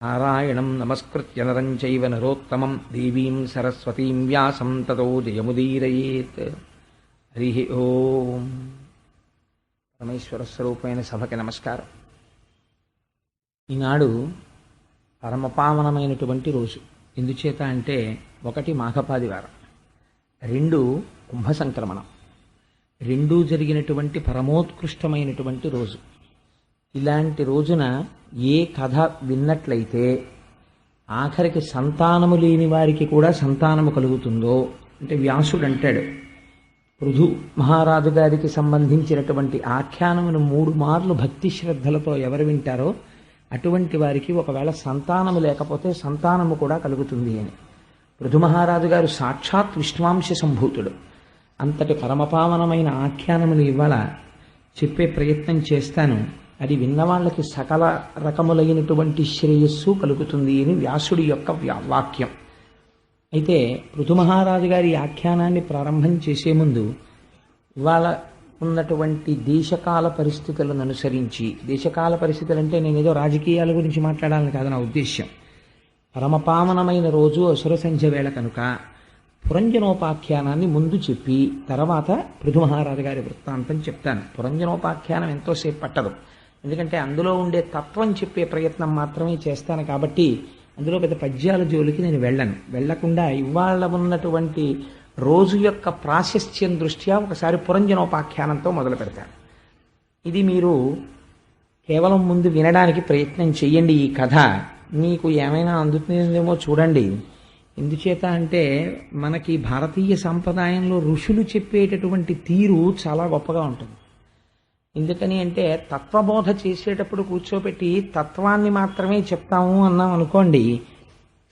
నారాయణం నమస్కృత్య నరం చైవ నరోత్తమం దేవీం సరస్వతీం వ్యాసం తతో జయముదీరయేత్. హరి ఓం. పరమేశ్వర స్వరూపమైన సభకి నమస్కారం. ఈనాడు పరమపావనమైనటువంటి రోజు. ఎందుచేత అంటే 1 మాఘపాదివారం, 2 కుంభ సంక్రమణం, 2 జరిగినటువంటి పరమోత్కృష్టమైనటువంటి రోజు. ఇలాంటి రోజున ఏ కథ విన్నట్లయితే ఆఖరికి సంతానము లేని వారికి కూడా సంతానము కలుగుతుందో, అంటే వ్యాసుడు అంటాడు, పృథు మహారాజు గారికి సంబంధించినటువంటి ఆఖ్యానమును 3 మార్లు భక్తి శ్రద్ధలతో ఎవరు వింటారో అటువంటి వారికి ఒకవేళ సంతానము లేకపోతే సంతానము కూడా కలుగుతుంది అని. పృథు మహారాజు గారు సాక్షాత్ విష్ణువాంశ సంభూతుడు. అంతటి పరమపావనమైన ఆఖ్యానములు ఇవాళ చెప్పే ప్రయత్నం చేస్తాను. అది విన్నవాళ్ళకి సకల రకములైనటువంటి శ్రేయస్సు కలుగుతుంది అని వ్యాసుడి యొక్క వాక్యం. అయితే పృథు మహారాజు గారి ఆఖ్యానాన్ని ప్రారంభం చేసే ముందు ఇవాళ ఉన్నటువంటి దేశకాల పరిస్థితులను అనుసరించి, దేశకాల పరిస్థితులు అంటే నేను ఏదో రాజకీయాల గురించి మాట్లాడాలని కాదు నా ఉద్దేశ్యం. పరమపావనమైన రోజు అసుర సంధ్య వేళ కనుక పురంజనోపాఖ్యానాన్ని ముందు చెప్పి తర్వాత పృథు మహారాజు గారి వృత్తాంతం చెప్తాను. పురంజనోపాఖ్యానం ఎంతోసేపు పట్టదు, ఎందుకంటే అందులో ఉండే తత్వం చెప్పే ప్రయత్నం మాత్రమే చేస్తాను. కాబట్టి అందులో పెద్ద పద్యాల జోలికి నేను వెళ్లకుండా ఇవాళ ఉన్నటువంటి రోజు యొక్క ప్రాశస్త్యం దృష్ట్యా ఒకసారి పురంజనోపాఖ్యానంతో మొదలు పెడతాను. ఇది మీరు కేవలం ముందు వినడానికి ప్రయత్నం చెయ్యండి. ఈ కథ మీకు ఏమైనా అందుతుందేమో చూడండి. ఎందుచేత అంటే మనకి భారతీయ సాంప్రదాయంలో ఋషులు చెప్పేటటువంటి తీరు చాలా గొప్పగా ఉంటుంది. ఎందుకని అంటే తత్వబోధ చేసేటప్పుడు కూర్చోబెట్టి తత్వాన్ని మాత్రమే చెప్తాము అన్నాం అనుకోండి,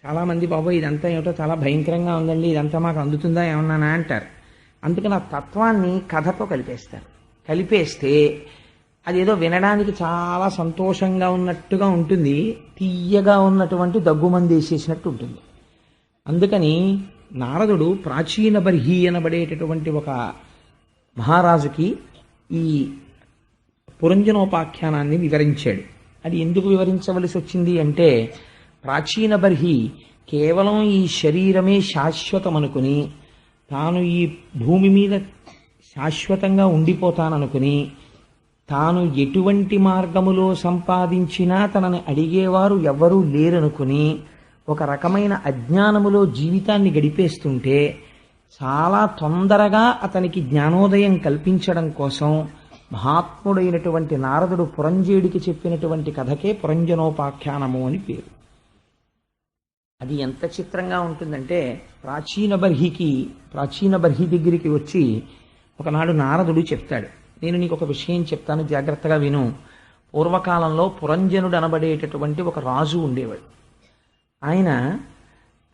చాలామంది బాబు ఇదంతా ఏమిటో చాలా భయంకరంగా ఉందండి, ఇదంతా మాకు అందుతుందా ఏమన్నానా అంటారు. అందుకని ఆ తత్వాన్ని కథతో కలిపేస్తే అదేదో వినడానికి చాలా సంతోషంగా ఉన్నట్టుగా ఉంటుంది, తీయగా ఉన్నటువంటి దగ్గుమంది వేసేసినట్టు ఉంటుంది. అందుకని నారదుడు ప్రాచీన బర్హి అనబడేటటువంటి ఒక మహారాజుకి ఈ పురంజనోపాఖ్యానాన్ని వివరించాడు. అది ఎందుకు వివరించవలసి వచ్చింది అంటే, ప్రాచీన బర్హి కేవలం ఈ శరీరమే శాశ్వతమనుకుని, తాను ఈ భూమి మీద శాశ్వతంగా ఉండిపోతాననుకుని, తాను ఎటువంటి మార్గములో సంపాదించినా తనని అడిగేవారు ఎవ్వరూ లేరనుకుని ఒక రకమైన అజ్ఞానములో జీవితాన్ని గడిపేస్తుంటే, చాలా తొందరగా అతనికి జ్ఞానోదయం కల్పించడం కోసం మహాత్ముడైనటువంటి నారదుడు పురంజేడికి చెప్పినటువంటి కథకే పురంజనోపాఖ్యానము అని పేరు. అది ఎంత చిత్రంగా ఉంటుందంటే, ప్రాచీన బర్హి దగ్గరికి వచ్చి ఒకనాడు నారదుడు చెప్తాడు, నేను నీకు ఒక విషయం చెప్తాను, జాగ్రత్తగా విను. పూర్వకాలంలో పురంజనుడు అనబడేటటువంటి ఒక రాజు ఉండేవాడు. ఆయన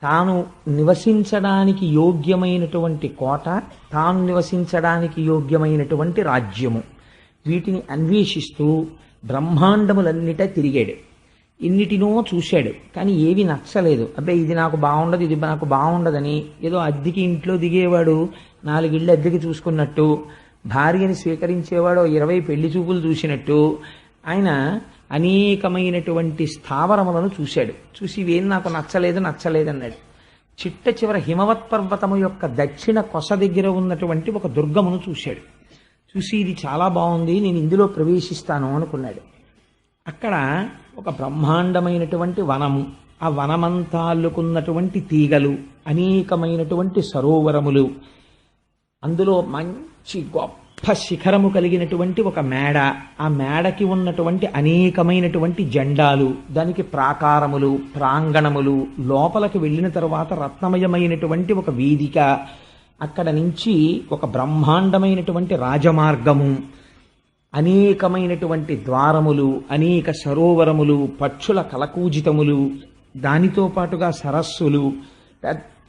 తాను నివసించడానికి యోగ్యమైనటువంటి కోట, తాను నివసించడానికి యోగ్యమైనటువంటి రాజ్యము, వీటిని అన్వేషిస్తూ బ్రహ్మాండములన్నిటా తిరిగాడు. ఎన్నిటినో చూశాడు, కానీ ఏవి నచ్చలేదు. అబ్బాయి ఇది నాకు బాగుండదు, ఇది నాకు బాగుండదని ఏదో అద్దెకి ఇంట్లో దిగేవాడు 4 ఇళ్ళు అద్దెకి చూసుకున్నట్టు, భార్యని స్వీకరించేవాడు 20 పెళ్లి చూపులు చూసినట్టు ఆయన అనేకమైనటువంటి స్థావరములను చూశాడు. చూసి ఇవేం నాకు నచ్చలేదన్నాడు. చిట్ట చివర హిమవత్ పర్వతము యొక్క దక్షిణ కొస దగ్గర ఉన్నటువంటి ఒక దుర్గమును చూశాడు. చూసి ఇది చాలా బాగుంది, నేను ఇందులో ప్రవేశిస్తాను అనుకున్నాడు. అక్కడ ఒక బ్రహ్మాండమైనటువంటి వనము, ఆ వనమంతా అల్లుకున్నటువంటి తీగలు, అనేకమైనటువంటి సరోవరములు, అందులో మంచి గొప్ప శిఖరము కలిగినటువంటి ఒక మేడ, ఆ మేడకి ఉన్నటువంటి అనేకమైనటువంటి జెండాలు, దానికి ప్రాకారములు, ప్రాంగణములు, లోపలికి వెళ్ళిన తరువాత రత్నమయమైనటువంటి ఒక వేదిక, అక్కడ నుంచి ఒక బ్రహ్మాండమైనటువంటి రాజమార్గము, అనేకమైనటువంటి ద్వారములు, అనేక సరోవరములు, పక్షుల కలకూజితములు, దానితో పాటుగా సరస్సులు,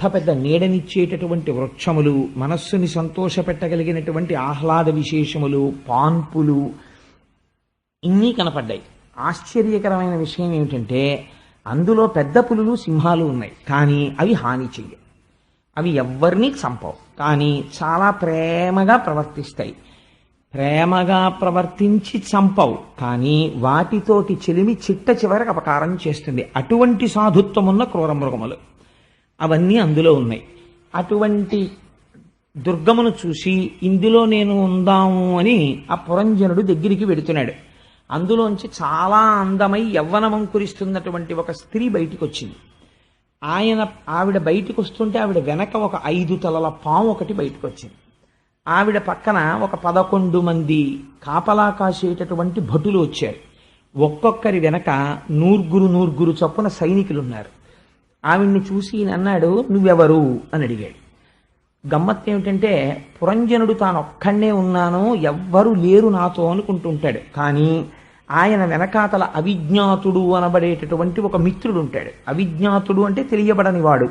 పెద్ద నీడనిచ్చేటటువంటి వృక్షములు, మనస్సుని సంతోషపెట్టగలిగినటువంటి ఆహ్లాద విశేషములు, పాన్పులు, ఇన్ని కనపడ్డాయి. ఆశ్చర్యకరమైన విషయం ఏమిటంటే అందులో పెద్ద పులులు, సింహాలు ఉన్నాయి, కానీ అవి హాని చెయ్యవు, అవి ఎవ్వరినీ చంపవు, కానీ చాలా ప్రేమగా ప్రవర్తిస్తాయి. ప్రేమగా ప్రవర్తించి చంపవు, కానీ వాటితోటి చెలిమి చిట్ట చివరికి అపకారం చేస్తుంది. అటువంటి సాధుత్వం ఉన్న క్రూర మృగములు అవన్నీ అందులో ఉన్నాయి. అటువంటి దుర్గమును చూసి ఇందులో నేను ఉందాము అని ఆ పురంజనుడు దగ్గరికి వెడుతున్నాడు. అందులోంచి చాలా అందమై యవ్వనమంకురిస్తున్నటువంటి ఒక స్త్రీ బయటికి వచ్చింది. ఆవిడ బయటికి వస్తుంటే ఆవిడ వెనక ఒక 5 తలల పాము ఒకటి బయటకు వచ్చింది. ఆవిడ పక్కన ఒక 11 మంది కాపలా కాసేటటువంటి భటులు వచ్చారు. ఒక్కొక్కరి వెనక 100 చొప్పున సైనికులు ఉన్నారు. ఆవిడ్ని చూసి ఈయన అన్నాడు, నువ్వెవరు అని అడిగాడు. గమ్మత్తు ఏమిటంటే పురంజనుడు తాను ఒక్కడే ఉన్నాను, ఎవ్వరూ లేరు నాతో అనుకుంటుంటాడు. కానీ ఆయన వెనకాతల అవిజ్ఞాతుడు అనబడేటటువంటి ఒక మిత్రుడు ఉంటాడు. అవిజ్ఞాతుడు అంటే తెలియబడని వాడు.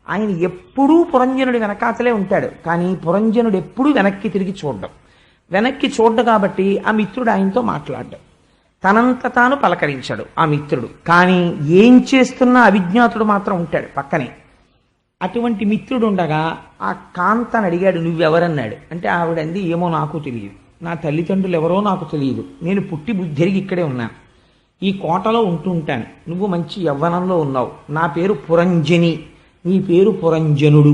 ఆయన ఎప్పుడూ పురంజనుడి వెనకాతలే ఉంటాడు. కానీ పురంజనుడు ఎప్పుడూ వెనక్కి తిరిగి చూడ్డం కాబట్టి ఆ మిత్రుడు ఆయనతో మాట్లాడ్డం. తనంత తాను పలకరించాడు ఆ మిత్రుడు. కానీ ఏం చేస్తున్నా అవిజ్ఞాతుడు మాత్రం ఉంటాడు పక్కనే. అటువంటి మిత్రుడు ఉండగా ఆ కాంతను అడిగాడు, నువ్వెవరన్నాడు. అంటే ఆవిడంది, ఏమో నాకు తెలియదు, నా తల్లిదండ్రులు ఎవరో నాకు తెలియదు, నేను పుట్టి బుద్ధిరిగి ఇక్కడే ఉన్నాను, ఈ కోటలో ఉంటూ ఉంటాను, నువ్వు మంచి యవ్వనంలో ఉన్నావు, నా పేరు పురంజని, నీ పేరు పురంజనుడు,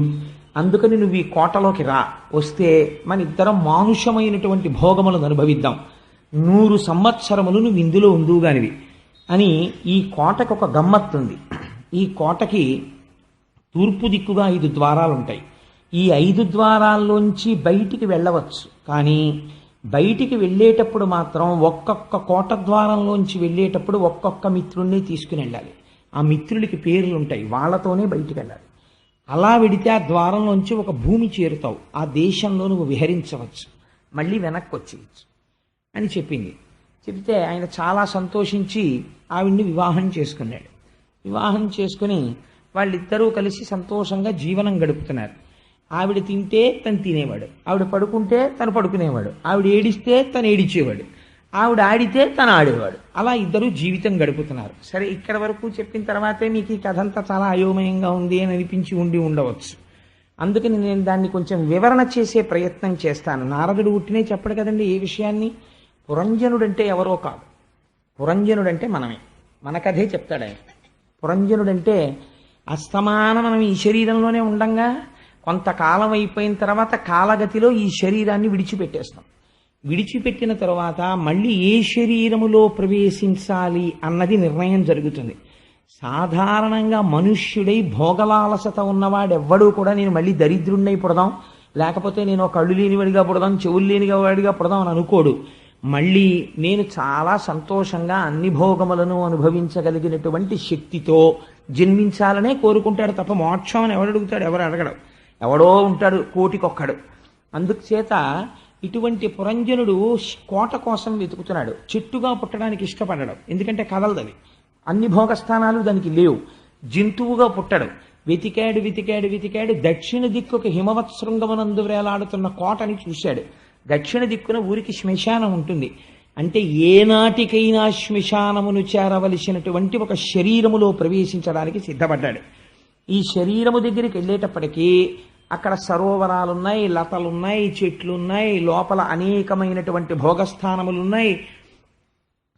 అందుకని నువ్వు ఈ కోటలోకి రా, వస్తే మన ఇద్దరం మానుషమైనటువంటి భోగములను అనుభవిద్దాం, 100 సంవత్సరములు నువ్వు ఇందులో ఉందువుగానివి అని. ఈ కోటకు ఒక గమ్మత్తుంది. ఈ కోటకి తూర్పు దిక్కుగా 5 ద్వారాలు ఉంటాయి. ఈ 5 ద్వారాల్లోంచి బయటికి వెళ్ళవచ్చు. కానీ బయటికి వెళ్ళేటప్పుడు మాత్రం ఒక్కొక్క కోట ద్వారంలోంచి వెళ్ళేటప్పుడు ఒక్కొక్క మిత్రుణ్ణి తీసుకుని వెళ్ళాలి. ఆ మిత్రులకి పేర్లు ఉంటాయి, వాళ్ళతోనే బయటికి వెళ్ళాలి. అలా వెడితే ఆ ద్వారంలోంచి ఒక భూమి చేరుతావు, ఆ దేశంలో నువ్వు విహరించవచ్చు, మళ్ళీ వెనక్కి వచ్చేయచ్చు అని చెప్పింది. చెప్తే ఆయన చాలా సంతోషించి ఆవిడ్ని వివాహం చేసుకున్నాడు. వివాహం చేసుకుని వాళ్ళిద్దరూ కలిసి సంతోషంగా జీవనం గడుపుతున్నారు. ఆవిడ తింటే తను తినేవాడు, ఆవిడ పడుకుంటే తను పడుకునేవాడు, ఆవిడ ఏడిస్తే తను ఏడిచేవాడు, ఆవిడ ఆడితే తను ఆడేవాడు. అలా ఇద్దరూ జీవితం గడుపుతున్నారు. సరే, ఇక్కడ వరకు చెప్పిన తర్వాతే మీకు ఈ కథ అంతా చాలా అయోమయంగా ఉంది అని అనిపించి ఉండవచ్చు. అందుకని నేను దాన్ని కొంచెం వివరణ చేసే ప్రయత్నం చేస్తాను. నారదుడు ఉట్టినే చెప్పడు కదండి ఏ విషయాన్ని. పురంజనుడంటే ఎవరో కాదు, పురంజనుడంటే మనమే. మన కథే చెప్తాడు ఆయన. పురంజనుడంటే అస్తమానం మనం ఈ శరీరంలోనే ఉండంగా కొంతకాలం అయిపోయిన తర్వాత కాలగతిలో ఈ శరీరాన్ని విడిచిపెట్టేస్తాం. విడిచిపెట్టిన తర్వాత మళ్ళీ ఏ శరీరములో ప్రవేశించాలి అన్నది నిర్ణయం జరుగుతుంది. సాధారణంగా మనుష్యుడై భోగలాలసత ఉన్నవాడెవ్వడూ కూడా నేను మళ్ళీ దరిద్రుణ్ణై పుడదాం, లేకపోతే నేను కళ్ళు లేనివాడిగా పుడదాం, చెవులు లేనివాడిగా పుడదాం అని అనుకోడు. మళ్ళీ నేను చాలా సంతోషంగా అన్ని భోగములను అనుభవించగలిగినటువంటి శక్తితో జన్మించాలనే కోరుకుంటాడు తప్ప మోక్షం అని ఎవడు అడుగుతాడు? ఎవరు అడగడు. ఎవడో ఉంటాడు కోటికొక్కడు. అందుచేత ఇటువంటి పురంజనుడు కోట కోసం వెతుకుతున్నాడు. చెట్టుగా పుట్టడానికి ఇష్టపడడం, ఎందుకంటే కదలదవి, అన్ని భోగస్థానాలు దానికి లేవు. జంతువుగా పుట్టడు. వెతికాడు. దక్షిణ దిక్కుకి హిమవత్ శృంగమనందు వేలాడుతున్న కోటని చూశాడు. దక్షిణ దిక్కున ఊరికి శ్మశానం ఉంటుంది. అంటే ఏనాటికైనా శ్మశానమును చేరవలసినటువంటి ఒక శరీరములో ప్రవేశించడానికి సిద్ధపడ్డాడు. ఈ శరీరము దగ్గరికి వెళ్ళేటప్పటికీ అక్కడ సరోవరాలున్నాయి, లతలున్నాయి, చెట్లున్నాయి, లోపల అనేకమైనటువంటి భోగస్థానములున్నాయి,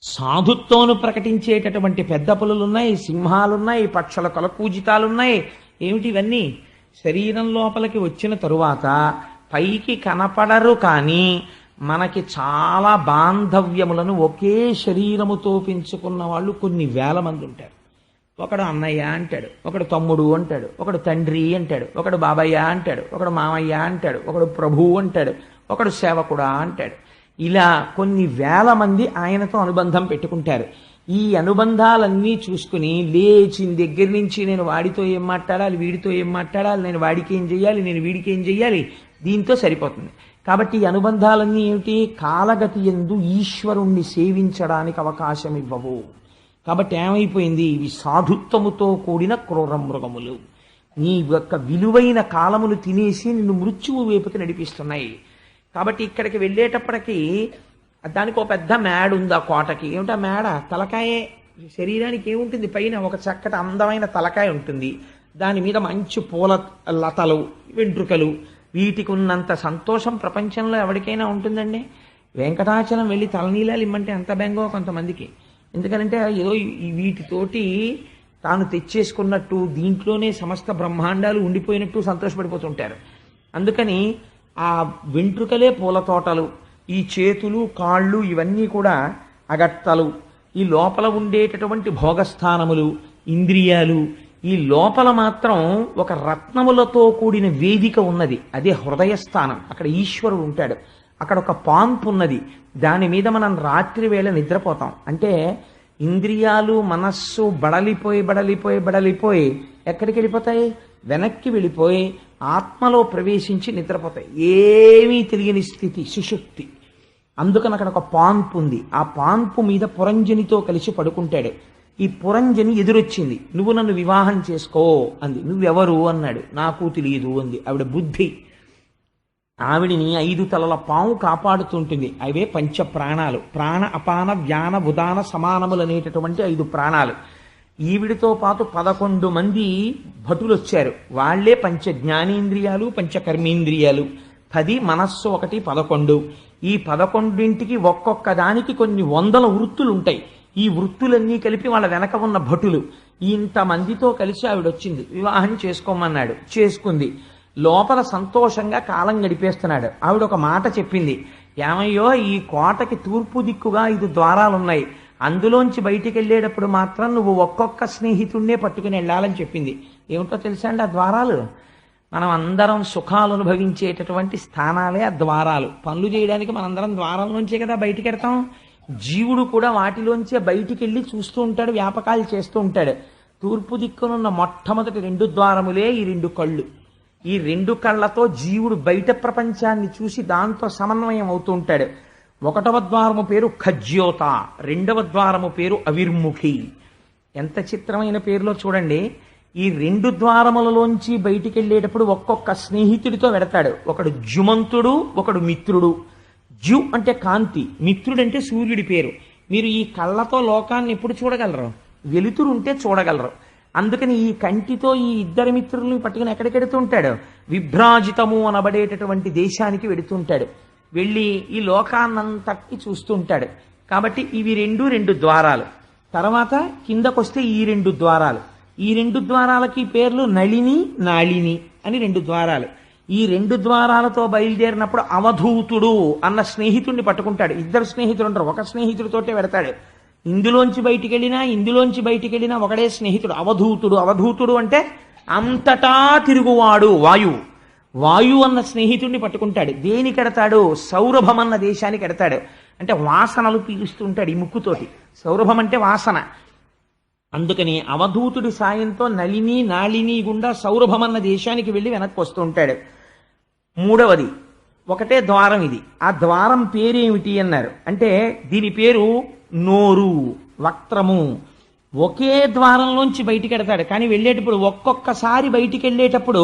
సాధుత్వమును ప్రకటించేటటువంటి పెద్ద పులులున్నాయి, సింహాలున్నాయి, పక్షుల కలపూజితాలున్నాయి. ఏమిటి ఇవన్నీ? శరీరం లోపలికి వచ్చిన తరువాత పైకి కనపడరు, కానీ మనకి చాలా బాంధవ్యములను ఒకే శరీరముతో పెంచుకున్న వాళ్ళు కొన్ని వేల మంది ఉంటారు. ఒకడు అన్నయ్య అంటాడు, ఒకడు తమ్ముడు అంటాడు, ఒకడు తండ్రి అంటాడు, ఒకడు బాబయ్య అంటాడు, ఒకడు మామయ్య అంటాడు, ఒకడు ప్రభువు అంటాడు, ఒకడు సేవకుడా అంటాడు. ఇలా కొన్ని వేల మంది ఆయనతో అనుబంధం పెట్టుకుంటారు. ఈ అనుబంధాలన్నీ చూసుకుని లేచిన దగ్గర నుంచి నేను వాడితో ఏం మాట్లాడాలి, వీడితో ఏం మాట్లాడాలి, నేను వాడికి ఏం చెయ్యాలి, నేను వీడికి ఏం చెయ్యాలి, దీంతో సరిపోతుంది. కాబట్టి ఈ అనుబంధాలన్నీ ఏమిటి? కాలగతి యందు ఈశ్వరుణ్ణి సేవించడానికి అవకాశం ఇవ్వవు. కాబట్టి ఏమైపోయింది? ఇవి సాధుత్వముతో కూడిన క్రూర మృగములు. నీ యొక్క విలువైన కాలములు తినేసి నిన్ను మృత్యువు వైపుకి నడిపిస్తున్నాయి. కాబట్టి ఇక్కడికి వెళ్ళేటప్పటికీ దానికి ఒక పెద్ద మేడ ఉంది. ఆ కోటకి ఏమిటా మేడ? తలకాయే. శరీరానికి ఏముంటుంది? పైన ఒక చక్కటి అందమైన తలకాయ ఉంటుంది, దాని మీద మంచి పూల లతలు, వెంట్రుకలు. వీటికి ఉన్నంత సంతోషం ప్రపంచంలో ఎవరికైనా ఉంటుందండి? వెంకటాచలం వెళ్ళి తలనీలాలు ఇమ్మంటే ఎంత బెంగో కొంతమందికి. ఎందుకంటే ఏదో వీటితోటి తాను తెచ్చేసుకున్నట్టు, దీంట్లోనే సమస్త బ్రహ్మాండాలు ఉండిపోయినట్టు సంతోషపడిపోతుంటారు. అందుకని ఆ వెంట్రుకలే పూల తోటలు, ఈ చేతులు కాళ్ళు ఇవన్నీ కూడా అగట్టలు, ఈ లోపల ఉండేటటువంటి భోగస్థానములు, ఇంద్రియాలు, ఈ లోపల మాత్రం ఒక రత్నములతో కూడిన వేదిక ఉన్నది, అదే హృదయస్థానం. అక్కడ ఈశ్వరుడు ఉంటాడు. అక్కడ ఒక పాన్పు ఉన్నది, దాని మీద మనం రాత్రి వేళ నిద్రపోతాం. అంటే ఇంద్రియాలు మనస్సు బడలిపోయి ఎక్కడికి వెళ్ళిపోతాయి? వెనక్కి వెళ్ళిపోయి ఆత్మలో ప్రవేశించి నిద్రపోతాయి. ఏమీ తెలియని స్థితి, సుషుప్తి. అందుకని అక్కడ ఒక పాన్పు ఉంది. ఆ పాన్పు మీద పురంజనితో కలిసి పడుకుంటాడు. ఈ పురంజని ఎదురొచ్చింది. నువ్వు నన్ను వివాహం చేసుకో అంది. నువ్వెవరు అన్నాడు. నాకు తెలియదు అంది. ఆవిడ బుద్ధి. ఆవిడిని 5 తలల పాము కాపాడుతుంటుంది. అవే పంచ ప్రాణాలు. ప్రాణ అపాన వ్యాన ఉదాన సమానములు అనేటటువంటి 5 ప్రాణాలు. ఈవిడితో పాటు 11 మంది భటులు వచ్చారు. వాళ్లే పంచ జ్ఞానేంద్రియాలు, పంచ కర్మేంద్రియాలు. 10 మనస్సు 1 11. ఈ 11ంటికి ఒక్కొక్క దానికి కొన్ని 100 వృత్తులు ఉంటాయి. ఈ వృత్తులన్నీ కలిపి వాళ్ళ వెనక ఉన్న భటులు. ఇంతమందితో కలిసి ఆవిడొచ్చింది. వివాహం చేసుకోమన్నాడు. చేసుకుంది. లోపల సంతోషంగా కాలం గడిపేస్తున్నాడు. ఆవిడ ఒక మాట చెప్పింది. ఏమయ్యో, ఈ కోటకి తూర్పు దిక్కుగా 5 ద్వారాలున్నాయి. అందులోంచి బయటికి వెళ్ళేటప్పుడు మాత్రం నువ్వు ఒక్కొక్క స్నేహితుడినే పట్టుకుని వెళ్ళాలని చెప్పింది. ఏమిటో తెలుసా అండి ఆ ద్వారాలు? మనం అందరం సుఖాలు అనుభవించేటటువంటి స్థానాలే ఆ ద్వారాలు. పనులు చేయడానికి మనందరం ద్వారాల నుంచే కదా బయటికి వెడతాం. జీవుడు కూడా వాటిలోంచే బయటికి వెళ్ళి చూస్తూ ఉంటాడు, వ్యాపకాలు చేస్తూ ఉంటాడు. తూర్పు దిక్కునున్న మొట్టమొదటి 2 ద్వారములే ఈ 2 కళ్ళు. ఈ 2 కళ్ళతో జీవుడు బయట ప్రపంచాన్ని చూసి దాంతో సమన్వయం అవుతూ ఉంటాడు. 1వ ద్వారము పేరు ఖజ్యోత, 2వ ద్వారము పేరు అవిర్ముఖి. ఎంత చిత్రమైన పేరులో చూడండి. ఈ 2 ద్వారములలోంచి బయటికి వెళ్ళేటప్పుడు ఒక్కొక్క స్నేహితుడితో వెడతాడు. ఒకడు జుమంతుడు, ఒకడు మిత్రుడు. జు అంటే కాంతి, మిత్రుడంటే సూర్యుడి పేరు. మీరు ఈ కళ్ళతో లోకాన్ని ఎప్పుడు చూడగలరు? వెలుతురు ఉంటే చూడగలరు. అందుకని ఈ కంటితో ఈ 2 మిత్రుల్ని పట్టుకుని ఎక్కడికి వెడుతుంటాడు? విభ్రాజితము అనబడేటటువంటి దేశానికి వెడుతుంటాడు. వెళ్ళి ఈ లోకాన్నంతటి చూస్తుంటాడు. కాబట్టి ఇవి 2 ద్వారాలు. తర్వాత కిందకొస్తే ఈ 2 ద్వారాలు. ఈ 2 ద్వారాలకి పేర్లు నళిని, నాళిని అని 2 ద్వారాలు. ఈ 2 ద్వారాలతో బయలుదేరినప్పుడు అవధూతుడు అన్న స్నేహితుడిని పట్టుకుంటాడు. 2 స్నేహితులు ఉంటారు. ఒక స్నేహితుడితోటే వెడతాడు. ఇందులోంచి బయటికి వెళ్ళినా ఒకడే స్నేహితుడు అవధూతుడు. అవధూతుడు అంటే అంతటా తిరుగువాడు. వాయువు అన్న స్నేహితుడిని పట్టుకుంటాడు. దేనికి ఎడతాడు? సౌరభం అన్న దేశానికి ఎడతాడు. అంటే వాసనలు పీలుస్తూ ఉంటాడు ఈ ముక్కుతోటి. సౌరభం అంటే వాసన. అందుకని అవధూతుడి సాయంతో నళిని, నాళిని గుండా సౌరభం అన్న దేశానికి వెళ్ళి వెనక్కి వస్తూ ఉంటాడు. 3వది ఒకటే ద్వారం. ఇది ఆ ద్వారం పేరేమిటి అన్నారు అంటే దీని పేరు నోరు, వక్త్రము. ఒకే ద్వారంలోంచి బయటికి ఎడతాడు. కానీ వెళ్ళేటప్పుడు ఒక్కొక్కసారి బయటికి వెళ్ళేటప్పుడు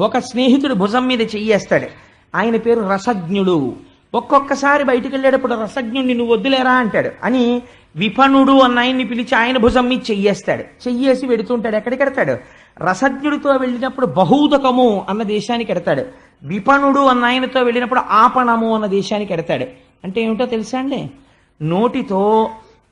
ఒక స్నేహితుడు భుజం మీద చెయ్యేస్తాడు. ఆయన పేరు రసజ్ఞుడు. ఒక్కొక్కసారి బయటికి వెళ్ళేటప్పుడు రసజ్ఞుడిని నువ్వు వద్దులేరా అంటాడు అని విపణుడు అన్న ఆయన్ని పిలిచి ఆయన భుజం మీద చెయ్యేస్తాడు. చెయ్యేసి వెడుతుంటాడు. ఎక్కడికి ఎడతాడు? రసజ్ఞుడితో వెళ్ళినప్పుడు బహూదకము అన్న దేశానికి ఎడతాడు. విపణుడు అన్న ఆయనతో వెళ్ళినప్పుడు ఆపణము అన్న దేశానికి ఎడతాడు. అంటే ఏమిటో తెలుసా అండి? నోటితో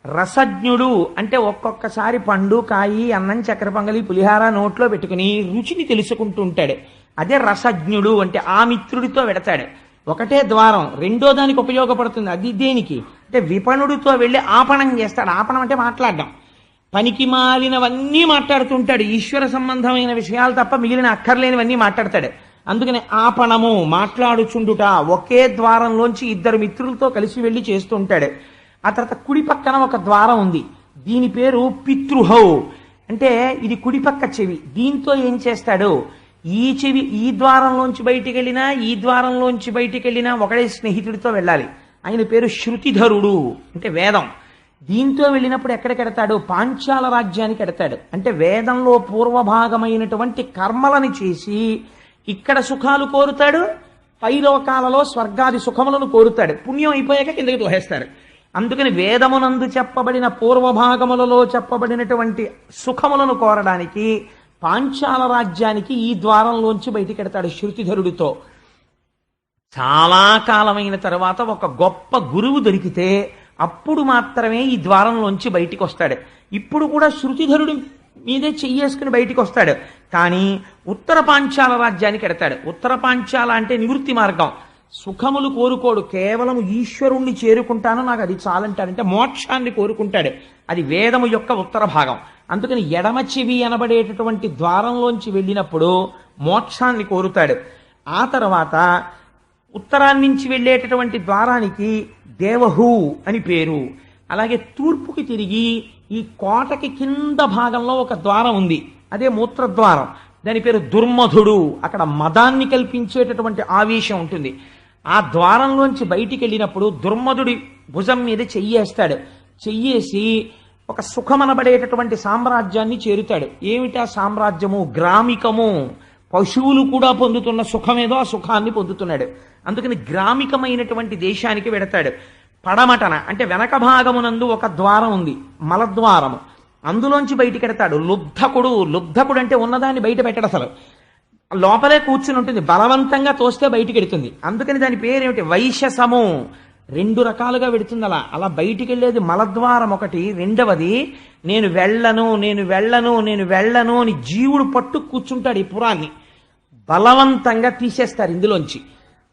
రసజ్ఞుడు అంటే ఒక్కొక్కసారి పండు, కాయి, అన్నం, చక్కెర పొంగలి, పులిహార నోట్లో పెట్టుకుని రుచిని తెలుసుకుంటూ ఉంటాడు. అదే రసజ్ఞుడు అంటే ఆ మిత్రుడితో వెడతాడు. ఒకటే ద్వారం, 2వ దానికి ఉపయోగపడుతుంది. అది దేనికి అంటే విపణుడితో వెళ్ళి ఆపణం చేస్తాడు. ఆపణం అంటే మాట్లాడడం. పనికి మాలినవన్నీ మాట్లాడుతుంటాడు. ఈశ్వర సంబంధమైన విషయాలు తప్ప మిగిలిన అక్కర్లేనివన్నీ మాట్లాడతాడు. అందుకని ఆపణము మాట్లాడుచుండుట. ఒకే ద్వారంలోంచి 2 మిత్రులతో కలిసి వెళ్ళి చేస్తూ ఉంటాడు. ఆ తర్వాత కుడి పక్కన ఒక ద్వారం ఉంది. దీని పేరు పితృహౌ. అంటే ఇది కుడిపక్క చెవి. దీంతో ఏం చేస్తాడు? ఈ చెవి ఈ ద్వారంలోంచి బయటికి వెళ్ళినా, ఈ ద్వారంలోంచి బయటికి వెళ్ళినా ఒకడే స్నేహితుడితో వెళ్ళాలి. ఆయన పేరు శృతిధరుడు అంటే వేదం. దీంతో వెళ్ళినప్పుడు ఎక్కడికి ఎడతాడు? పాంచాల రాజ్యానికి ఎడతాడు. అంటే వేదంలో పూర్వభాగమైనటువంటి కర్మలని చేసి ఇక్కడ సుఖాలు కోరుతాడు, పై లోకాలలో స్వర్గాది సుఖములను కోరుతాడు. పుణ్యం అయిపోయాక కిందకి తోహేస్తాడు. అందుకని వేదమునందు చెప్పబడిన పూర్వభాగములలో చెప్పబడినటువంటి సుఖములను కోరడానికి పాంచాల రాజ్యానికి ఈ ద్వారంలోంచి బయటికి ఎడతాడు శృతిధరుడితో. చాలా కాలమైన తర్వాత ఒక గొప్ప గురువు దొరికితే అప్పుడు మాత్రమే ఈ ద్వారంలోంచి బయటికి వస్తాడు. ఇప్పుడు కూడా శృతిధరుడు మీదే చెయ్యేసుకుని బయటికి వస్తాడు. కానీ ఉత్తర పాంచాల రాజ్యానికి ఎడతాడు. ఉత్తర పాంచాల అంటే నివృత్తి మార్గం. సుఖములు కోరుకోడు, కేవలం ఈశ్వరుణ్ణి చేరుకుంటాను, నాకు అది చాలంటాడంటే మోక్షాన్ని కోరుకుంటాడు. అది వేదము యొక్క ఉత్తర భాగం. అందుకని ఎడమ చెవి అనబడేటటువంటి ద్వారంలోంచి వెళ్ళినప్పుడు మోక్షాన్ని కోరుతాడు. ఆ తర్వాత ఉత్తరాన్నించి వెళ్ళేటటువంటి ద్వారానికి దేవహు అని పేరు. అలాగే తూర్పుకి తిరిగి ఈ కోటకి కింద భాగంలో ఒక ద్వారం ఉంది, అదే మూత్రద్వారం. దాని పేరు దుర్మధుడు. అక్కడ మదాన్ని కల్పించేటటువంటి ఆవేశం ఉంటుంది. ఆ ద్వారంలోంచి బయటికి వెళ్ళినప్పుడు దుర్మధుడి భుజం మీద చెయ్యేస్తాడు. చెయ్యేసి ఒక సుఖమనబడేటటువంటి సామ్రాజ్యాన్ని చేరుతాడు. ఏమిటా సామ్రాజ్యము? గ్రామికము. పశువులు కూడా పొందుతున్న సుఖమేదో ఆ సుఖాన్ని పొందుతున్నాడు. అందుకని గ్రామికమైనటువంటి దేశానికి వెడతాడు. పడమటన అంటే వెనక భాగమునందు ఒక ద్వారం ఉంది, మలద్వారము. అందులోంచి బయటికి ఎడతాడు. లుబ్ధకుడు. లుబ్ధకుడు అంటే ఉన్నదాన్ని బయట పెట్టడు, అసలు లోపలే కూర్చుని ఉంటుంది, బలవంతంగా తోస్తే బయటికి ఎడుతుంది. అందుకని దాని పేరేమిటి? వైశసము. రెండు రకాలుగా వెడుతుంది. అలా బయటికి వెళ్ళేది మలద్వారం ఒకటి. రెండవది నేను వెళ్ళను నేను వెళ్ళను నేను వెళ్ళను అని జీవుడు పట్టు కూర్చుంటాడు. ఈ పురాన్ని బలవంతంగా తీసేస్తారు ఇందులోంచి.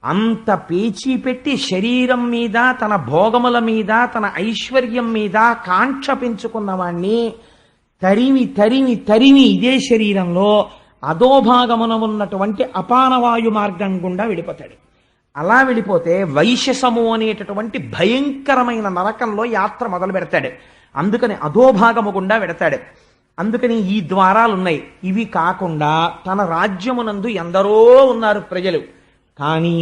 అంత పేచీ పెట్టి శరీరం మీద, తన భోగముల మీద, తన ఐశ్వర్యం మీద కాంక్ష పెంచుకున్న వాణ్ణి తరిమి తరిమి తరిమి ఇదే శరీరంలో అధోభాగమున ఉన్నటువంటి అపానవాయు మార్గం గుండా వెళ్ళిపోతాడు. అలా వెళ్ళిపోతే వైశసము అనేటటువంటి భయంకరమైన నరకంలో యాత్ర మొదలు పెడతాడు. అందుకని అధోభాగము గుండా వెడతాడు. అందుకని ఈ ద్వారాలున్నాయి. ఇవి కాకుండా తన రాజ్యమునందు ఎందరో ఉన్నారు ప్రజలు. కానీ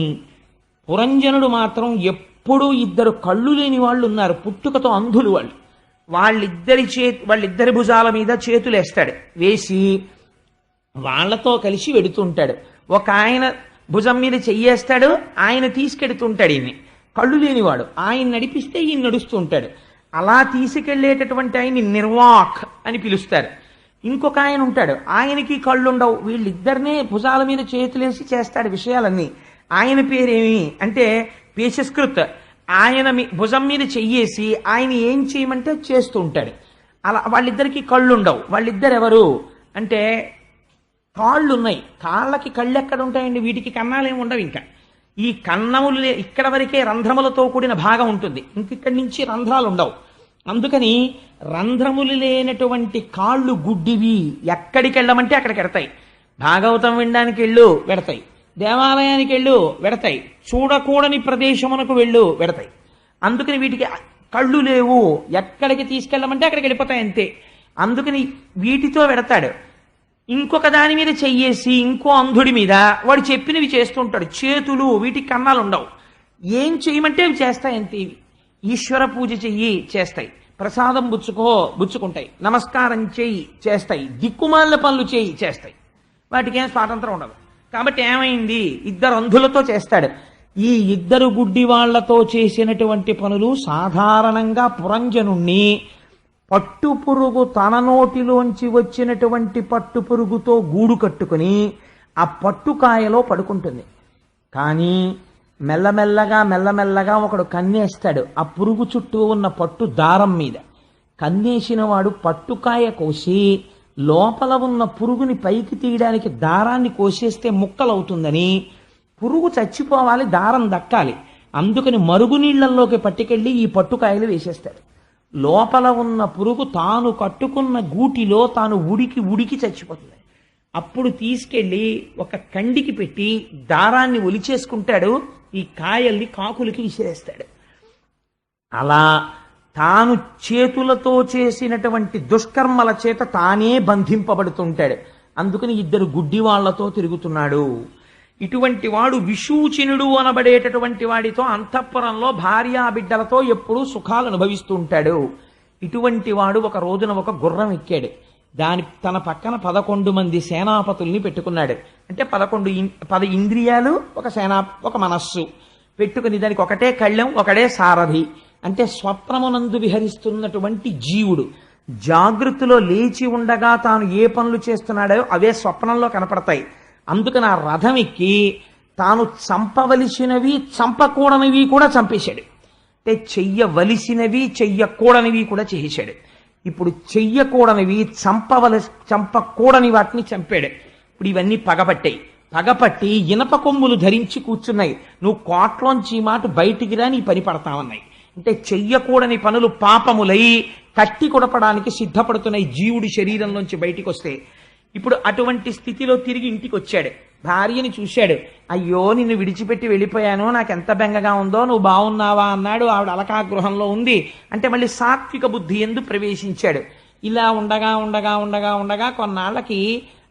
పురంజనుడు మాత్రం ఎప్పుడూ ఇద్దరు కళ్ళు లేని వాళ్ళు ఉన్నారు, పుట్టుకతో అంధులు వాళ్ళు. వాళ్ళిద్దరి భుజాల మీద చేతులేస్తాడు. వేసి వాళ్లతో కలిసి వెడుతుంటాడు. ఒక ఆయన భుజం మీద చెయ్యేస్తాడు, ఆయన తీసుకెడుతుంటాడు. ఈయన్ని కళ్ళు లేనివాడు, ఆయన నడిపిస్తే ఈయన నడుస్తూ ఉంటాడు. అలా తీసుకెళ్లేటటువంటి ఆయన్ని నిర్వాక్ అని పిలుస్తారు. ఇంకొక ఆయన ఉంటాడు, ఆయనకి కళ్ళుండవు. వీళ్ళిద్దరినే భుజాల మీద చేతులేసి చేస్తాడు విషయాలన్నీ. ఆయన పేరేమి అంటే పేషస్కృత్. ఆయన భుజం మీద చెయ్యేసి ఆయన ఏం చేయమంటే చేస్తూ ఉంటాడు. అలా వాళ్ళిద్దరికి కళ్ళుండవు. వాళ్ళిద్దరు ఎవరు అంటే కాళ్ళు ఉన్నాయి. కాళ్ళకి కళ్ళు ఎక్కడ ఉంటాయండి? వీటికి కన్నాలేమి ఉండవు. ఇంకా ఈ కన్నములు ఇక్కడ వరకే రంధ్రములతో కూడిన భాగం ఉంటుంది, ఇంకిక్కడి నుంచి రంధ్రాలు ఉండవు. అందుకని రంధ్రములు లేనటువంటి కాళ్ళు గుడ్డివి. ఎక్కడికి వెళ్ళమంటే అక్కడికి వెడతాయి. భాగవతం వినడానికి వెళ్ళు వెడతాయి, దేవాలయానికి వెళ్ళు వెడతాయి, చూడకూడని ప్రదేశమునకు వెళ్ళు వెడతాయి. అందుకని వీటికి కళ్ళు లేవు. ఎక్కడికి తీసుకెళ్ళమంటే అక్కడికి వెళ్ళిపోతాయి అంతే. అందుకని వీటితో వెడతాడు. ఇంకొక దాని మీద చెయ్యేసి ఇంకో అంధుడి మీద వాడు చెప్పినవి చేస్తూ ఉంటాడు. చేతులు, వీటికి కన్నాలు ఉండవు. ఏం చేయమంటే అవి చేస్తాయి అంతే. ఈశ్వర పూజ చెయ్యి చేస్తాయి, ప్రసాదం బుచ్చుకుంటాయి, నమస్కారం చెయ్యి చేస్తాయి, దిక్కుమాల పనులు చేయి చేస్తాయి. వాటికి ఏం స్వాతంత్రం ఉండదు. కాబట్టి ఏమైంది? ఇద్దరు అంధులతో చేస్తాడు. ఈ ఇద్దరు గుడ్డి వాళ్లతో చేసినటువంటి పనులు సాధారణంగా పురంజనుణ్ణి పట్టుపురుగు తన నోటిలోంచి వచ్చినటువంటి పట్టుపురుగుతో గూడు కట్టుకుని ఆ పట్టుకాయలో పడుకుంటుంది. కానీ మెల్లమెల్లగా ఒకడు కన్నేస్తాడు ఆ పురుగు చుట్టూ ఉన్న పట్టు దారం మీద. కన్నేసిన వాడు పట్టుకాయ కోసి లోపల ఉన్న పురుగుని పైకి తీయడానికి దారాన్ని కోసేస్తే ముక్కలవుతుందని, పురుగు చచ్చిపోవాలి, దారం దక్కాలి. అందుకని మరుగునీళ్లలోకి పట్టుకెళ్ళి ఈ పట్టుకాయలు వేసేస్తాడు. లోపల ఉన్న పురుగు తాను కట్టుకున్న గూటిలో తాను ఉడికి చచ్చిపోతుంది. అప్పుడు తీసుకెళ్లి ఒక కండికి పెట్టి దారాన్ని ఒలిచేసుకుంటాడు. ఈ కాయల్ని కాకులకి విసిరేస్తాడు. అలా తాను చేతులతో చేసినటువంటి దుష్కర్మల చేత తానే బంధింపబడుతుంటాడు. అందుకని ఇద్దరు గుడ్డి వాళ్లతో తిరుగుతున్నాడు. ఇటువంటి వాడు విషూచినుడు అనబడేటటువంటి వాడితో అంతఃపురంలో భార్యా బిడ్డలతో ఎప్పుడూ సుఖాలు అనుభవిస్తూ ఉంటాడు. ఇటువంటి వాడు ఒక రోజున ఒక గుర్రం ఎక్కాడు. తన పక్కన 11 మంది సేనాపతుల్ని పెట్టుకున్నాడు. అంటే 10 ఇంద్రియాలు, ఒక మనస్సు పెట్టుకుని దానికి ఒకటే కళ్ళెం, ఒకడే సారథి. అంటే స్వప్నమునందు విహరిస్తున్నటువంటి జీవుడు జాగృతిలో లేచి ఉండగా తాను ఏ పనులు చేస్తున్నాడో అవే స్వప్నంలో కనపడతాయి. అందుకని ఆ రథం ఎక్కి తాను చంపవలసినవి చంపకూడనివి కూడా చంపేశాడు. అంటే చెయ్యవలసినవి చెయ్యకూడనివి కూడా చేశాడు. ఇప్పుడు చెయ్యకూడనివి చంపకూడని వాటిని చంపాడు. ఇప్పుడు ఇవన్నీ పగపట్టి ఇనప కొమ్ములు ధరించి కూర్చున్నాయి. నువ్వు కోట్లోంచి మాట బయటికి రా, నీ పని పడతామన్నాయి. అంటే చెయ్యకూడని పనులు పాపములై కట్టి కొడపడానికి సిద్ధపడుతున్నాయి జీవుడి శరీరంలోంచి బయటికి వస్తే. ఇప్పుడు అటువంటి స్థితిలో తిరిగి ఇంటికి వచ్చాడు. భార్యని చూశాడు. అయ్యో నిన్ను విడిచిపెట్టి వెళ్ళిపోయాను, నాకెంత బెంగగా ఉందో, నువ్వు బాగున్నావా అన్నాడు. ఆవిడ అలకాగృహంలో ఉంది. అంటే మళ్ళీ సాత్విక బుద్ధి ఎందు ప్రవేశించాడు. ఇలా ఉండగా ఉండగా ఉండగా ఉండగా కొన్నాళ్ళకి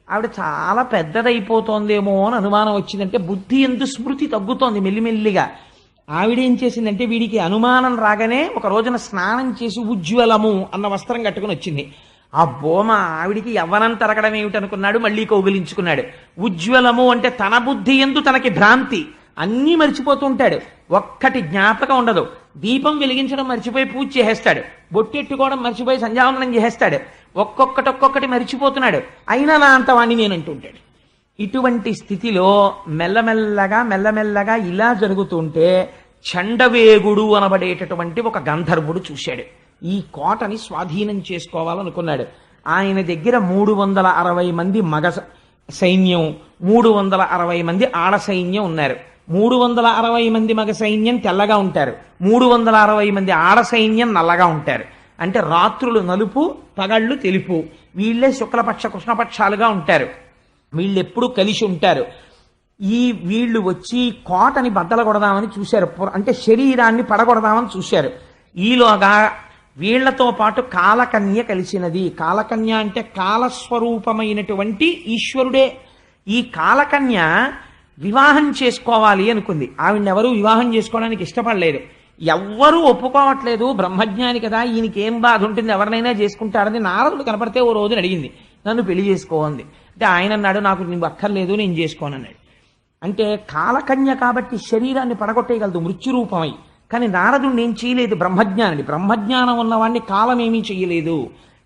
ఆవిడ చాలా పెద్దదైపోతోందేమో అని అనుమానం వచ్చిందంటే బుద్ధి ఎందు స్మృతి తగ్గుతోంది మెల్లిమెల్లిగా. ఆవిడేం చేసిందంటే వీడికి అనుమానం రాగానే ఒక రోజున స్నానం చేసి ఉజ్వలము అన్న వస్త్రం కట్టుకుని వచ్చింది. ఆ బోమ ఆవిడికి యవ్వనం తరగడం ఏమిటనుకున్నాడు, మళ్ళీ కౌగిలించుకున్నాడు. ఉజ్వలము అంటే తన బుద్ధి ఎందు తనకి భ్రాంతి, అన్నీ మర్చిపోతుంటాడు, ఒక్కటి జ్ఞాపకం ఉండదు. దీపం వెలిగించడం మర్చిపోయి పూజ చేసేస్తాడు, బొట్టెట్టుకోవడం మర్చిపోయి సంధ్యావందనం చేసేస్తాడు, ఒక్కొక్కటి మర్చిపోతున్నాడు. అయినా నా అంత వాణ్ణి నేను అంటుంటాడు. ఇటువంటి స్థితిలో మెల్లమెల్లగా ఇలా జరుగుతుంటే చండవేగుడు అనబడేటటువంటి ఒక గంధర్వుడు చూశాడు. ఈ కోటని స్వాధీనం చేసుకోవాలనుకున్నాడు. ఆయన దగ్గర 360 మంది మగ సైన్యం, 360 మంది ఆడ సైన్యం ఉన్నారు. 360 మంది మగ సైన్యం తెల్లగా ఉంటారు, 360 మంది ఆడ సైన్యం నల్లగా ఉంటారు. అంటే రాత్రులు నలుపు, పగళ్ళు తెలుపు. వీళ్ళే శుక్లపక్ష కృష్ణపక్షాలుగా ఉంటారు. వీళ్ళెప్పుడు కలిసి ఉంటారు. వీళ్ళు వచ్చి కోటని బద్దలు కొడదామని చూశారు, అంటే శరీరాన్ని పడగొడదామని చూశారు. ఈలోగా వీళ్లతో పాటు కాలకన్య కలిసినది. కాలకన్య అంటే కాలస్వరూపమైనటువంటి ఈశ్వరుడే. ఈ కాలకన్య వివాహం చేసుకోవాలి అనుకుంది. ఆవిడెవరూ వివాహం చేసుకోవడానికి ఇష్టపడలేదు, ఎవ్వరూ ఒప్పుకోవట్లేదు. బ్రహ్మజ్ఞాని కదా, ఈయనకేం బాధ ఉంటుంది, ఎవరినైనా చేసుకుంటాడని నారదుడు కనపడితే ఓ రోజున అడిగింది, నన్ను పెళ్లి చేసుకోంది. అంటే ఆయన అన్నాడు, నాకు నువ్వు అక్కర్లేదు, నేను చేసుకోనన్నాడు. అంటే కాలకన్య కాబట్టి శరీరాన్ని పడగొట్టేయగలదు మృత్యురూపమై. కానీ నారదుడిని ఏం చేయలేదు, బ్రహ్మజ్ఞానుడి. బ్రహ్మజ్ఞానం ఉన్నవాడిని కాలం ఏమీ చెయ్యలేదు.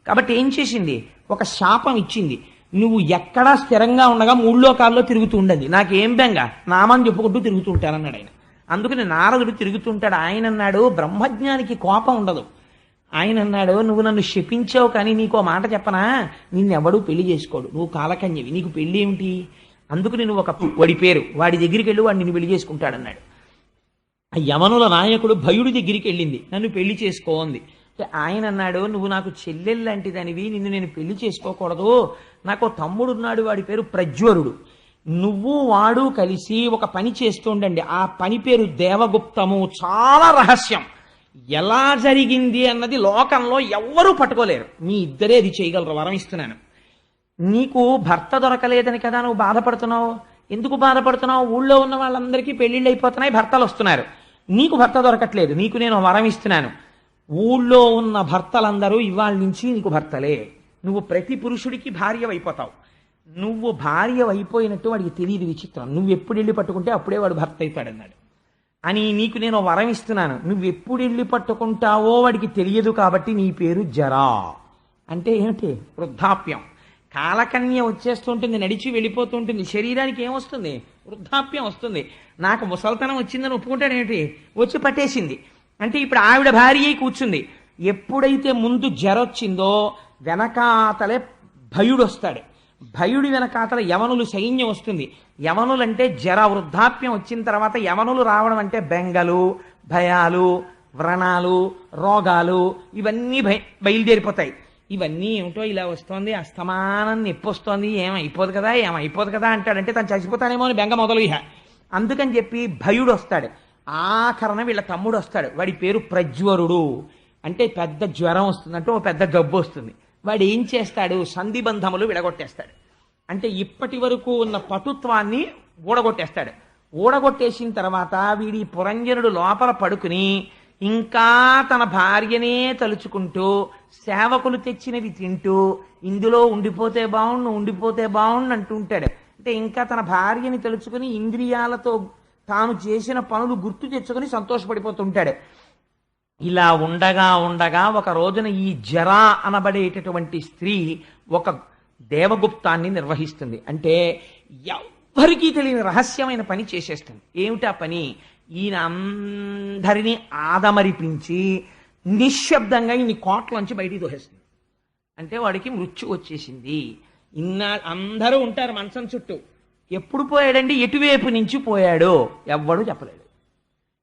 కాబట్టి ఏం చేసింది, ఒక శాపం ఇచ్చింది. నువ్వు ఎక్కడా స్థిరంగా ఉండగా 3 లోకాల్లో తిరుగుతూ ఉండదు, నాకేం బెంగ, నామని చెప్పుకుంటూ తిరుగుతూ ఉంటానన్నాడు ఆయన. అందుకని నారదుడు తిరుగుతుంటాడు. ఆయన అన్నాడు, బ్రహ్మజ్ఞానికి కోపం ఉండదు. ఆయన అన్నాడు, నువ్వు నన్ను శపించావు, కానీ నీకు ఓ మాట చెప్పనా, నిన్నెవడూ పెళ్లి చేసుకోడు, నువ్వు కాలకన్యవి, నీకు పెళ్లి ఏమిటి, అందుకని నువ్వు ఒక వాడి పేరు, వాడి దగ్గరికి వెళ్ళి వాడు నిన్ను పెళ్లి చేసుకుంటాడన్నాడు. ఆ యమనుల నాయకుడు భయుడి దగ్గరికి వెళ్ళింది, నన్ను పెళ్లి చేసుకోంది. ఆయన అన్నాడు, నువ్వు నాకు చెల్లెలు లాంటిదనివి, నిన్ను నేను పెళ్లి చేసుకోకూడదు, నాకు తమ్ముడు ఉన్నాడు, వాడి పేరు ప్రజ్వరుడు, నువ్వు వాడు కలిసి ఒక పని చేస్తుండండి, ఆ పని పేరు దేవగుప్తము, చాలా రహస్యం, ఎలా జరిగింది అన్నది లోకంలో ఎవ్వరూ పట్టుకోలేరు, మీ ఇద్దరే అది చేయగలరు, వరం ఇస్తున్నాను. నీకు భర్త దొరకలేదని కదా నువ్వు బాధపడుతున్నావు, ఎందుకు బాధపడుతున్నావు, ఊళ్ళో ఉన్న వాళ్ళందరికీ పెళ్లిళ్ళు అయిపోతున్నాయి, భర్తలు వస్తున్నారు, నీకు భర్త దొరకట్లేదు, నీకు నేను వరం ఇస్తున్నాను, ఊళ్ళో ఉన్న భర్తలందరూ ఇవాళ నుంచి నీకు భర్తలే, నువ్వు ప్రతి పురుషుడికి భార్య అయిపోతావు, నువ్వు భార్య అయిపోయినట్టు వాడికి తెలియదు, విచిత్రం, నువ్వు ఎప్పుడు వెళ్ళి పట్టుకుంటే అప్పుడే వాడు భర్త అవుతాడన్నాడు. అని నీకు నేను వరం ఇస్తున్నాను, నువ్వు ఎప్పుడు వెళ్ళి పట్టుకుంటావో వాడికి తెలియదు, కాబట్టి నీ పేరు జరా. అంటే ఏమిటి, వృద్ధాప్యం. కాలకన్య వచ్చేస్తుంటుంది, నడిచి వెళ్ళిపోతుంటుంది, శరీరానికి ఏమొస్తుంది, వృద్ధాప్యం వస్తుంది. నాకు ముసల్తనం వచ్చిందని ఒప్పుకుంటాడు ఏమిటి, వచ్చి పట్టేసింది. అంటే ఇప్పుడు ఆవిడ భార్య కూర్చుంది. ఎప్పుడైతే ముందు జరొచ్చిందో వెనకాతలే భయుడు వస్తాడు, భయుడి వెనకాతల యవనులు సైన్యం వస్తుంది. యవనులంటే జర, వృద్ధాప్యం వచ్చిన తర్వాత యవనులు రావడం అంటే బెంగలు, భయాలు, వ్రణాలు, రోగాలు, ఇవన్నీ బయలుదేరిపోతాయి. ఇవన్నీ ఏమిటో ఇలా వస్తోంది, అస్తమానం నొప్పి వస్తోంది, ఏమైపోదు కదా అంటాడంటే తను చచ్చిపోతానేమో అని బెంగ మొదలు. అందుకని చెప్పి భయుడు వస్తాడు. ఆఖరణ వీళ్ళ తమ్ముడు వస్తాడు, వాడి పేరు ప్రజ్వరుడు. అంటే పెద్ద జ్వరం వస్తుంది, అంటే ఓ పెద్ద జబ్బు వస్తుంది. వాడు ఏం చేస్తాడు, సంధిబంధములు విడగొట్టేస్తాడు. అంటే ఇప్పటి వరకు ఉన్న పటుత్వాన్ని ఊడగొట్టేస్తాడు. ఊడగొట్టేసిన తర్వాత వీడి పురంజనుడు లోపల పడుకుని ఇంకా తన భార్యనే తలుచుకుంటూ సేవకులు తెచ్చినవి తింటూ ఇందులో ఉండిపోతే బాగుండు అంటుంటాడు. అంటే ఇంకా తన భార్యని తలుచుకుని ఇంద్రియాలతో తాను చేసిన పనులు గుర్తు తెచ్చుకొని సంతోషపడిపోతుంటాడు. ఇలా ఉండగా ఒక రోజున ఈ జరా అనబడేటటువంటి స్త్రీ ఒక దేవగుప్తాన్ని నిర్వహిస్తుంది. అంటే ఎవ్వరికీ తెలియని రహస్యమైన పని చేసేస్తుంది. ఏమిటా పని? ఈయన అందరినీ ఆదమరిపించి నిశ్శబ్దంగా ఈయన కోట్లోంచి బయటికి తోసేస్తుంది. అంటే వాడికి మృత్యు వచ్చేసింది. అందరూ ఉంటారు మంచం చుట్టూ. ఎప్పుడు పోయాడండి? ఎటువైపు నుంచి పోయాడో ఎవ్వడూ చెప్పలేడు.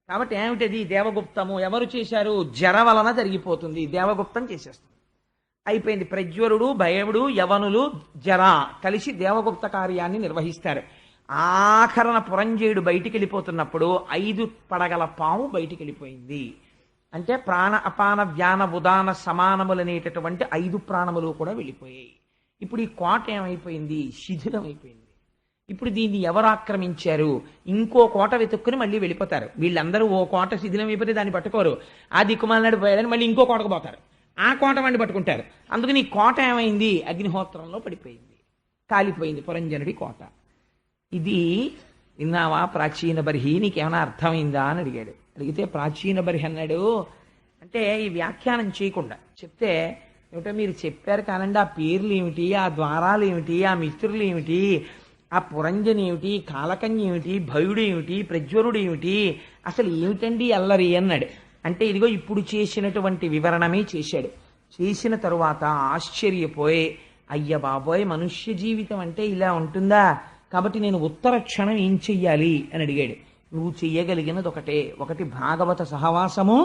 కాబట్టి ఏమిటది? దేవగుప్తము. ఎవరు చేశారు? జర వలన జరిగిపోతుంది. దేవగుప్తం చేసేస్తుంది. అయిపోయింది. ప్రజ్వరుడు, భయముడు, యవనులు, జర కలిసి దేవగుప్త కార్యాన్ని నిర్వహిస్తారు. ఆఖరణ పురంజయుడు బయటికి వెళ్ళిపోతున్నప్పుడు 5 పడగల పాము బయటికి వెళ్ళిపోయింది. అంటే ప్రాణ అపాన వ్యాన ఉదాన సమానములనేటటువంటి 5 ప్రాణములు కూడా వెళ్ళిపోయాయి. ఇప్పుడు ఈ కోట ఏమైపోయింది? శిథిలం అయిపోయింది. ఇప్పుడు దీన్ని ఎవరు ఆక్రమించారు? ఇంకో కోట వెతుక్కుని మళ్ళీ వెళ్ళిపోతారు. వీళ్ళందరూ ఓ కోట శిథిలం అయిపోతే దాన్ని పట్టుకోరు. ఆ దిక్కుమాలనాడు పోయాడని మళ్ళీ ఇంకో కోటకు పోతారు. ఆ కోట వాడిని పట్టుకుంటారు. అందుకని ఈ కోట ఏమైంది? అగ్నిహోత్రంలో పడిపోయింది, కాలిపోయింది పురంజనుడి కోట. ఇది విన్నావా ప్రాచీన బర్హి? నీకేమైనా అర్థమైందా అని అడిగాడు. అడిగితే ప్రాచీన బర్హి అన్నాడు, అంటే ఈ వ్యాఖ్యానం చేయకుండా చెప్తే ఏమిటో మీరు చెప్పారు కానండి, ఆ పేర్లు ఏమిటి, ఆ ద్వారాలు ఏమిటి, ఆ మిత్రులు ఏమిటి, ఆ పురంజని ఏమిటి, కాలకన్య ఏమిటి, భయుడు ఏమిటి, ప్రజ్వరుడు ఏమిటి, అసలు ఏమిటండి అల్లరి అన్నాడు. అంటే ఇదిగో ఇప్పుడు చేసినటువంటి వివరణమే చేశాడు. చేసిన తరువాత ఆశ్చర్యపోయి, అయ్య బాబోయ్, మనుష్య జీవితం అంటే ఇలా ఉంటుందా? కాబట్టి నేను ఉత్తర క్షణం ఏం చెయ్యాలి అని అడిగాడు. నువ్వు చెయ్యగలిగినది ఒకటి భాగవత సహవాసము,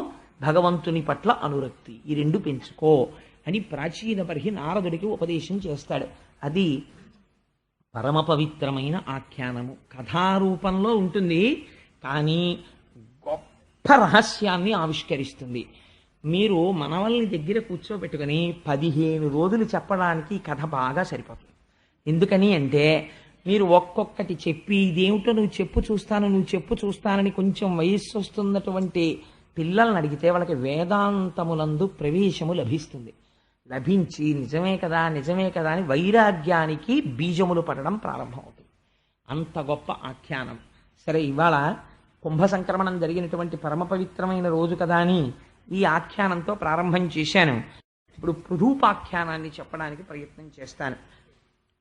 భగవంతుని పట్ల అనురక్తి, ఈ 2 పెంచుకో అని ప్రాచీన బర్హి నారదుడికి ఉపదేశం చేస్తాడు. అది పరమ పవిత్రమైన ఆఖ్యానము. కథారూపంలో ఉంటుంది, కానీ గొప్ప రహస్యాన్ని ఆవిష్కరిస్తుంది. మీరు మనవల్ని దగ్గర కూర్చోబెట్టుకుని 15 రోజులు చెప్పడానికి కథ బాగా సరిపోతుంది. ఎందుకని అంటే మీరు ఒక్కొక్కటి చెప్పి ఇదేమిటో నువ్వు చెప్పు చూస్తానని కొంచెం వయస్సు వస్తున్నటువంటి పిల్లల్ని అడిగితే వాళ్ళకి వేదాంతములందు ప్రవేశము లభించి నిజమే కదా అని వైరాగ్యానికి బీజములు పడడం ప్రారంభమవుతుంది. అంత గొప్ప ఆఖ్యానం. సరే, ఇవాళ కుంభ సంక్రమణం జరిగినటువంటి పరమ పవిత్రమైన రోజు కదా అని ఈ ఆఖ్యానంతో ప్రారంభం చేశాను. ఇప్పుడు పృథూపాఖ్యానాన్ని చెప్పడానికి ప్రయత్నం చేస్తాను.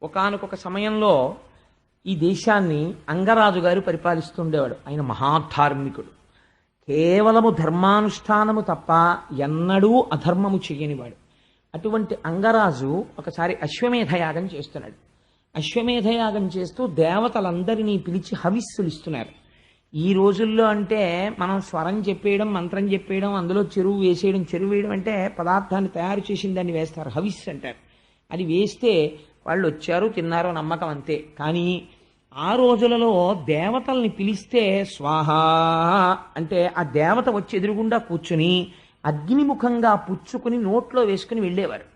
ఒకానొక సమయంలో ఈ దేశాన్ని అంగరాజు గారు పరిపాలిస్తుండేవాడు. ఆయన మహాధార్మికుడు. కేవలము ధర్మానుష్ఠానము తప్ప ఎన్నడూ అధర్మము చేయనివాడు. అటువంటి అంగరాజు ఒకసారి అశ్వమేధయాగం చేస్తున్నాడు. అశ్వమేధయాగం చేస్తూ దేవతలందరినీ పిలిచి హవిస్సులు ఇస్తున్నారు. ఈ రోజుల్లో అంటే మనం స్వరం చెప్పేయడం, మంత్రం చెప్పేయడం, అందులో చెరువు వేయడం అంటే పదార్థాన్ని తయారు చేసిన దాన్ని వేస్తారు, హవిస్సు అంటారు. అది వేస్తే వాళ్ళు వచ్చారు, తిన్నారు, నమ్మకం అంతే. కానీ ఆ రోజులలో దేవతల్ని పిలిస్తే స్వాహ అంటే ఆ దేవత వచ్చి ఎదురుగుండా కూర్చుని అగ్నిముఖంగా పుచ్చుకుని నోట్లో వేసుకుని వెళ్ళేవారు.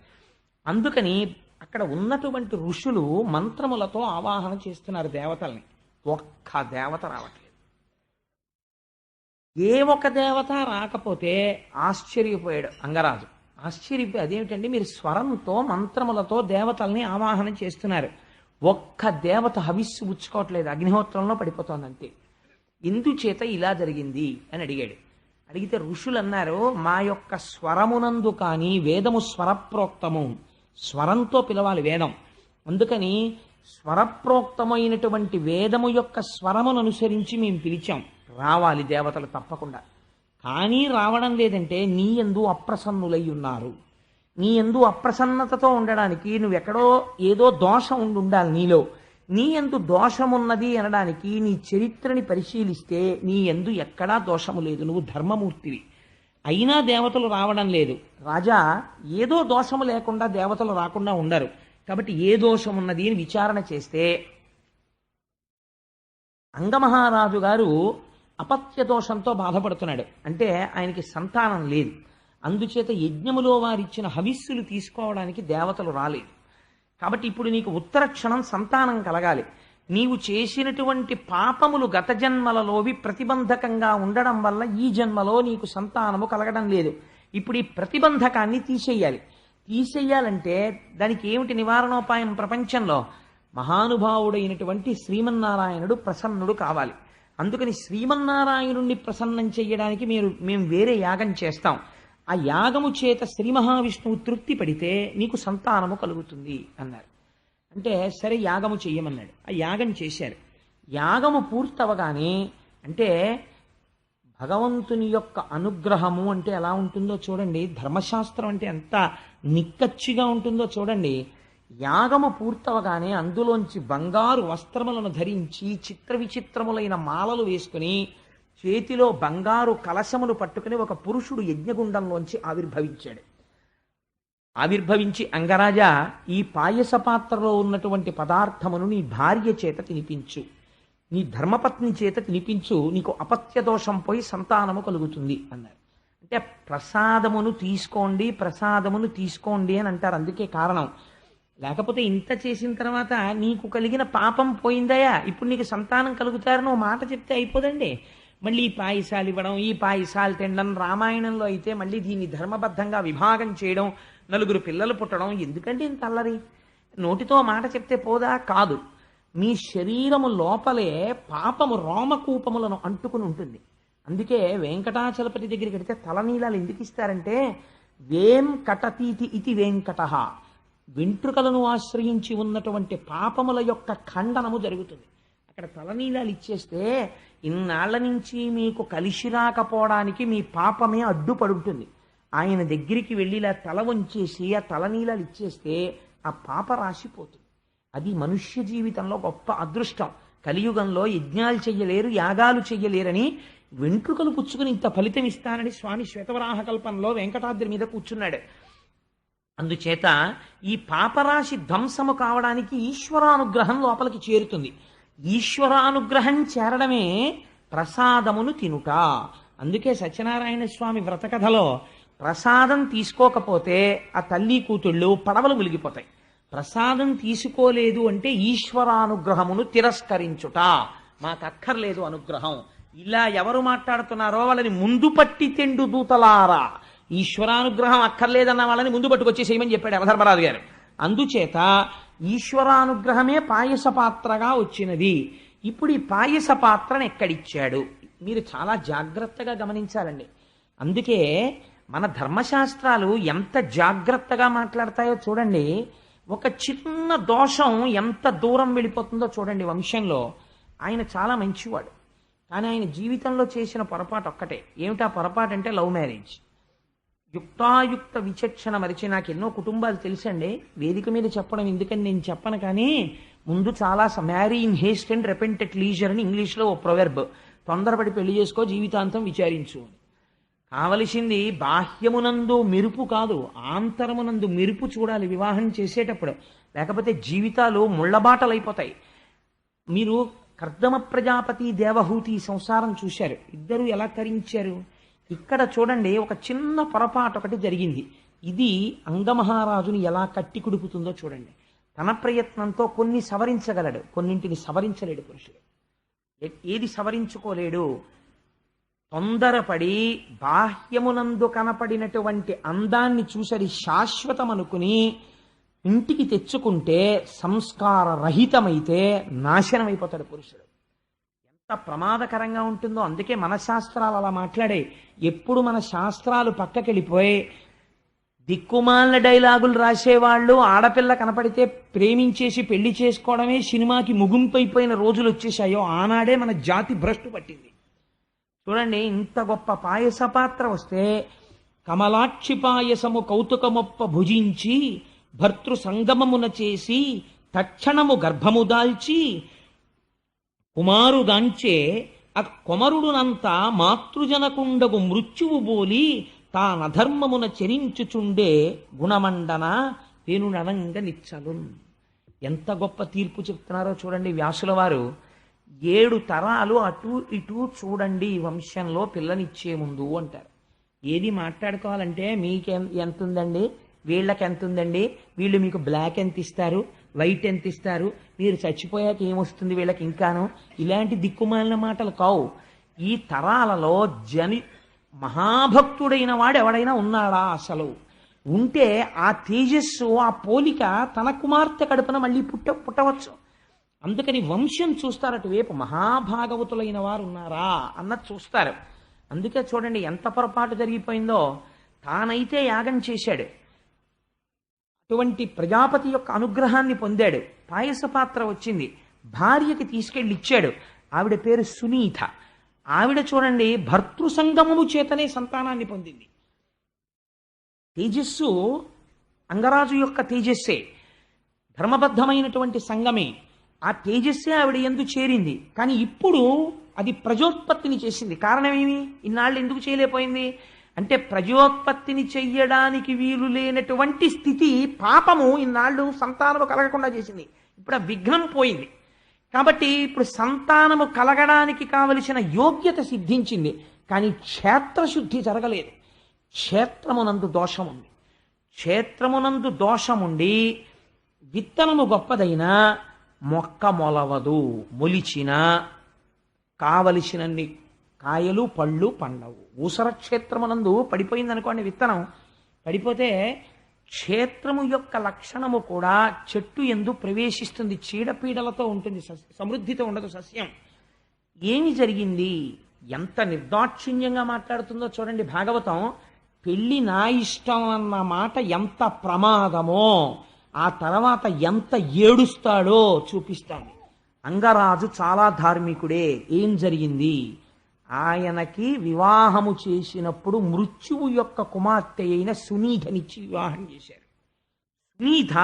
అందుకని అక్కడ ఉన్నటువంటి ఋషులు మంత్రములతో ఆవాహన చేస్తున్నారు దేవతల్ని. ఒక్క దేవత రావట్లేదు. ఏ ఒక్క దేవత రాకపోతే ఆశ్చర్యపోయాడు అంగరాజు. ఆశ్చర్యపోయి, అదేమిటండి మీరు స్వరంతో మంత్రములతో దేవతల్ని ఆవాహన చేస్తున్నారు, ఒక్క దేవత హవిస్సు పుచ్చుకోవట్లేదు, అగ్నిహోత్రంలో పడిపోతోందంతే, ఎందుచేత ఇలా జరిగింది అని అడిగాడు. అడిగితే ఋషులు అన్నారు, మా యొక్క స్వరమునందు కానీ వేదము స్వరప్రోక్తము, స్వరంతో పిలవాలి వేదం. అందుకని స్వరప్రోక్తమైనటువంటి వేదము యొక్క స్వరమును అనుసరించి మేము పిలిచాం, రావాలి దేవతలు తప్పకుండా. కానీ రావడం లేదంటే నీ యందు అప్రసన్నులై ఉన్నారు. నీ యందు అప్రసన్నతతో ఉండడానికి నువ్వెక్కడో ఏదో దోషం ఉండాలి నీలో. నీ యందు దోషమున్నది అనడానికి నీ చరిత్రని పరిశీలిస్తే నీ యందు ఎక్కడా దోషము లేదు, నువ్వు ధర్మమూర్తివి. అయినా దేవతలు రావడం లేదు. రాజా, ఏదో దోషము లేకుండా దేవతలు రాకుండా ఉండరు. కాబట్టి ఏ దోషం ఉన్నది అని విచారణ చేస్తే అంగమహారాజు గారు అపత్య దోషంతో బాధపడుతున్నాడు. అంటే ఆయనకి సంతానం లేదు. అందుచేత యజ్ఞములో వారిచ్చిన హవిస్సులు తీసుకోవడానికి దేవతలు రాలేదు. కాబట్టి ఇప్పుడు నీకు ఉత్తర క్షణం సంతానం కలగాలి. నీవు చేసినటువంటి పాపములు గత జన్మలలోవి ప్రతిబంధకంగా ఉండడం వల్ల ఈ జన్మలో నీకు సంతానము కలగడం లేదు. ఇప్పుడు ఈ ప్రతిబంధకాన్ని తీసేయాలంటే దానికి ఏమిటి నివారణోపాయం? ప్రపంచంలో మహానుభావుడైనటువంటి శ్రీమన్నారాయణుడు ప్రసన్నుడు కావాలి. అందుకని శ్రీమన్నారాయణుణ్ణి ప్రసన్నం చెయ్యడానికి మేము వేరే యాగం చేస్తాం. ఆ యాగము చేత శ్రీ మహావిష్ణువు తృప్తి పడితే నీకు సంతానము కలుగుతుంది అన్నారు. అంటే సరే యాగము చెయ్యమన్నాడు. ఆ యాగం చేశారు. యాగము పూర్తవగానే అంటే భగవంతుని యొక్క అనుగ్రహము అంటే ఎలా ఉంటుందో చూడండి, ధర్మశాస్త్రం అంటే ఎంత నిక్కచ్చిగా ఉంటుందో చూడండి. యాగము పూర్తవగానే అందులోంచి బంగారు వస్త్రములను ధరించి చిత్ర విచిత్రములైన మాలలు వేసుకుని చేతిలో బంగారు కలశములు పట్టుకుని ఒక పురుషుడు యజ్ఞగుండంలోంచి ఆవిర్భవించాడు. ఆవిర్భవించి, అంగరాజా, ఈ పాయస పాత్రలో ఉన్నటువంటి పదార్థమును నీ భార్య చేత తినిపించు, నీ ధర్మపత్ని చేత తినిపించు, నీకు అపత్య దోషం పోయి సంతానము కలుగుతుంది అన్నారు. అంటే ప్రసాదమును తీసుకోండి, ప్రసాదమును తీసుకోండి అని అంటారు. అందుకే కారణం. లేకపోతే ఇంత చేసిన తర్వాత నీకు కలిగిన పాపం పోయిందయా, ఇప్పుడు నీకు సంతానం కలుగుతారని ఓ మాట చెప్తే అయిపోదండి. మళ్ళీ ఈ పాయసాలు ఇవ్వడం, ఈ పాయసాలు తినడం, రామాయణంలో అయితే మళ్ళీ దీన్ని ధర్మబద్ధంగా విభాగం చేయడం, నలుగురు పిల్లలు పుట్టడం, ఎందుకంటే ఇంత అల్లరి? నోటితో మాట చెప్తే పోదా? కాదు. మీ శరీరము లోపలే పాపము రోమకూపములను అంటుకుని ఉంటుంది. అందుకే వెంకటాచలపతి దగ్గరికి వెడితే తలనీలాలు ఎందుకు ఇస్తారంటే, వేం కటతీతి ఇది వెంకట, వెంట్రుకలను ఆశ్రయించి ఉన్నటువంటి పాపముల యొక్క ఖండనము జరుగుతుంది. అక్కడ తలనీలాలు ఇచ్చేస్తే ఇన్నాళ్ల నుంచి మీకు కలిసి రాకపోవడానికి మీ పాపమే అడ్డుపడుతుంది. ఆయన దగ్గరికి వెళ్ళి ఇలా తల వంచేసి ఆ తలనీలాలు ఇచ్చేస్తే ఆ పాప రాసిపోతుంది. అది మనుష్య జీవితంలో గొప్ప అదృష్టం. కలియుగంలో యజ్ఞాలు చెయ్యలేరు, యాగాలు చెయ్యలేరని వెంట్రుకలు పుచ్చుకుని ఇంత ఫలితం ఇస్తానని స్వామి శ్వేతవరాహ కల్పంలో వెంకటాద్రి మీద కూర్చున్నాడు. అందుచేత ఈ పాపరాశి ధ్వంసము కావడానికి ఈశ్వరానుగ్రహం లోపలికి చేరుతుంది. ఈశ్వరానుగ్రహం చేరడమే ప్రసాదమును తినుట. అందుకే సత్యనారాయణ స్వామి వ్రతకథలో ప్రసాదం తీసుకోకపోతే ఆ తల్లి కూతుళ్ళు పడవలు మునిగిపోతాయి. ప్రసాదం తీసుకోలేదు అంటే ఈశ్వరానుగ్రహమును తిరస్కరించుట. మాకక్కర్లేదు అనుగ్రహం. ఇలా ఎవరు మాట్లాడుతున్నారో వాళ్ళని ముందు పట్టి తెండు దూతలారా, ఈశ్వరానుగ్రహం అక్కర్లేదన్న వాళ్ళని ముందు పట్టుకొచ్చేసేయమని చెప్పాడు యమధర్మరాజు గారు. అందుచేత ఈశ్వరానుగ్రహమే పాయస పాత్రగా వచ్చినది. ఇప్పుడు ఈ పాయస పాత్రను ఎక్కడిచ్చాడు? మీరు చాలా జాగ్రత్తగా గమనించాలండి. అందుకే మన ధర్మశాస్త్రాలు ఎంత జాగ్రత్తగా మాట్లాడతాయో చూడండి. ఒక చిన్న దోషం ఎంత దూరం వెళ్ళిపోతుందో చూడండి వంశంలో. ఆయన చాలా మంచివాడు, కానీ ఆయన జీవితంలో చేసిన పొరపాటు ఒక్కటే. ఏమిటా పొరపాటు అంటే లవ్ మ్యారేజ్. యుక్తాయుక్త విచక్షణ మరిచి, నాకు ఎన్నో కుటుంబాలు తెలుసండి, వేదిక మీద చెప్పడం ఎందుకని నేను చెప్పను, కానీ ముందు చాలా marry in Heist and repent at leisure అని ఇంగ్లీష్లో ఓ ప్రొవెర్బ్. తొందరపడి పెళ్లి చేసుకో, జీవితాంతం విచారించు. కావలసింది బాహ్యమునందు మెరుపు కాదు, ఆంతరమునందు మెరుపు చూడాలి వివాహం చేసేటప్పుడు. లేకపోతే జీవితాలు ముళ్ళబాటలైపోతాయి. మీరు కర్దమ ప్రజాపతి దేవహూతి సంసారం చూశారు, ఇద్దరు ఎలా తరించారు. ఇక్కడ చూడండి, ఒక చిన్న పొరపాటు ఒకటి జరిగింది. ఇది అంగమహారాజుని ఎలా కట్టి కుడుపుతుందో చూడండి. తన ప్రయత్నంతో కొన్ని సవరించగలడు, కొన్నింటిని సవరించలేడు పురుషుడు. ఏది సవరించుకోలేడు? తొందరపడి బాహ్యమునందు కనపడినటువంటి అందాన్ని చూసరి శాశ్వతం అనుకుని ఇంటికి తెచ్చుకుంటే సంస్కార రహితమైతే నాశనమైపోతాడు పురుషుడు. ఎంత ప్రమాదకరంగా ఉంటుందో. అందుకే మన శాస్త్రాలు అలా మాట్లాడే. ఎప్పుడు మన శాస్త్రాలు పక్కకెళ్ళిపోయి దిక్కుమాలిన డైలాగులు రాసేవాళ్ళు, ఆడపిల్ల కనపడితే ప్రేమించేసి పెళ్లి చేసుకోవడమే సినిమాకి ముగింపైపోయిన రోజులు వచ్చేసాయో ఆనాడే మన జాతి భ్రష్టు పట్టింది. చూడండి, ఇంత గొప్ప పాయస పాత్ర వస్తే కమలాక్షి పాయసము కౌతుకమొప్ప భుజించి భర్తృ సంగమమున చేసి తక్షణము గర్భము దాల్చి కుమారుగాంచే ఆ కొమరుడునంతా మాతృజనకుండగు మృత్యువు బోలి తానధర్మమున చరించుచుండే గుణమండన పేనుననంగ నిచ్చలు. ఎంత గొప్ప తీర్పు చెప్తున్నారో చూడండి వ్యాసుల వారు. 7 తరాలు అటు ఇటు చూడండి వంశంలో పిల్లనిచ్చే ముందు అంటారు. ఏది మాట్లాడుకోవాలంటే మీకు ఎంత ఉందండి, వీళ్ళకి ఎంత ఉందండి, వీళ్ళు మీకు బ్లాక్ ఎంత ఇస్తారు, వైట్ ఎంత ఇస్తారు, మీరు చచ్చిపోయాక ఏమొస్తుంది వీళ్ళకి ఇంకాను, ఇలాంటి దిక్కుమాలిన మాటలు కావు. ఈ తరాలలో మహాభక్తుడైన వాడు ఎవడైనా ఉన్నాడా? అసలు ఉంటే ఆ తేజస్సు, ఆ పోలిక తన కుమార్తె కడుపున మళ్ళీ పుట్టవచ్చు. అందుకని వంశం చూస్తారు, అటువైపు మహాభాగవతులైన వారు ఉన్నారా అన్నది చూస్తారు. అందుకే చూడండి ఎంత పొరపాటు జరిగిపోయిందో. తానైతే యాగం చేశాడు, అటువంటి ప్రజాపతి యొక్క అనుగ్రహాన్ని పొందాడు, పాయస పాత్ర వచ్చింది, భార్యకి తీసుకెళ్ళి ఇచ్చాడు. ఆవిడ పేరు సునీత. ఆవిడ చూడండి భర్తృ సంగమము చేతనే సంతానాన్ని పొందింది. తేజస్సు అంగరాజు యొక్క తేజస్సే, ధర్మబద్ధమైనటువంటి సంగమే. ఆ తేజస్సే ఆవిడ యందు చేరింది. కానీ ఇప్పుడు అది ప్రజోత్పత్తిని చేసింది. కారణమేమి? ఇన్నాళ్ళు ఎందుకు చేయలేకపోయింది అంటే ప్రజోత్పత్తిని చెయ్యడానికి వీలు లేనటువంటి స్థితి పాపము ఇన్నాళ్ళు సంతానము కలగకుండా చేసింది. ఇప్పుడు ఆ విఘ్నం పోయింది. కాబట్టి ఇప్పుడు సంతానము కలగడానికి కావలసిన యోగ్యత సిద్ధించింది. కానీ క్షేత్రశుద్ధి జరగలేదు. క్షేత్రమునందు దోషం ఉంది. క్షేత్రమునందు దోషముండి విత్తనము గొప్పదైనా మొక్క మొలవదు. మొలిచిన కావలసినన్ని కాయలు పళ్ళు పండవు. ఊసర క్షేత్రమునందు పడిపోయింది అనుకోండి, విత్తనం పడిపోతే క్షేత్రము యొక్క లక్షణము కూడా చెట్టు యందు ప్రవేశిస్తుంది. చీడపీడలతో ఉంటుంది, సమృద్ధితో ఉండదు సస్యం. ఏమి జరిగింది? ఎంత నిర్దాక్షిణ్యంగా మాట్లాడుతుందో చూడండి భాగవతం. పెళ్ళి నా ఇష్టం అన్న మాట ఎంత ప్రమాదమో ఆ తర్వాత ఎంత ఏడుస్తాడో చూపిస్తాడు. అంగరాజు చాలా ధార్మికుడే. ఏం జరిగింది? ఆయనకి వివాహము చేసినప్పుడు మృత్యువు యొక్క కుమార్తె అయిన సునీధనిచ్చి వివాహం చేశారు. సునీధ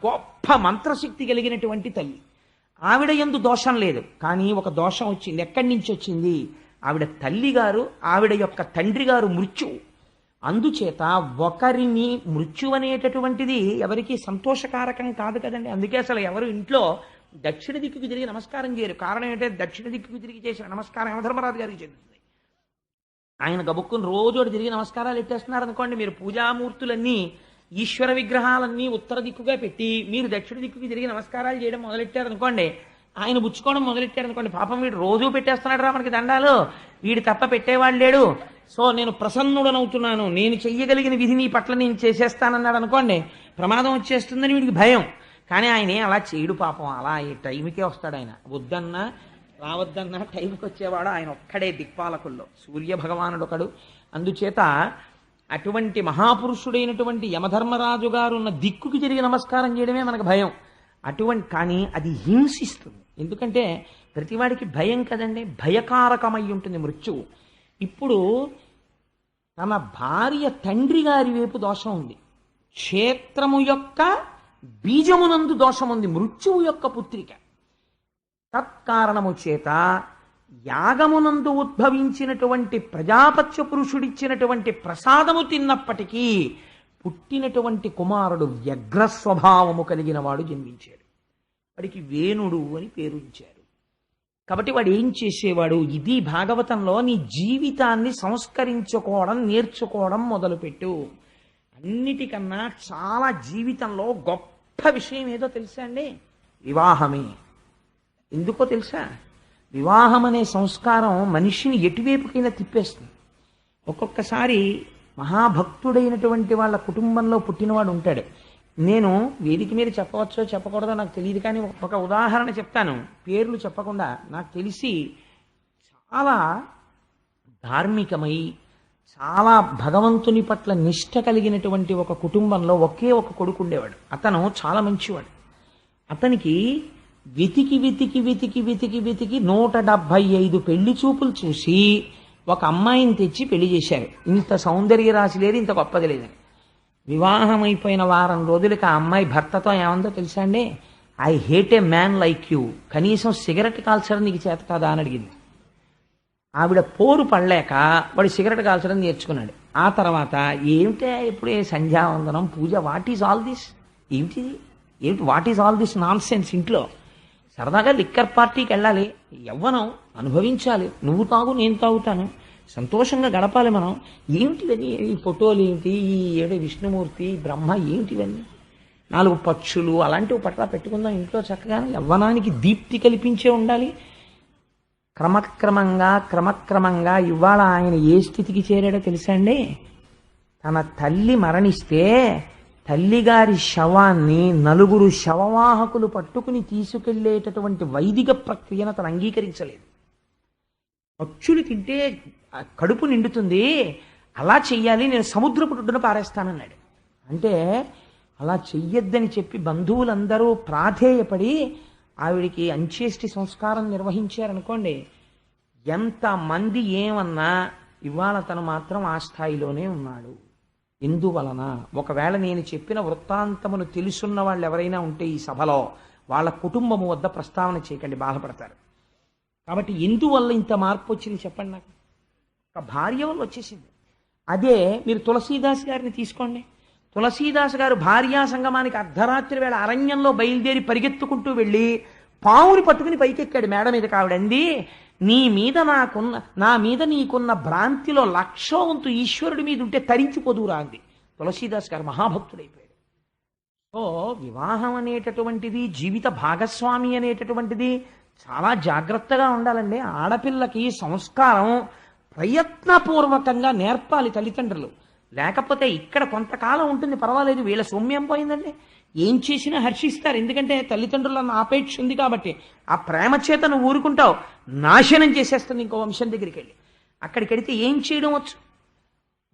గొప్ప మంత్రశక్తి కలిగినటువంటి తల్లి. ఆవిడ యందు దోషం లేదు. కానీ ఒక దోషం వచ్చింది. ఎక్కడి నుంచి వచ్చింది? ఆవిడ తల్లిగారు, ఆవిడ యొక్క తండ్రి గారు మృత్యువు. అందుచేత ఒకరిని మృత్యు అనేటటువంటిది ఎవరికి సంతోషకారకం కాదు కదండి. అందుకే అసలు ఎవరు ఇంట్లో దక్షిణ దిక్కుకు తిరిగి నమస్కారం చేయరు. కారణం ఏంటంటే దక్షిణ దిక్కుకు తిరిగి చేసిన నమస్కారం యమధర్మరాజు గారికి చెందుతుంది. ఆయన గబుక్కుని రోజోడు తిరిగి నమస్కారాలు ఎట్టేస్తున్నారు అనుకోండి, మీరు పూజామూర్తులన్నీ ఈశ్వర విగ్రహాలన్నీ ఉత్తర దిక్కుగా పెట్టి మీరు దక్షిణ దిక్కుకి తిరిగి నమస్కారాలు చేయడం మొదలెట్టారనుకోండి, ఆయన పుచ్చుకోవడం మొదలెట్టారనుకోండి, పాపం వీడు రోజూ పెట్టేస్తున్నాడు రా మనకి దండాలు, వీడి తప్ప పెట్టేవాడు లేడు, సో నేను ప్రసన్నుడనవుతున్నాను, నేను చెయ్యగలిగిన విధి నీ పట్ల నేను చేసేస్తానన్నాడు అనుకోండి, ప్రమాదం వచ్చేస్తుందని వీడికి భయం. కానీ ఆయన అలా చేయడు పాపం. అలా ఈ టైంకే వస్తాడు ఆయన. వద్దన్నా రావద్దన్నా టైంకి వచ్చేవాడు ఆయన ఒక్కడే దిక్పాలకుల్లో. సూర్య భగవానుడు ఒకడు. అందుచేత అటువంటి మహాపురుషుడైనటువంటి యమధర్మరాజు గారు ఉన్న దిక్కుకి తిరిగి నమస్కారం చేయడమే మనకు భయం. కానీ అది హింసిస్తుంది. ఎందుకంటే ప్రతివాడికి భయం కదండి, భయకారకమై ఉంటుంది మృత్యువు. ఇప్పుడు తన భార్య తండ్రి గారి వైపు దోషం ఉంది. క్షేత్రము యొక్క బీజమునందు దోషం ఉంది. మృత్యువు యొక్క పుత్రిక. తత్కారణము చేత యాగమునందు ఉద్భవించినటువంటి ప్రజాపత్య పురుషుడిచ్చినటువంటి ప్రసాదము తిన్నప్పటికీ పుట్టినటువంటి కుమారుడు వ్యగ్ర స్వభావము కలిగిన వాడు జన్మించాడు. వాడికి వేణుడు అని పేరు ఇచ్చారు. కాబట్టి వాడు ఏం చేసేవాడు? ఇది భాగవతంలో నీ జీవితాన్ని సంస్కరించుకోవడం నేర్చుకోవడం మొదలుపెట్టు. అన్నిటికన్నా చాలా జీవితంలో గొప్ప విషయం ఏదో తెలుసా అండి? వివాహమే. ఎందుకో తెలుసా? వివాహం అనే సంస్కారం మనిషిని ఎటువైపుకైనా తిప్పేస్తుంది. ఒక్కొక్కసారి మహాభక్తుడైనటువంటి వాళ్ళ కుటుంబంలో పుట్టినవాడు ఉంటాడు. నేను వేదిక మీద చెప్పవచ్చో చెప్పకూడదో నాకు తెలియదు, కానీ ఒక ఉదాహరణ చెప్తాను, పేర్లు చెప్పకుండా. నాకు తెలిసి చాలా ధార్మికమై చాలా భగవంతుని పట్ల నిష్ఠ కలిగినటువంటి ఒక కుటుంబంలో ఒకే ఒక కొడుకు ఉండేవాడు. అతను చాలా మంచివాడు. అతనికి వెతికి వెతికి వెతికి వెతికి వెతికి 175 పెళ్లి చూపులు చూసి ఒక అమ్మాయిని తెచ్చి పెళ్లి చేశారు. ఇంత సౌందర్య రాశి లేదు, ఇంత గొప్పది లేదని. వివాహం అయిపోయిన వారం రోజులకి ఆ అమ్మాయి భర్తతో ఏమందో తెలుసా అండి? I hate A man like you, కనీసం సిగరెట్ కాల్చడం నీకు చేత కాదా అని అడిగింది. ఆవిడ పోరు పడలేక వాడు సిగరెట్ కాల్చడం నేర్చుకున్నాడు. ఆ తర్వాత ఏమిటే ఇప్పుడే సంధ్యావందనం పూజ, వాట్ ఈజ్ ఆల్ దిస్? ఏమిటిది? ఏమిటి what is all this non sense? ఇంట్లో సరదాగా లిక్కర్ పార్టీకి వెళ్ళాలి, యవ్వనం అనుభవించాలి, నువ్వు తాగు నేను తాగుతాను, సంతోషంగా గడపాలి మనం. ఏమిటివన్నీ? ఈ ఫోటోలు ఏమిటి? ఈ ఏడు విష్ణుమూర్తి బ్రహ్మ ఏమిటివన్నీ? 4 పక్షులు అలాంటివి పట్ల పెట్టుకుందాం ఇంట్లో చక్కగా. యవ్వనానికి దీప్తి కల్పించే ఉండాలి. క్రమక్రమంగా ఇవాళ ఆయన ఏ స్థితికి చేరాడో తెలుసా అండి? తన తల్లి మరణిస్తే తల్లిగారి శవాన్ని 4 శవవాహకులు పట్టుకుని తీసుకెళ్లేటటువంటి వైదిక ప్రక్రియను తను అంగీకరించలేదు. పక్షులు తింటే కడుపు నిండుతుంది, అలా చెయ్యాలి, నేను సముద్రపు ఒడ్డున పారేస్తానన్నాడు. అంటే అలా చెయ్యొద్దని చెప్పి బంధువులందరూ ప్రాధేయపడి ఆవిడికి అంత్యేష్టి సంస్కారం నిర్వహించారనుకోండి, ఎంతమంది ఏమన్నా ఇవాళ తను మాత్రం ఆ స్థాయిలోనే ఉన్నాడు. ఎందువలన? ఒకవేళ నేను చెప్పిన వృత్తాంతమును తెలుసున్న వాళ్ళు ఎవరైనా ఉంటే ఈ సభలో వాళ్ళ కుటుంబము వద్ద ప్రస్తావన చేయకండి, బాధపడతారు. కాబట్టి ఎందువల్ల ఇంత మార్పు వచ్చింది చెప్పండి నాకు. ఒక భార్య వల్ల వచ్చేసింది. అదే మీరు తులసీదాస్ గారిని తీసుకోండి. తులసీదాస్ గారు భార్యా సంగమానికి అర్ధరాత్రి వేళ అరణ్యంలో బయలుదేరి పరిగెత్తుకుంటూ వెళ్ళి పావుని పట్టుకుని పైకెక్కాడు మేడ మీద. కావిడంది, నా మీద నీకున్న భ్రాంతిలో 1,00,000 వంతు ఈశ్వరుడి మీద ఉంటే తరించిపోదురా అంది. తులసీదాస్ గారు మహాభక్తుడైపోయాడు. సో వివాహం అనేటటువంటిది, జీవిత భాగస్వామి అనేటటువంటిది చాలా జాగ్రత్తగా ఉండాలండి. ఆడపిల్లకి సంస్కారం ప్రయత్నపూర్వకంగా నేర్పాలి తల్లిదండ్రులు. లేకపోతే ఇక్కడ కొంతకాలం ఉంటుంది, పర్వాలేదు, వీళ్ళ సౌమ్యం పోయిందండి, ఏం చేసినా హర్షిస్తారు. ఎందుకంటే తల్లిదండ్రులను ఆపేక్ష ఉంది కాబట్టి. ఆ ప్రేమ చేత నువ్వు ఊరుకుంటావు, నాశనం చేసేస్తుంది ఇంకో వంశం దగ్గరికి వెళ్ళి. అక్కడికి వెళితే ఏం చేయడం వచ్చు?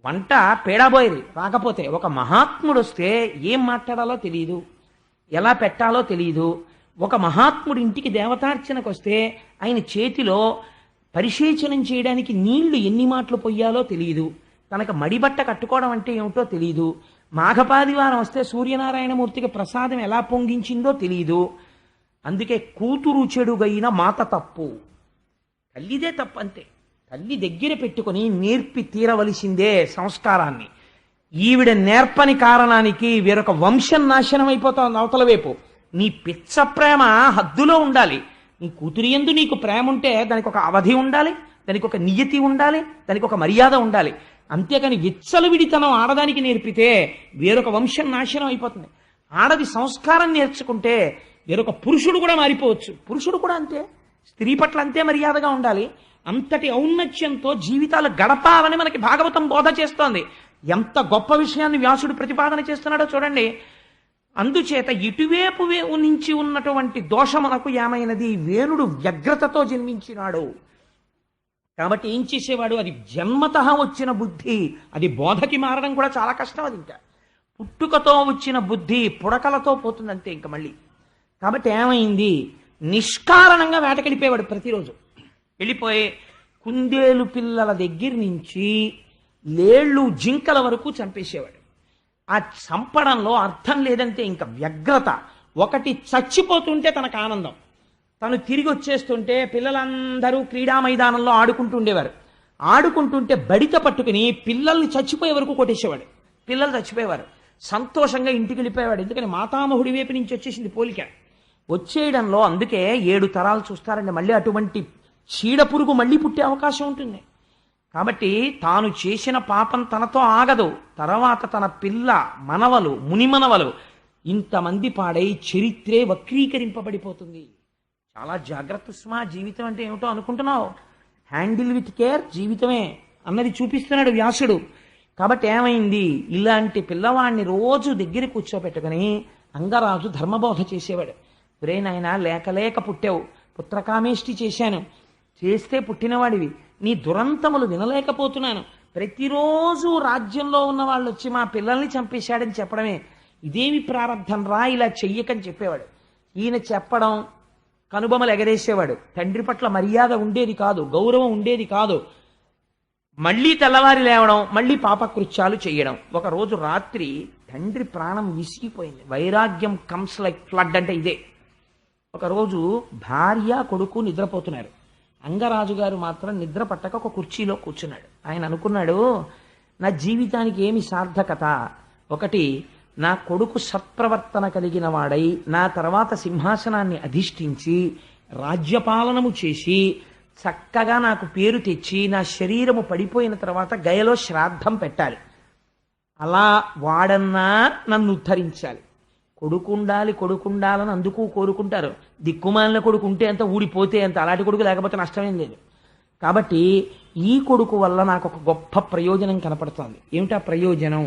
వంట పేడాబోయేది రాకపోతే ఒక మహాత్ముడు వస్తే ఏం మాట్లాడాలో తెలియదు, ఎలా పెట్టాలో తెలియదు. ఒక మహాత్ముడి ఇంటికి దేవతార్చనకు వస్తే ఆయన చేతిలో పరిశేచనం చేయడానికి నీళ్లు ఎన్ని మాటలు పొయ్యాలో తెలియదు, తనకు మడిబట్ట కట్టుకోవడం అంటే ఏమిటో తెలియదు, మాఘపాదివారం వస్తే సూర్యనారాయణమూర్తికి ప్రసాదం ఎలా పొంగించిందో తెలియదు. అందుకే కూతురు చెడుగైన మాత తప్పు, తల్లిదే తప్పు అంతే. తల్లి దగ్గర పెట్టుకుని నేర్పి తీరవలసిందే సంస్కారాన్ని. ఈవిడ నేర్పని కారణానికి వేరొక వంశం నాశనం అయిపోతుంది అవతల వైపు. నీ పిచ్చ ప్రేమ హద్దులో ఉండాలి. నీ కూతురి యందు నీకు ప్రేమ ఉంటే దానికి ఒక అవధి ఉండాలి, దానికి ఒక నియతి ఉండాలి, దానికి ఒక మర్యాద ఉండాలి. అంతేకాని విచ్చలవిడితనం ఆడదానికి నేర్పితే వేరొక వంశం నాశనం అయిపోతుంది. ఆడది సంస్కారం నేర్చుకుంటే వేరొక పురుషుడు కూడా మారిపోవచ్చు. పురుషుడు కూడా అంతే, స్త్రీ పట్ల అంతే మర్యాదగా ఉండాలి. అంతటి ఔన్నత్యంతో జీవితాలు గడపాలని మనకి భాగవతం బోధ చేస్తోంది. ఎంత గొప్ప విషయాన్ని వ్యాసుడు ప్రతిపాదన చేస్తున్నాడో చూడండి. అందుచేత ఇటువైపు నుంచి ఉన్నటువంటి దోషమునకు ఏమైనది? వేణుడు వ్యగ్రతతో జన్మించినాడు కాబట్టి ఏం చేసేవాడు? అది జన్మతః వచ్చిన బుద్ధి, అది బోధకి మారడం కూడా చాలా కష్టం. అది ఇంకా పుట్టుకతో వచ్చిన బుద్ధి పుడకలతో పోతుందంతే ఇంక మళ్ళీ. కాబట్టి ఏమైంది? నిష్కారణంగా వేటకెళ్ళిపోయేవాడు ప్రతిరోజు. వెళ్ళిపోయి కుందేలు పిల్లల దగ్గర నుంచి లేళ్ళు జింకల వరకు చంపేసేవాడు. ఆ చంపడంలో అర్థం లేదంటే ఇంకా వ్యగ్రత. ఒకటి చచ్చిపోతుంటే తనకు ఆనందం, తను తిరిగి వచ్చేస్తుంటే పిల్లలందరూ క్రీడా మైదానంలో ఆడుకుంటుండేవారు. ఆడుకుంటుంటే బడిత పట్టుకుని పిల్లల్ని చచ్చిపోయే వరకు కొట్టేసేవాడు. పిల్లలు చచ్చిపోయేవారు, సంతోషంగా ఇంటికి వెళ్ళిపోయేవాడు. ఎందుకని మాతామహుడి వైపు నుంచి వచ్చేసింది పోలిక. వచ్చేయడంలో అందుకే 7 తరాలు చూస్తారండి. మళ్ళీ అటువంటి చీడ పురుగు మళ్ళీ పుట్టే అవకాశం ఉంటుంది. కాబట్టి తాను చేసిన పాపం తనతో ఆగదు, తర్వాత తన పిల్ల మనవలు మునిమనవలు ఇంతమంది పాడై చరిత్రే వక్రీకరింపబడిపోతుంది. చాలా జాగ్రత్త సుమా. జీవితం అంటే ఏమిటో అనుకుంటున్నావు? హ్యాండిల్ విత్ కేర్ జీవితమే అన్నది చూపిస్తున్నాడు వ్యాసుడు. కాబట్టి ఏమైంది? ఇలాంటి పిల్లవాడిని రోజు దగ్గర కూర్చోబెట్టుకుని అంగరాజు ధర్మబోధ చేసేవాడు. ఒరే నాయనా, లేక లేక పుట్టావు, పుత్రకామేష్టి చేశాను, చేస్తే పుట్టినవాడివి, నీ దురంతములు వినలేకపోతున్నాను. ప్రతిరోజు రాజ్యంలో ఉన్న వాళ్ళు వచ్చి మా పిల్లల్ని చంపేశాడని చెప్పడమే, ఇదేమి ప్రారంధం రా, ఇలా చెయ్యకని చెప్పేవాడు. ఈయన చెప్పడం, కనుబొమలు ఎగరేసేవాడు. తండ్రి పట్ల మర్యాద ఉండేది కాదు, గౌరవం ఉండేది కాదు. మళ్ళీ తెల్లవారి లేవడం, మళ్ళీ పాపకృత్యాలు చేయడం. ఒకరోజు రాత్రి తండ్రి ప్రాణం విసిగిపోయింది. వైరాగ్యం కమ్స్ లైక్ ఫ్లడ్ అంటే ఇదే. ఒకరోజు భార్య కొడుకు నిద్రపోతున్నారు. అంగరాజు గారు మాత్రం నిద్ర పట్టక ఒక కుర్చీలో కూర్చున్నాడు. ఆయన అనుకున్నాడు, నా జీవితానికి ఏమి సార్థకత? ఒకటి, నా కొడుకు సత్ప్రవర్తన కలిగిన వాడై నా తర్వాత సింహాసనాన్ని అధిష్ఠించి రాజ్యపాలనము చేసి చక్కగా నాకు పేరు తెచ్చి నా శరీరము పడిపోయిన తర్వాత గయలో శ్రాద్ధం పెట్టాలి. అలా వాడన్నా నన్ను ఉద్ధరించాలి. కొడుకుండాలి, కొడుకుండాలని అందుకు కోరుకుంటారు. దిక్కుమాలిన కొడుకు ఉంటే అంత, ఊడిపోతే అంత, అలాంటి కొడుకు లేకపోతే నష్టమేం లేదు. కాబట్టి ఈ కొడుకు వల్ల నాకు ఒక గొప్ప ప్రయోజనం కనపడుతోంది. ఏమిటా ప్రయోజనం?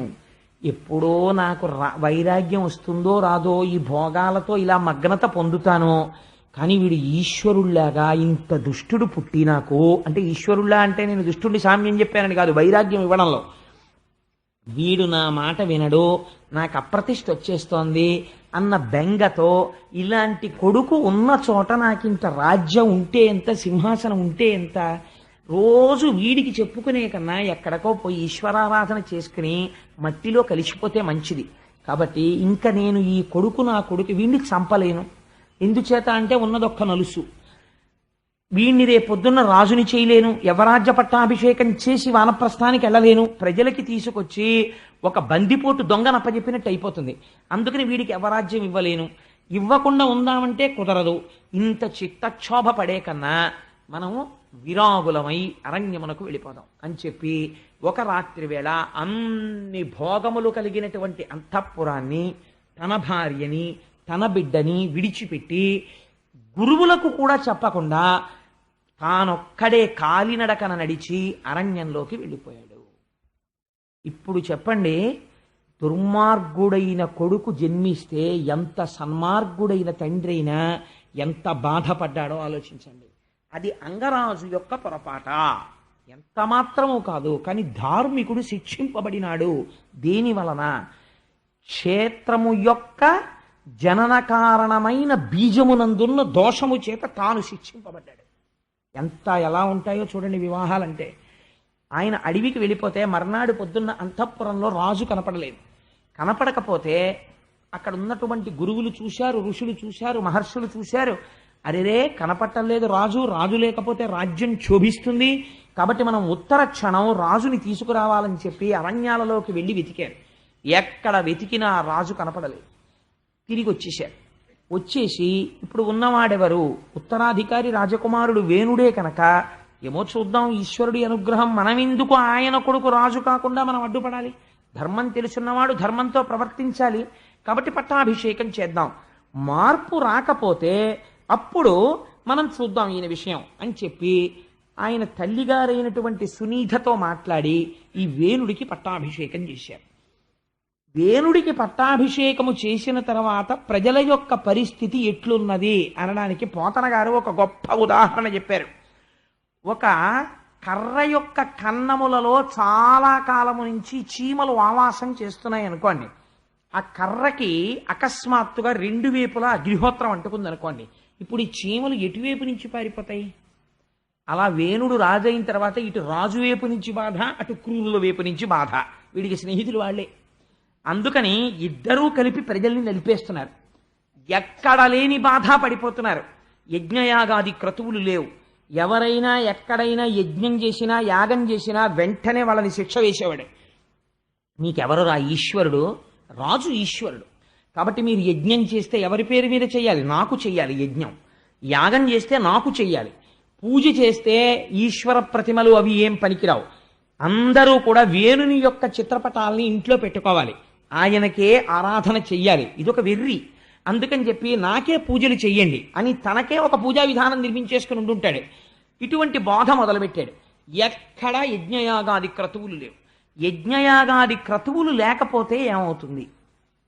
ఎప్పుడో నాకు వైరాగ్యం వస్తుందో రాదో, ఈ భోగాలతో ఇలా మగ్నత పొందుతానో, కానీ వీడు ఈశ్వరుల్లాగా ఇంత దుష్టుడు పుట్టి నాకు, అంటే ఈశ్వరుల్లా అంటే నేను దుష్టుడిని సామ్యం చెప్పానని కాదు, వైరాగ్యం ఇవ్వడంలో, వీడు నా మాట వినడు, నాకు అప్రతిష్ఠ వచ్చేస్తోంది, అన్న బెంగతో ఇలాంటి కొడుకు ఉన్న చోట నాకింత రాజ్యం ఉంటే ఎంత, సింహాసనం ఉంటే ఎంత, రోజు వీడికి చెప్పుకునే కన్నా ఎక్కడికో పోయి ఈశ్వరారాధన చేసుకుని మట్టిలో కలిసిపోతే మంచిది. కాబట్టి ఇంకా నేను ఈ కొడుకు, నా కొడుకు వీడిని చంపలేను. ఎందుచేత అంటే ఉన్నదొక్క నలుసు. వీణ్ణి రేపొద్దున్న రాజుని చేయలేను, యవరాజ్య పట్టాభిషేకం చేసి వానప్రస్థానికి వెళ్ళలేను, ప్రజలకి తీసుకొచ్చి ఒక బందిపోటు దొంగనప్పజెప్పినట్టు అయిపోతుంది. అందుకని వీడికి యవరాజ్యం ఇవ్వలేను. ఇవ్వకుండా ఉందామంటే కుదరదు. ఇంత చిత్తక్షోభ పడే కన్నా మనము విరాగులమై అరణ్యమునకు వెళ్ళిపోదాం అని చెప్పి ఒక రాత్రి వేళ అన్ని భోగములు కలిగినటువంటి అంతఃపురాన్ని, తన భార్యని, తన బిడ్డని విడిచిపెట్టి గురువులకు కూడా చెప్పకుండా తానొక్కడే కాలినడకన నడిచి అరణ్యంలోకి వెళ్ళిపోయాడు. ఇప్పుడు చెప్పండి, దుర్మార్గుడైన కొడుకు జన్మిస్తే ఎంత సన్మార్గుడైన తండ్రి అయినా ఎంత బాధపడ్డాడో ఆలోచించండి. అది అంగరాజు యొక్క పొరపాట, ఎంత మాత్రమూ కాదు. కానీ ధార్మికుడు శిక్షింపబడినాడు. దేని వలన? క్షేత్రము యొక్క జనన కారణమైన బీజమునందున్న దోషము చేత తాను శిక్షింపబడ్డాడు. ఎలా ఉంటాయో చూడండి వివాహాలంటే. ఆయన అడవికి వెళ్ళిపోతే మర్నాడు పొద్దున్న అంతఃపురంలో రాజు కనపడలేదు. కనపడకపోతే అక్కడ ఉన్నటువంటి గురువులు చూశారు, ఋషులు చూశారు, మహర్షులు చూశారు. అరెరే కనపట్టలేదు రాజు, రాజు లేకపోతే రాజ్యం క్షోభిస్తుంది, కాబట్టి మనం ఉత్తర క్షణం రాజుని తీసుకురావాలని చెప్పి అరణ్యాలలోకి వెళ్ళి వెతికారు. ఎక్కడ వెతికినా రాజు కనపడలేదు. తిరిగి వచ్చేశారు. వచ్చేసి ఇప్పుడు ఉన్నవాడెవరు? ఉత్తరాధికారి రాజకుమారుడు వేణుడే కనుక ఏమో చూద్దాం, ఈశ్వరుడి అనుగ్రహం, మనమెందుకు ఆయన కొడుకు రాజు కాకుండా మనం అడ్డుపడాలి? ధర్మం తెలుసున్నవాడు ధర్మంతో ప్రవర్తించాలి. కాబట్టి పట్టాభిషేకం చేద్దాం. మార్పు రాకపోతే అప్పుడు మనం చూద్దాం ఈయన విషయం అని చెప్పి ఆయన తల్లిగారైనటువంటి సునీధతో మాట్లాడి ఈ వేణుడికి పట్టాభిషేకం చేశారు. వేణుడికి పట్టాభిషేకము చేసిన తర్వాత ప్రజల యొక్క పరిస్థితి ఎట్లున్నది అనడానికి పోతన గారు ఒక గొప్ప ఉదాహరణ చెప్పారు. ఒక కర్ర యొక్క కన్నములలో చాలా కాలము నుంచి చీమలు ఆవాసం చేస్తున్నాయి అనుకోండి. ఆ కర్రకి అకస్మాత్తుగా రెండు వైపులా అగ్నిహోత్రం అంటుకుంది అనుకోండి. ఇప్పుడు ఈ చీమలు ఎటువైపు నుంచి పారిపోతాయి? అలా వేణుడు రాజైన తర్వాత ఇటు రాజు వైపు నుంచి బాధ, అటు క్రూరుల వైపు నుంచి బాధ. వీడికి స్నేహితులు వాళ్లే. అందుకని ఇద్దరూ కలిపి ప్రజల్ని నలిపేస్తున్నారు. ఎక్కడ లేని బాధ పడిపోతున్నారు. యజ్ఞయాగాది క్రతువులు లేవు. ఎవరైనా ఎక్కడైనా యజ్ఞం చేసినా యాగం చేసినా వెంటనే వాళ్ళని శిక్ష వేసేవాడు. మీకెవరు రా ఈశ్వరుడు? రాజు ఈశ్వరుడు. కాబట్టి మీరు యజ్ఞం చేస్తే ఎవరి పేరు మీద చెయ్యాలి? నాకు చెయ్యాలి యజ్ఞం. యాగం చేస్తే నాకు చెయ్యాలి. పూజ చేస్తే ఈశ్వర ప్రతిమలు అవి ఏం పనికిరావు. అందరూ కూడా వేణుని యొక్క చిత్రపటాలని ఇంట్లో పెట్టుకోవాలి. ఆయనకే ఆరాధన చెయ్యాలి. ఇదొక వెర్రి. అందుకని చెప్పి నాకే పూజలు చెయ్యండి అని తనకే ఒక పూజా విధానం నిర్మించేసుకుని ఉండుంటాడు. ఇటువంటి బాధ మొదలుపెట్టాడు. ఎక్కడా యజ్ఞయాగాది క్రతువులు లేవు. యజ్ఞయాగాది క్రతువులు లేకపోతే ఏమవుతుంది?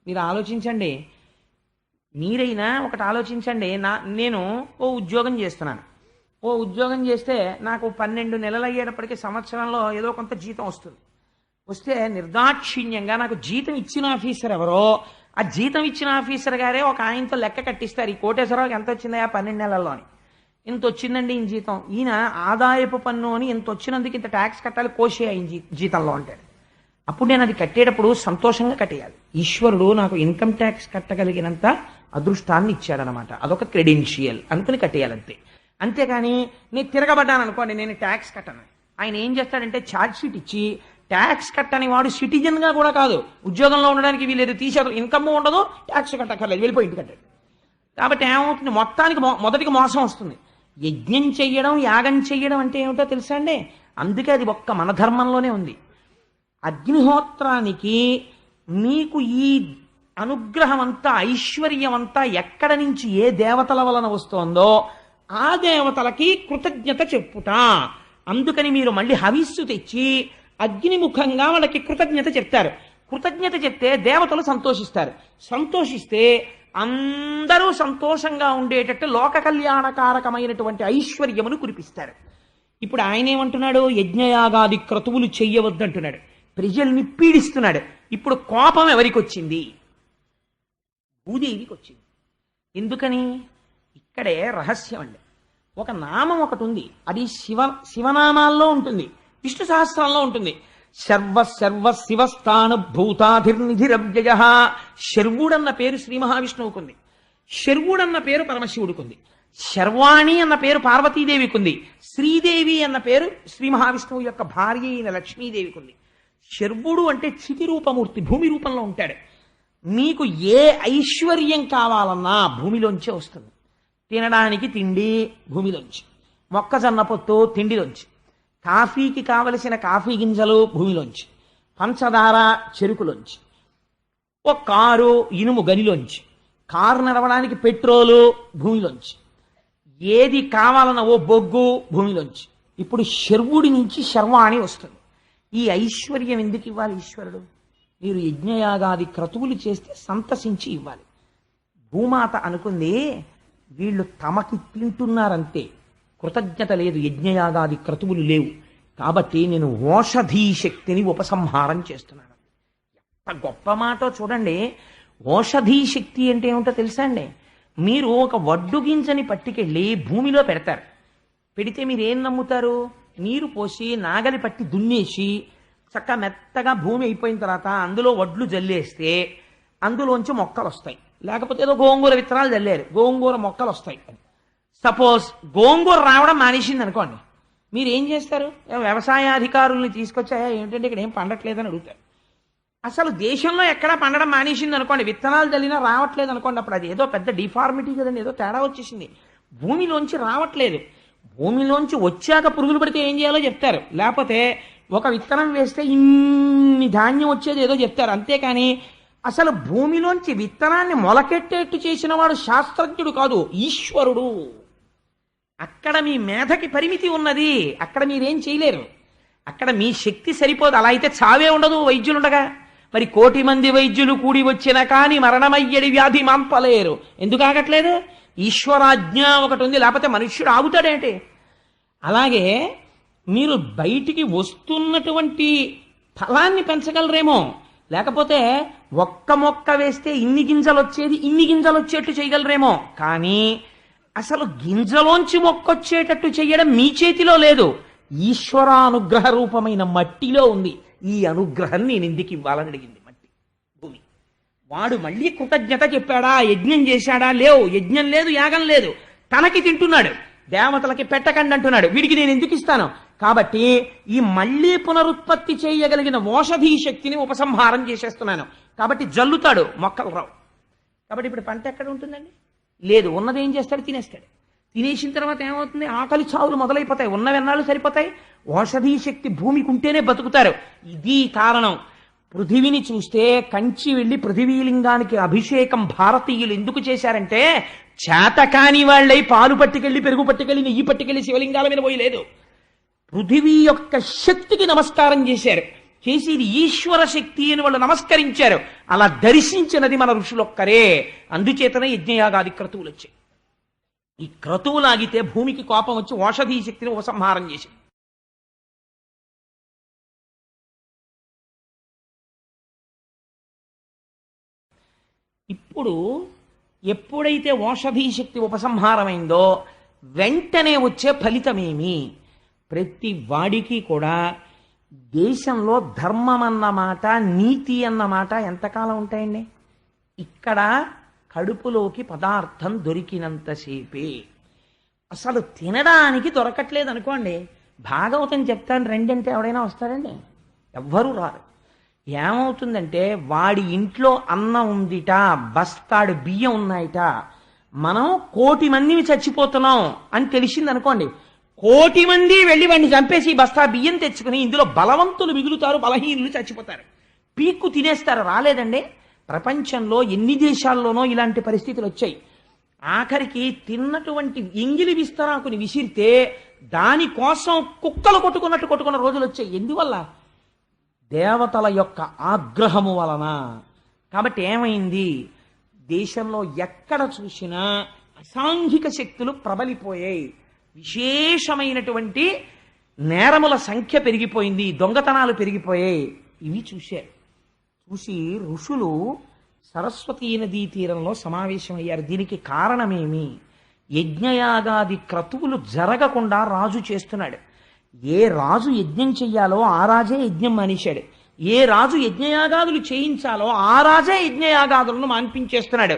మీరు ఆలోచించండి. మీరైనా ఒకటి ఆలోచించండి. నేను ఓ ఉద్యోగం చేస్తున్నాను. ఓ ఉద్యోగం చేస్తే నాకు 12 నెలలు అయ్యేటప్పటికీ సంవత్సరంలో ఏదో కొంత జీతం వస్తుంది. వస్తే నిర్దాక్షిణ్యంగా నాకు జీతం ఇచ్చిన ఆఫీసర్ ఎవరో, ఆ జీతం ఇచ్చిన ఆఫీసర్ గారే ఒక ఆయనతో లెక్క కట్టిస్తారు. ఈ కోటేశ్వరరావుకి ఎంత వచ్చిందా 12 నెలల్లోని? ఇంత వచ్చిందండి ఈయన జీతం. ఈయన ఆదాయపు పన్ను అని ఇంత వచ్చినందుకు ఇంత ట్యాక్స్ కట్టాలి, కోసే ఆయన జీతంలో అంటాడు. అప్పుడు నేను అది కట్టేటప్పుడు సంతోషంగా కట్టేయాలి. ఈశ్వరుడు నాకు ఇన్కమ్ ట్యాక్స్ కట్టగలిగినంత అదృష్టాన్ని ఇచ్చాడనమాట. అదొక క్రెడెన్షియల్ అనుకుని కట్టేయాలంతే. అంతేకాని నేను తిరగబడ్డాను అనుకోండి, నేను ట్యాక్స్ కట్టను. ఆయన ఏం చేస్తాడంటే ఛార్జ్ షీట్ ఇచ్చి ట్యాక్స్ కట్టని వాడు సిటిజన్గా కూడా కాదు, ఉద్యోగంలో ఉండడానికి వీలేదు, తీసేది, ఇన్కమ్ ఉండదు, ట్యాక్స్ కట్టక్కర్లేదు, వెళ్ళిపోయి ఇంటి కట్టాడు. కాబట్టి ఏమవుతుంది? మొత్తానికి మొదటికి మోసం వస్తుంది. యజ్ఞం చెయ్యడం, యాగం చెయ్యడం అంటే ఏమిటో తెలుసా అండి? అందుకే అది ఒక్క మన ధర్మంలోనే ఉంది. అగ్నిహోత్రానికి నీకు ఈ అనుగ్రహం అంతా, ఐశ్వర్యం అంతా ఎక్కడ నుంచి ఏ దేవతల వలన వస్తోందో ఆ దేవతలకి కృతజ్ఞత చెప్పుట. అందుకని మీరు మళ్ళీ హవిస్సు తెచ్చి అగ్నిముఖంగా వాళ్ళకి కృతజ్ఞత చెప్తారు. కృతజ్ఞత చెప్తే దేవతలు సంతోషిస్తారు. సంతోషిస్తే అందరూ సంతోషంగా ఉండేటట్టు లోక కళ్యాణకారకమైనటువంటి ఐశ్వర్యమును కురిపిస్తారు. ఇప్పుడు ఆయన ఏమంటున్నాడు? యజ్ఞయాగాది క్రతువులు చెయ్యవద్దంటున్నాడు. ప్రజల్ని పీడిస్తున్నాడు. ఇప్పుడు కోపం ఎవరికి వచ్చింది? భూదేవికి వచ్చింది. ఎందుకని? ఇక్కడే రహస్యం అండి. ఒక నామం ఒకటి ఉంది, అది శివనామాల్లో ఉంటుంది, విష్ణు సహస్రంలో ఉంటుంది. సర్వ శివస్థాన భూతాధిర్నిధిరవ్యయ. శర్వుడన్న పేరు శ్రీ మహావిష్ణువుకు ఉంది, శర్వుడన్న పేరు పరమశివుడికి ఉంది, శర్వాణి అన్న పేరు పార్వతీదేవికి ఉంది, శ్రీదేవి అన్న పేరు శ్రీ మహావిష్ణువు యొక్క భార్య అయిన లక్ష్మీదేవికి ఉంది. శర్వుడు అంటే చితి రూపమూర్తి, భూమి రూపంలో ఉంటాడు. మీకు ఏ ఐశ్వర్యం కావాలన్నా భూమిలోంచే వస్తుంది. తినడానికి తిండి భూమిలోంచి, మొక్కజొన్న పొత్తు తిండిలోంచి, కాఫీకి కావలసిన కాఫీ గింజలు భూమిలోంచి, పంచదార చెరుకులోంచి, ఓ కారు ఇనుము గనిలోంచి, కారు నడవడానికి పెట్రోలు భూమిలోంచి, ఏది కావాలన్న ఓ బొగ్గు భూమిలోంచి. ఇప్పుడు శర్వుడి నుంచి శర్వాణి వస్తుంది. ఈ ఐశ్వర్యం ఎందుకు ఇవ్వాలి ఈశ్వరుడు? మీరు యజ్ఞయాగాది క్రతువులు చేస్తే సంతసించి ఇవ్వాలి. భూమాత అనుకుంది, వీళ్ళు తమకి తింటున్నారంతే, కృతజ్ఞత లేదు, యజ్ఞయాగాది క్రతువులు లేవు, కాబట్టి నేను ఓషధీ శక్తిని ఉపసంహారం చేస్తున్నాను. ఎంత గొప్ప మాటో చూడండి. ఓషధీ శక్తి అంటే ఏమిటో తెలుసా అండి? మీరు ఒక వడ్డు గింజని పట్టుకెళ్ళి భూమిలో పెడతారు. పెడితే మీరు ఏం నమ్ముతారు? నీరు పోసి నాగలి పట్టి దున్నేసి చక్కగా మెత్తగా భూమి అయిపోయిన తర్వాత అందులో వడ్లు జల్లేస్తే అందులోంచి మొక్కలు వస్తాయి. లేకపోతే ఏదో గోంగూర విత్తనాలు జల్లారు, గోంగూర మొక్కలు వస్తాయి. సపోజ్ గోంగూర రావడం మానేసింది అనుకోండి, మీరు ఏం చేస్తారు? వ్యవసాయాధికారుల్ని తీసుకొచ్చాయా ఏమిటంటే ఇక్కడ ఏం పండట్లేదని అడుగుతారు. అసలు దేశంలో ఎక్కడా పండడం మానేసింది అనుకోండి, విత్తనాలు చల్లినా రావట్లేదు అనుకోండి, అప్పుడు అది ఏదో పెద్ద డిఫార్మిటీ కదండి, ఏదో తేడా వచ్చేసింది. భూమిలోంచి రావట్లేదు. భూమిలోంచి వచ్చాక పురుగులు పడితే ఏం చేయాలో చెప్తారు, లేకపోతే ఒక విత్తనం వేస్తే ఇన్ని ధాన్యం వచ్చేది ఏదో చెప్తారు. అంతేకాని అసలు భూమిలోంచి విత్తనాన్ని మొలకెట్టేట్టు చేసిన వాడు శాస్త్రజ్ఞుడు కాదు, ఈశ్వరుడు. అక్కడ మీ మేధకి పరిమితి ఉన్నది, అక్కడ మీరేం చేయలేరు, అక్కడ మీ శక్తి సరిపోదు. అలా అయితే చావే ఉండదు వైద్యులుండగా. మరి 1,000,000 మంది వైద్యులు కూడి వచ్చినా కానీ మరణమయ్యడి వ్యాధి మాంపలేరు. ఎందుకు ఆగట్లేదు? ఈశ్వరాజ్ఞ ఒకటి ఉంది, లేకపోతే మనుష్యుడు ఆగుతాడేంటి? అలాగే మీరు బయటికి వస్తున్నటువంటి ఫలాన్ని పెంచగలరేమో, లేకపోతే ఒక్క మొక్క వేస్తే ఇన్ని గింజలు వచ్చేది ఇన్ని గింజలు వచ్చేట్టు చేయగలరేమో, కానీ అసలు గింజలోంచి మొక్కొచ్చేటట్టు చెయ్యడం మీ చేతిలో లేదు, ఈశ్వరానుగ్రహ రూపమైన మట్టిలో ఉంది. ఈ అనుగ్రహం నేను ఎందుకు ఇవ్వాలని అడిగింది మట్టి, భూమి. వాడు మళ్ళీ కృతజ్ఞత చెప్పాడా? యజ్ఞం చేశాడా? లేవు, యజ్ఞం లేదు, యాగం లేదు, తనకి తింటున్నాడు, దేవతలకి పెట్టకండి అంటున్నాడు. వీడికి నేను ఎందుకు ఇస్తాను? కాబట్టి ఈ మళ్ళీ పునరుత్పత్తి చేయగలిగిన ఓషధీ శక్తిని ఉపసంహారం చేసేస్తున్నాను. కాబట్టి జల్లుతాడు, మొక్కలు రావు. కాబట్టి ఇప్పుడు పంట ఎక్కడ ఉంటుందండి? లేదు. ఉన్నది ఏం చేస్తాడు? తినేస్తాడు. తినేసిన తర్వాత ఏమవుతుంది? ఆకలి చావులు మొదలైపోతాయి. ఉన్నవెన్నాళ్ళు సరిపోతాయి? ఓషధీ శక్తి భూమికి ఉంటేనే బతుకుతారు. ఇది కారణం. పృథివిని చూస్తే కంచి వెళ్ళి పృథివీలింగానికి అభిషేకం భారతీయులు ఎందుకు చేశారంటే, చేతకాని వాళ్ళై పాలు పట్టుకెళ్ళి పెరుగు పట్టుకెళ్ళి నెయ్యి పట్టుకెళ్ళి శివలింగాల మీద పోయి లేదు, పృథివీ యొక్క శక్తికి నమస్కారం చేశారు. చేసి ఇది ఈశ్వర శక్తి అని వాళ్ళు నమస్కరించారు. అలా దర్శించినది మన ఋషులొక్కరే. అందుచేతనే యజ్ఞయాగాది క్రతువులు వచ్చాయి. ఈ క్రతువులాగితే భూమికి కోపం వచ్చి ఓషధీ శక్తిని ఉపసంహారం చేసింది. ఇప్పుడు ఎప్పుడైతే ఓషధీ శక్తి ఉపసంహారమైందో వెంటనే వచ్చే ఫలితమేమి? ప్రతి వాడికి కూడా దేశంలో ధర్మం అన్నమాట, నీతి అన్నమాట ఎంతకాలం ఉంటాయండి? ఇక్కడ కడుపులోకి పదార్థం దొరికినంతసేపే. అసలు తినడానికి దొరకట్లేదు అనుకోండి, భాగవతం చెప్తాను రెండంటే ఎవడైనా వస్తారండి? ఎవ్వరూ రారు. ఏమవుతుందంటే వాడి ఇంట్లో అన్నం ఉందిట, బస్తాడు బియ్యం ఉన్నాయిట, మనం 1,000,000 మందిని చచ్చిపోతున్నాం అని తెలిసింది అనుకోండి, 1,000,000 మంది వెళ్ళి వాడిని చంపేసి బస్తా బియ్యం తెచ్చుకుని ఇందులో బలవంతులు మిగులుతారు, బలహీనులు చచ్చిపోతారు, పీక్కు తినేస్తారు. రాలేదండి? ప్రపంచంలో ఎన్ని దేశాల్లోనో ఇలాంటి పరిస్థితులు వచ్చాయి. ఆఖరికి తిన్నటువంటి ఎంగిలి విస్తరాకుని విసిరితే దానికోసం కుక్కలు కొట్టుకున్న రోజులు వచ్చాయి. ఎందువల్ల? దేవతల యొక్క ఆగ్రహము వలన. కాబట్టి ఏమైంది? దేశంలో ఎక్కడ చూసినా అసాంఘిక శక్తులు ప్రబలిపోయాయి. విశేషమైనటువంటి నేరముల సంఖ్య పెరిగిపోయింది, దొంగతనాలు పెరిగిపోయాయి. ఇవి చూశారు. చూసి ఋషులు సరస్వతీ నదీ తీరంలో సమావేశమయ్యారు. దీనికి కారణమేమి? యజ్ఞయాగాది క్రతువులు జరగకుండా రాజు చేస్తున్నాడు. ఏ రాజు యజ్ఞం చెయ్యాలో ఆ రాజే యజ్ఞం మానేశాడు. ఏ రాజు యజ్ఞయాగాదులు చేయించాలో ఆ రాజే యజ్ఞయాగాదులను మాన్పించేస్తున్నాడు.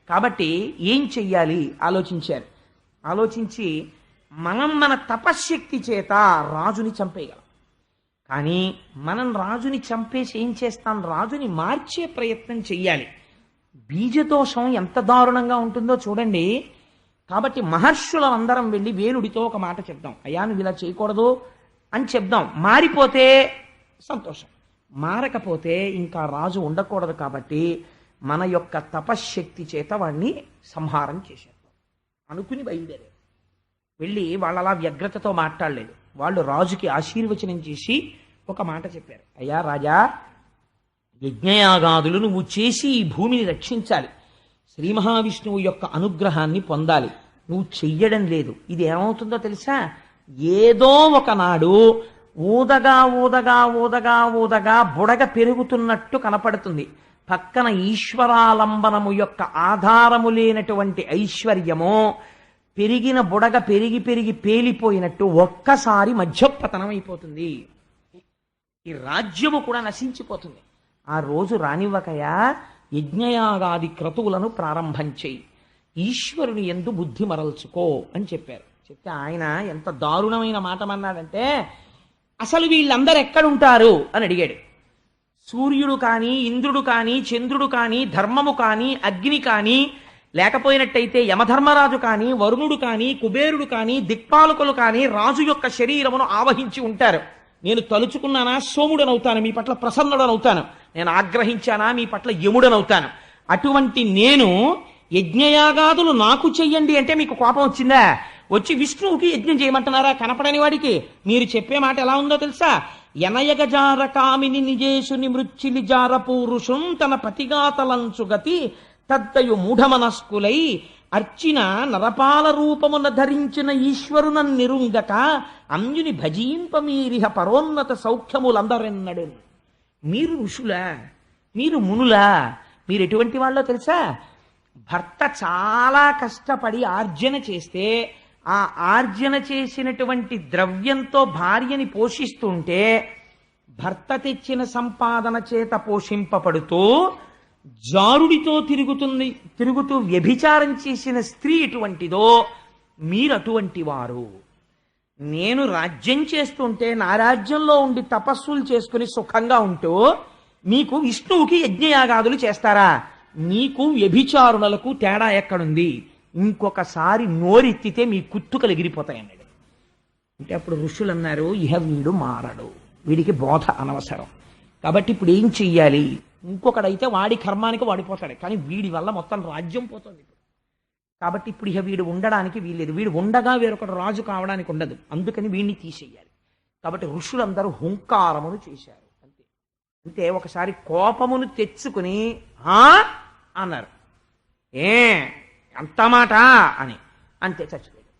కాబట్టి ఏం చెయ్యాలి ఆలోచించారు. ఆలోచించి మన తపశ్శక్తి చేత రాజుని చంపేయగలం. కానీ మనం రాజుని చంపేసి ఏం చేస్తాం? రాజుని మార్చే ప్రయత్నం చెయ్యాలి. బీజదోషం ఎంత దారుణంగా ఉంటుందో చూడండి. కాబట్టి మహర్షులందరం వెళ్ళి వేణుడితో ఒక మాట చెప్దాం. అయ్యా నువ్వు ఇలా చేయకూడదు అని చెప్దాం. మారిపోతే సంతోషం, మారకపోతే ఇంకా రాజు ఉండకూడదు. కాబట్టి మన యొక్క తపశ్శక్తి చేత వాడిని సంహారం చేసేద్దాం అనుకుని బయలుదేరారు. వెళ్ళి వాళ్ళలా వ్యగ్రతతో మాట్లాడలేదు. వాళ్ళు రాజుకి ఆశీర్వచనం చేసి ఒక మాట చెప్పారు. అయ్యా రాజా, యజ్ఞయాగాదులు నువ్వు చేసి ఈ భూమిని రక్షించాలి, శ్రీ మహావిష్ణువు యొక్క అనుగ్రహాన్ని పొందాలి. నువ్వు చెయ్యడం లేదు. ఇది ఏమవుతుందో తెలుసా? ఏదో ఒకనాడు ఊదగా ఊదగా ఊదగా ఊదగా బుడగ పెరుగుతున్నట్టు కనపడుతుంది. పక్కన ఈశ్వరాలంబనము యొక్క ఆధారము లేనటువంటి ఐశ్వర్యము పెరిగిన బుడగ పెరిగి పెరిగి పేలిపోయినట్టు ఒక్కసారి మధ్యపతనం అయిపోతుంది. ఈ రాజ్యము కూడా నశించిపోతుంది. ఆ రోజు రానివ్వకయా యజ్ఞయాగాది క్రతువులను ప్రారంభం చేయి, ఈశ్వరుని యందు బుద్ధి మరల్చుకో అని చెప్పారు. చెప్తే ఆయన ఎంత దారుణమైన మాట అన్నాడంటే, అసలు వీళ్ళందరూ ఎక్కడుంటారు అని అడిగాడు. సూర్యుడు కానీ, ఇంద్రుడు కానీ, చంద్రుడు కానీ, ధర్మము కానీ, అగ్ని కానీ, లేకపోయినట్టయితే యమధర్మరాజు కానీ, వరుణుడు కానీ, కుబేరుడు కానీ, దిక్పాలకులు కానీ రాజు యొక్క శరీరమును ఆవహించి ఉంటారు. నేను తలుచుకున్నానా సోముడనవుతాను, మీ పట్ల ప్రసన్నుడనవుతాను. నేను ఆగ్రహించానా మీ పట్ల యముడనవుతాను. అటువంటి నేను యజ్ఞయాగాదులు నాకు చెయ్యండి అంటే మీకు కోపం వచ్చిందా? వచ్చి విష్ణువుకి యజ్ఞం చేయమంటున్నారా కనపడని వాడికి? మీరు చెప్పే మాట ఎలా ఉందో తెలుసా? ఎనయగజార కామిని నిజేషుని మృచ్చిలి జార పూరుషుం తన పతిగాతలంచుగతి తద్దయు మూఢమనస్కులై అర్చిన నరపాల రూపమున ధరించిన ఈశ్వరున నిరుంగక అన్యుని భజీంపమీరిహ పరోన్నత సౌఖ్యములందరెన్నడు. మీరు ఋషులా? మీరు మునులా? మీరు ఎటువంటి వాళ్ళో తెలుసా? భర్త చాలా కష్టపడి ఆర్జన చేస్తే ఆ ఆర్జన చేసినటువంటి ద్రవ్యంతో భార్యని పోషిస్తుంటే భర్త తెచ్చిన సంపాదన చేత పోషింపబడుతూ జారుడితో తిరుగుతూ వ్యభిచారం చేసిన స్త్రీ ఎటువంటిదో మీరు అటువంటి వారు. నేను రాజ్యం చేస్తుంటే నా రాజ్యంలో ఉండి తపస్సులు చేసుకుని సుఖంగా ఉంటూ మీకు విష్ణువుకి యజ్ఞయాగాదులు చేస్తారా? మీకు వ్యభిచారులకు తేడా ఎక్కడుంది? ఇంకొకసారి నోరెత్తితే మీ కుత్తుకలు ఎగిరిపోతాయన్నాడు. అంటే అప్పుడు ఋషులు అన్నారు, ఇహ వీడు మారడు, వీడికి బోధ అనవసరం. కాబట్టి ఇప్పుడు ఏం చెయ్యాలి? ఇంకొకడైతే వాడి కర్మానికి వాడిపోతాడు, కానీ వీడి వల్ల మొత్తం రాజ్యం పోతుంది ఇప్పుడు. కాబట్టి ఇప్పుడు ఇక వీడు ఉండడానికి వీల్లేదు. వీడు ఉండగా వేరొకడు రాజు కావడానికి ఉండదు. అందుకని వీడిని తీసేయాలి. కాబట్టి ఋషులందరూ హుంకారమును చేశారు. అంతే. అంటే ఒకసారి కోపమును తెచ్చుకుని అన్నారు. అంత మాట అని అంతే చచ్చిపోయాడు.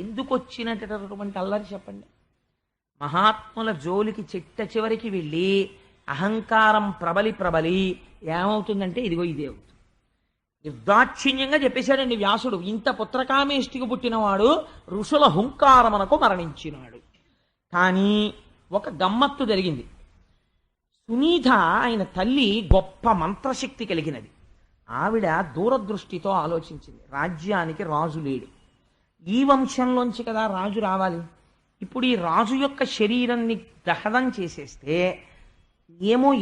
ఎందుకు వచ్చినటువంటి అల్లరి చెప్పండి? మహాత్ముల జోలికి చిట్ట చివరికి వెళ్ళి అహంకారం ప్రబలి ఏమవుతుందంటే ఇదిగో ఇదే అవుతుంది. నిర్దాక్షిణ్యంగా చెప్పేశాడండి వ్యాసుడు. ఇంత పుత్రకామేష్టికి పుట్టినవాడు ఋషుల హుంకారమునకు మరణించినాడు. కానీ ఒక గమ్మత్తు జరిగింది. సునీత ఆయన తల్లి గొప్ప మంత్రశక్తి కలిగినది. ఆవిడ దూరదృష్టితో ఆలోచించింది. రాజ్యానికి రాజు లేడు, ఈ వంశంలోంచి కదా రాజు రావాలి. ఇప్పుడు ఈ రాజు యొక్క శరీరాన్ని దహనం చేసేస్తే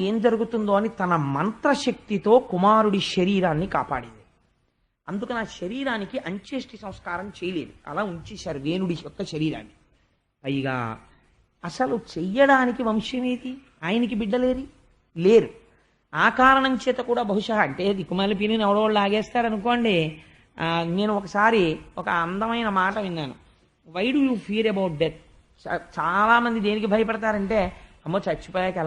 ఏం జరుగుతుందో అని తన మంత్రశక్తితో కుమారుడి శరీరాన్ని కాపాడింది. అందుకని ఆ శరీరానికి అంత్యేష్టి సంస్కారం చేయలేదు, అలా ఉంచేశారు వేణుడి యొక్క శరీరాన్ని. పైగా అసలు చెయ్యడానికి వంశమేది? ఆయనకి బిడ్డలేరు. ఆ కారణం చేత కూడా బహుశా అంటే దిక్కుమాలి పీని ఎవడోళ్ళు లాగేస్తారనుకోండి. నేను ఒకసారి ఒక అందమైన మాట విన్నాను. Why do you fear about death? చాలామంది దేనికి భయపడతారంటే, అమ్మో చచ్చిపోయాక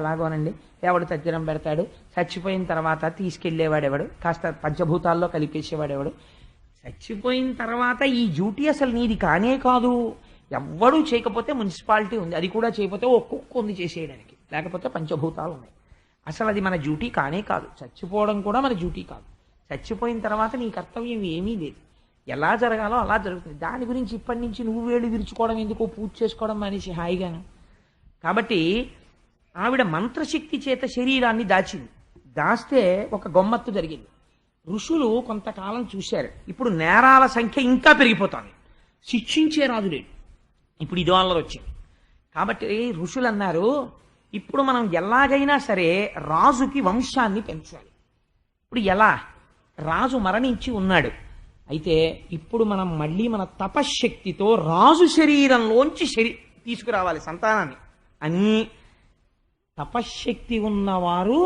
ఎలాగోనండి, ఎవడు తద్దినం పెడతాడు, చచ్చిపోయిన తర్వాత తీసుకెళ్లేవాడెవడు, కాస్త పంచభూతాల్లో కలిపేసేవాడెవడు, చచ్చిపోయిన తర్వాత ఈ డ్యూటీ అసలు నీది కానే కాదు. ఎవ్వడూ చేయకపోతే మున్సిపాలిటీ ఉంది, అది కూడా చేయకపోతే ఒక్కొక్క ఉంది చేసేయడానికి, లేకపోతే పంచభూతాలు ఉన్నాయి. అసలు అది మన డ్యూటీ కానే కాదు. చచ్చిపోవడం కూడా మన డ్యూటీ కాదు. చచ్చిపోయిన తర్వాత నీ కర్తవ్యం ఏమీ లేదు. ఎలా జరగాలో అలా జరుగుతుంది. దాని గురించి ఇప్పటి నుంచి నువ్వు వేళ్ళు విరుచుకోవడం ఎందుకు, పూజ చేసుకోవడం అనేసి హాయిగాను. కాబట్టి ఆవిడ మంత్రశక్తి చేత శరీరాన్ని దాచింది. దాస్తే ఒక గొమ్మత్తు జరిగింది. ఋషులు కొంతకాలం చూశారు. ఇప్పుడు నేరాల సంఖ్య ఇంకా పెరిగిపోతుంది. శిక్షించే రాజు లేడు. ఇప్పుడు ఇది వాళ్ళ వచ్చింది. కాబట్టి ఋషులు అన్నారు, ఇప్పుడు మనం ఎలాగైనా సరే రాజుకి వంశాన్ని పెంచాలి. ఇప్పుడు ఎలా? రాజు మరణించి ఉన్నాడు. అయితే ఇప్పుడు మనం మళ్ళీ మన తపశ్శక్తితో రాజు శరీరంలోంచి తీసుకురావాలి సంతానాన్ని అని. తపశ్శక్తి ఉన్నవారు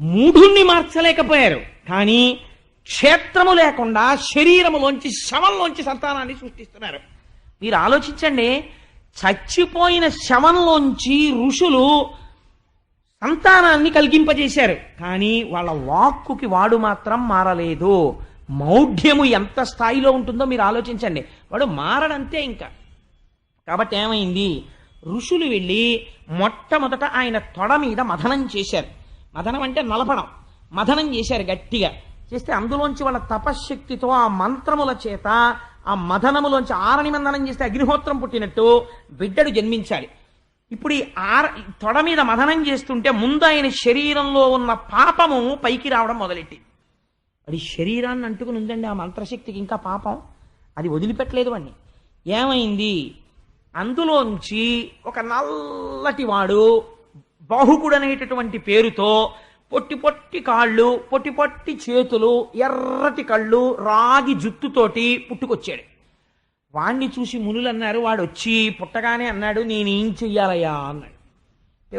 మూఢుణ్ణి మార్చలేకపోయారు, కానీ క్షేత్రము లేకుండా శరీరములోంచి శవంలోంచి సంతానాన్ని సృష్టిస్తున్నారు. మీరు ఆలోచించండి, చచ్చిపోయిన శవంలోంచి ఋషులు సంతానాన్ని కలిగింపజేశారు, కానీ వాళ్ళ వాక్కుకి వాడు మాత్రం మారలేదు. మౌఢ్యము ఎంత స్థాయిలో ఉంటుందో మీరు ఆలోచించండి. వాడు మారడంతే ఇంకా. కాబట్టి ఏమైంది? ఋషులు వెళ్ళి మొట్టమొదట ఆయన తొడ మీద మథనం చేశారు. మథనం అంటే నలపడం. మథనం చేశారు గట్టిగా. చేస్తే అందులోంచి వాళ్ళ తపశ్శక్తితో ఆ మంత్రముల చేత ఆ మథనములోంచి ఆరని మందనం చేస్తే అగ్నిహోత్రం పుట్టినట్టు బిడ్డడు జన్మించాలి. ఇప్పుడు ఈ తొడ మీద మథనం చేస్తుంటే ముందు ఆయన శరీరంలో ఉన్న పాపము పైకి రావడం మొదలెట్టింది. అది శరీరాన్ని అంటుకుని ఉందండి ఆ మంత్రశక్తికి ఇంకా పాపం. అది వదిలిపెట్టలేదు వాడిని. ఏమైంది? అందులోంచి ఒక నల్లటి వాడు బాహుకుడు అనేటటువంటి పేరుతో పొట్టి పొట్టి కాళ్ళు, పొట్టి పొట్టి చేతులు, ఎర్రటి కళ్ళు, రాగి జుత్తుతోటి పుట్టుకొచ్చాడు. వాణ్ణి చూసి మునులు అన్నారు, వాడు వచ్చి పుట్టగానే అన్నాడు, నేనేం చెయ్యాలయ్యా అన్నాడు.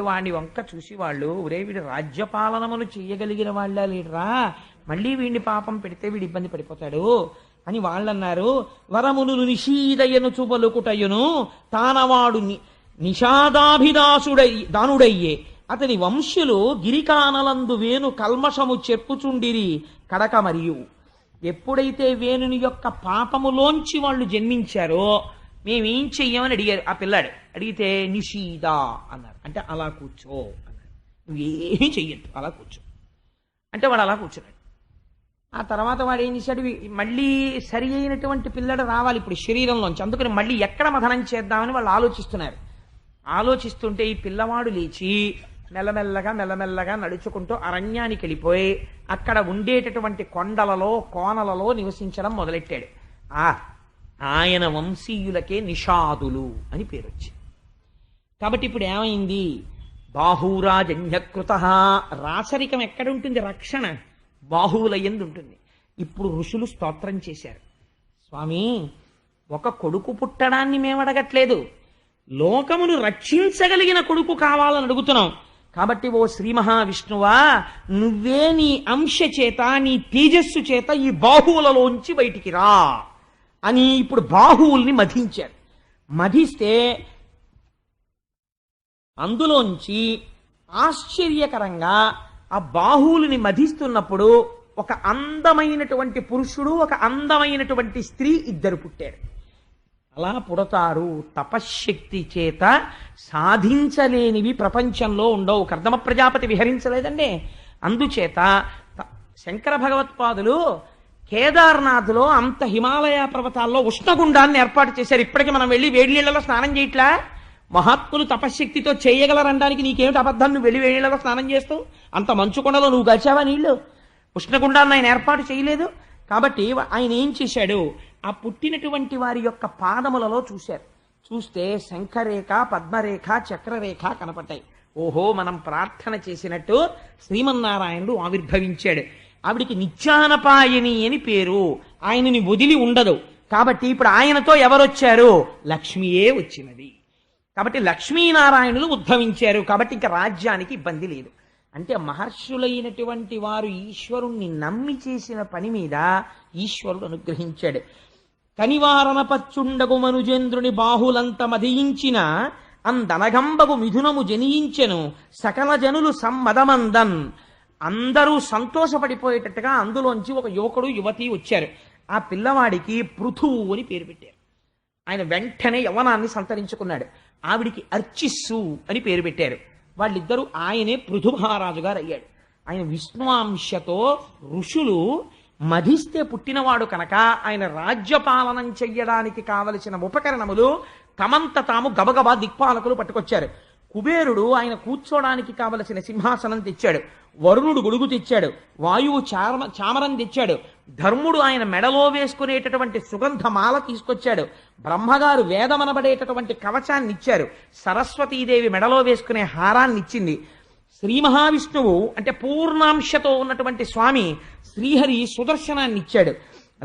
వాడిని వంక చూసి వాళ్ళు, ఒరే వీడు రాజ్యపాలనములు చెయ్యగలిగిన వాళ్ళ లేడరా, మళ్ళీ వీడిని పాపం పెడితే వీడు ఇబ్బంది పడిపోతాడు అని వాళ్ళన్నారు. వరమును నిషీదయ్యను చుబలుకుటయ్యను తానవాడు దానుడయ్యే అతని వంశులు గిరికానలందు వేణు కల్మషము చెప్పుచుండిరి కడక. మరియు ఎప్పుడైతే వేణుని యొక్క పాపములోంచి వాళ్ళు జన్మించారో మేమేం చెయ్యమని అడిగారు ఆ పిల్లాడు. అడిగితే నిషీద అన్నారు. అంటే అలా కూర్చో అన్నారు. నువ్వేమీ చెయ్యొద్దు, అలా కూర్చో అంటే వాడు అలా కూర్చున్నాడు. ఆ తర్వాత వాడు ఏం చేశాడు? మళ్ళీ సరి అయినటువంటి పిల్లడు రావాలి ఇప్పుడు శరీరంలోంచి. అందుకని మళ్ళీ ఎక్కడ మథనం చేద్దామని వాళ్ళు ఆలోచిస్తున్నారు. ఆలోచిస్తుంటే ఈ పిల్లవాడు లేచి మెల్లమెల్లగా నడుచుకుంటూ అరణ్యానికి వెళ్ళిపోయి అక్కడ ఉండేటటువంటి కొండలలో కోనలలో నివసించడం మొదలెట్టాడు. ఆయన వంశీయులకే నిషాదులు అని పేరు వచ్చింది. కాబట్టి ఇప్పుడు ఏమైంది? బాహూరాజన్యకృత. రాచరికం ఎక్కడుంటుంది? రక్షణ బాహువులయ్యందు ఉంటుంది. ఇప్పుడు ఋషులు స్తోత్రం చేశారు. స్వామి, ఒక కొడుకు పుట్టడాన్ని మేము అడగట్లేదు, లోకమును రక్షించగలిగిన కొడుకు కావాలని అడుగుతున్నాం. కాబట్టి ఓ శ్రీ మహావిష్ణువా, నువ్వే నీ అంశ చేత, నీ తేజస్సు చేత ఈ బాహువులలోంచి బయటికి రా అని ఇప్పుడు బాహువుల్ని మధించారు. మధిస్తే అందులోంచి ఆశ్చర్యకరంగా ఆ బాహువులని మధిస్తున్నప్పుడు ఒక అందమైనటువంటి పురుషుడు, ఒక అందమైనటువంటి స్త్రీ ఇద్దరు పుట్టారు. అలా పుడతారు. తపశ్శక్తి చేత సాధించలేనివి ప్రపంచంలో ఉండవు. కర్దమ ప్రజాపతి విహరించలేదండి. అందుచేత శంకర భగవత్పాదులు కేదార్నాథ్లో అంత హిమాలయ పర్వతాల్లో ఉష్ణగుండాన్ని ఏర్పాటు చేశారు. ఇప్పటికీ మనం వెళ్ళి వేడి నీళ్లలో స్నానం చేయట్లా? మహాత్ములు తపశ్శక్తితో చేయగలరనడానికి నీకేమిటి అబద్ధం? నువ్వు వెళ్ళి వేడి నీళ్లలో స్నానం చేస్తావు? అంత మంచుకొండలో నువ్వు గలిచావా నీళ్లు? ఉష్ణగుండాన్ని ఆయన ఏర్పాటు చేయలేదు. కాబట్టి ఆయన ఏం చేశాడు? ఆ పుట్టినటువంటి వారి యొక్క పాదములలో చూశారు. చూస్తే శంఖరేఖ, పద్మరేఖ, చక్రరేఖ కనపడ్డాయి. ఓహో, మనం ప్రార్థన చేసినట్టు శ్రీమన్నారాయణుడు ఆవిర్భవించాడు. ఆవిడికి నిత్యానపాయని అని పేరు. ఆయనని వదిలి ఉండదు. కాబట్టి ఇప్పుడు ఆయనతో ఎవరొచ్చారు? లక్ష్మియే వచ్చినది. కాబట్టి లక్ష్మీనారాయణులు ఉద్భవించారు. కాబట్టి ఇంకా రాజ్యానికి ఇబ్బంది లేదు. అంటే మహర్షులైనటువంటి వారు ఈశ్వరుణ్ణి నమ్మి చేసిన పని మీద ఈశ్వరుడు అనుగ్రహించాడు. కనివారణ పచ్చుండగు మనుజేంద్రుని బాహులంత మదియించిన అందనగంబగు మిథునము జనియించెను సకల జనులు సమ్మదమందన్. అందరూ సంతోషపడిపోయేటట్టుగా అందులోంచి ఒక యువకుడు యువతి వచ్చారు. ఆ పిల్లవాడికి పృథువు అని పేరు పెట్టారు. ఆయన వెంటనే యవ్వనాన్ని సంతరించుకున్నాడు. ఆవిడికి అర్చిస్సు అని పేరు పెట్టారు. వాళ్ళిద్దరూ ఆయనే పృథు మహారాజు గారు అయ్యాడు. ఆయన విష్ణువాంశతో ఋషులు మధిస్తే పుట్టినవాడు కనుక ఆయన రాజ్యపాలనం చెయ్యడానికి కావలసిన ఉపకరణములు తమంత తాము గబగబా దిక్పాలకులు పట్టుకొచ్చారు. కుబేరుడు ఆయన కూర్చోడానికి కావలసిన సింహాసనం తెచ్చాడు, వరుణుడు గొడుగు తెచ్చాడు, వాయువు చామరం తెచ్చాడు, ధర్ముడు ఆయన మెడలో వేసుకునేటటువంటి సుగంధమాల తీసుకొచ్చాడు, బ్రహ్మగారు వేదమనబడేటటువంటి కవచాన్ని ఇచ్చారు, సరస్వతీదేవి మెడలో వేసుకునే హారాన్ని ఇచ్చింది, శ్రీ మహావిష్ణువు అంటే పూర్ణాంశతో ఉన్నటువంటి స్వామి శ్రీహరి సుదర్శనాన్ని ఇచ్చాడు,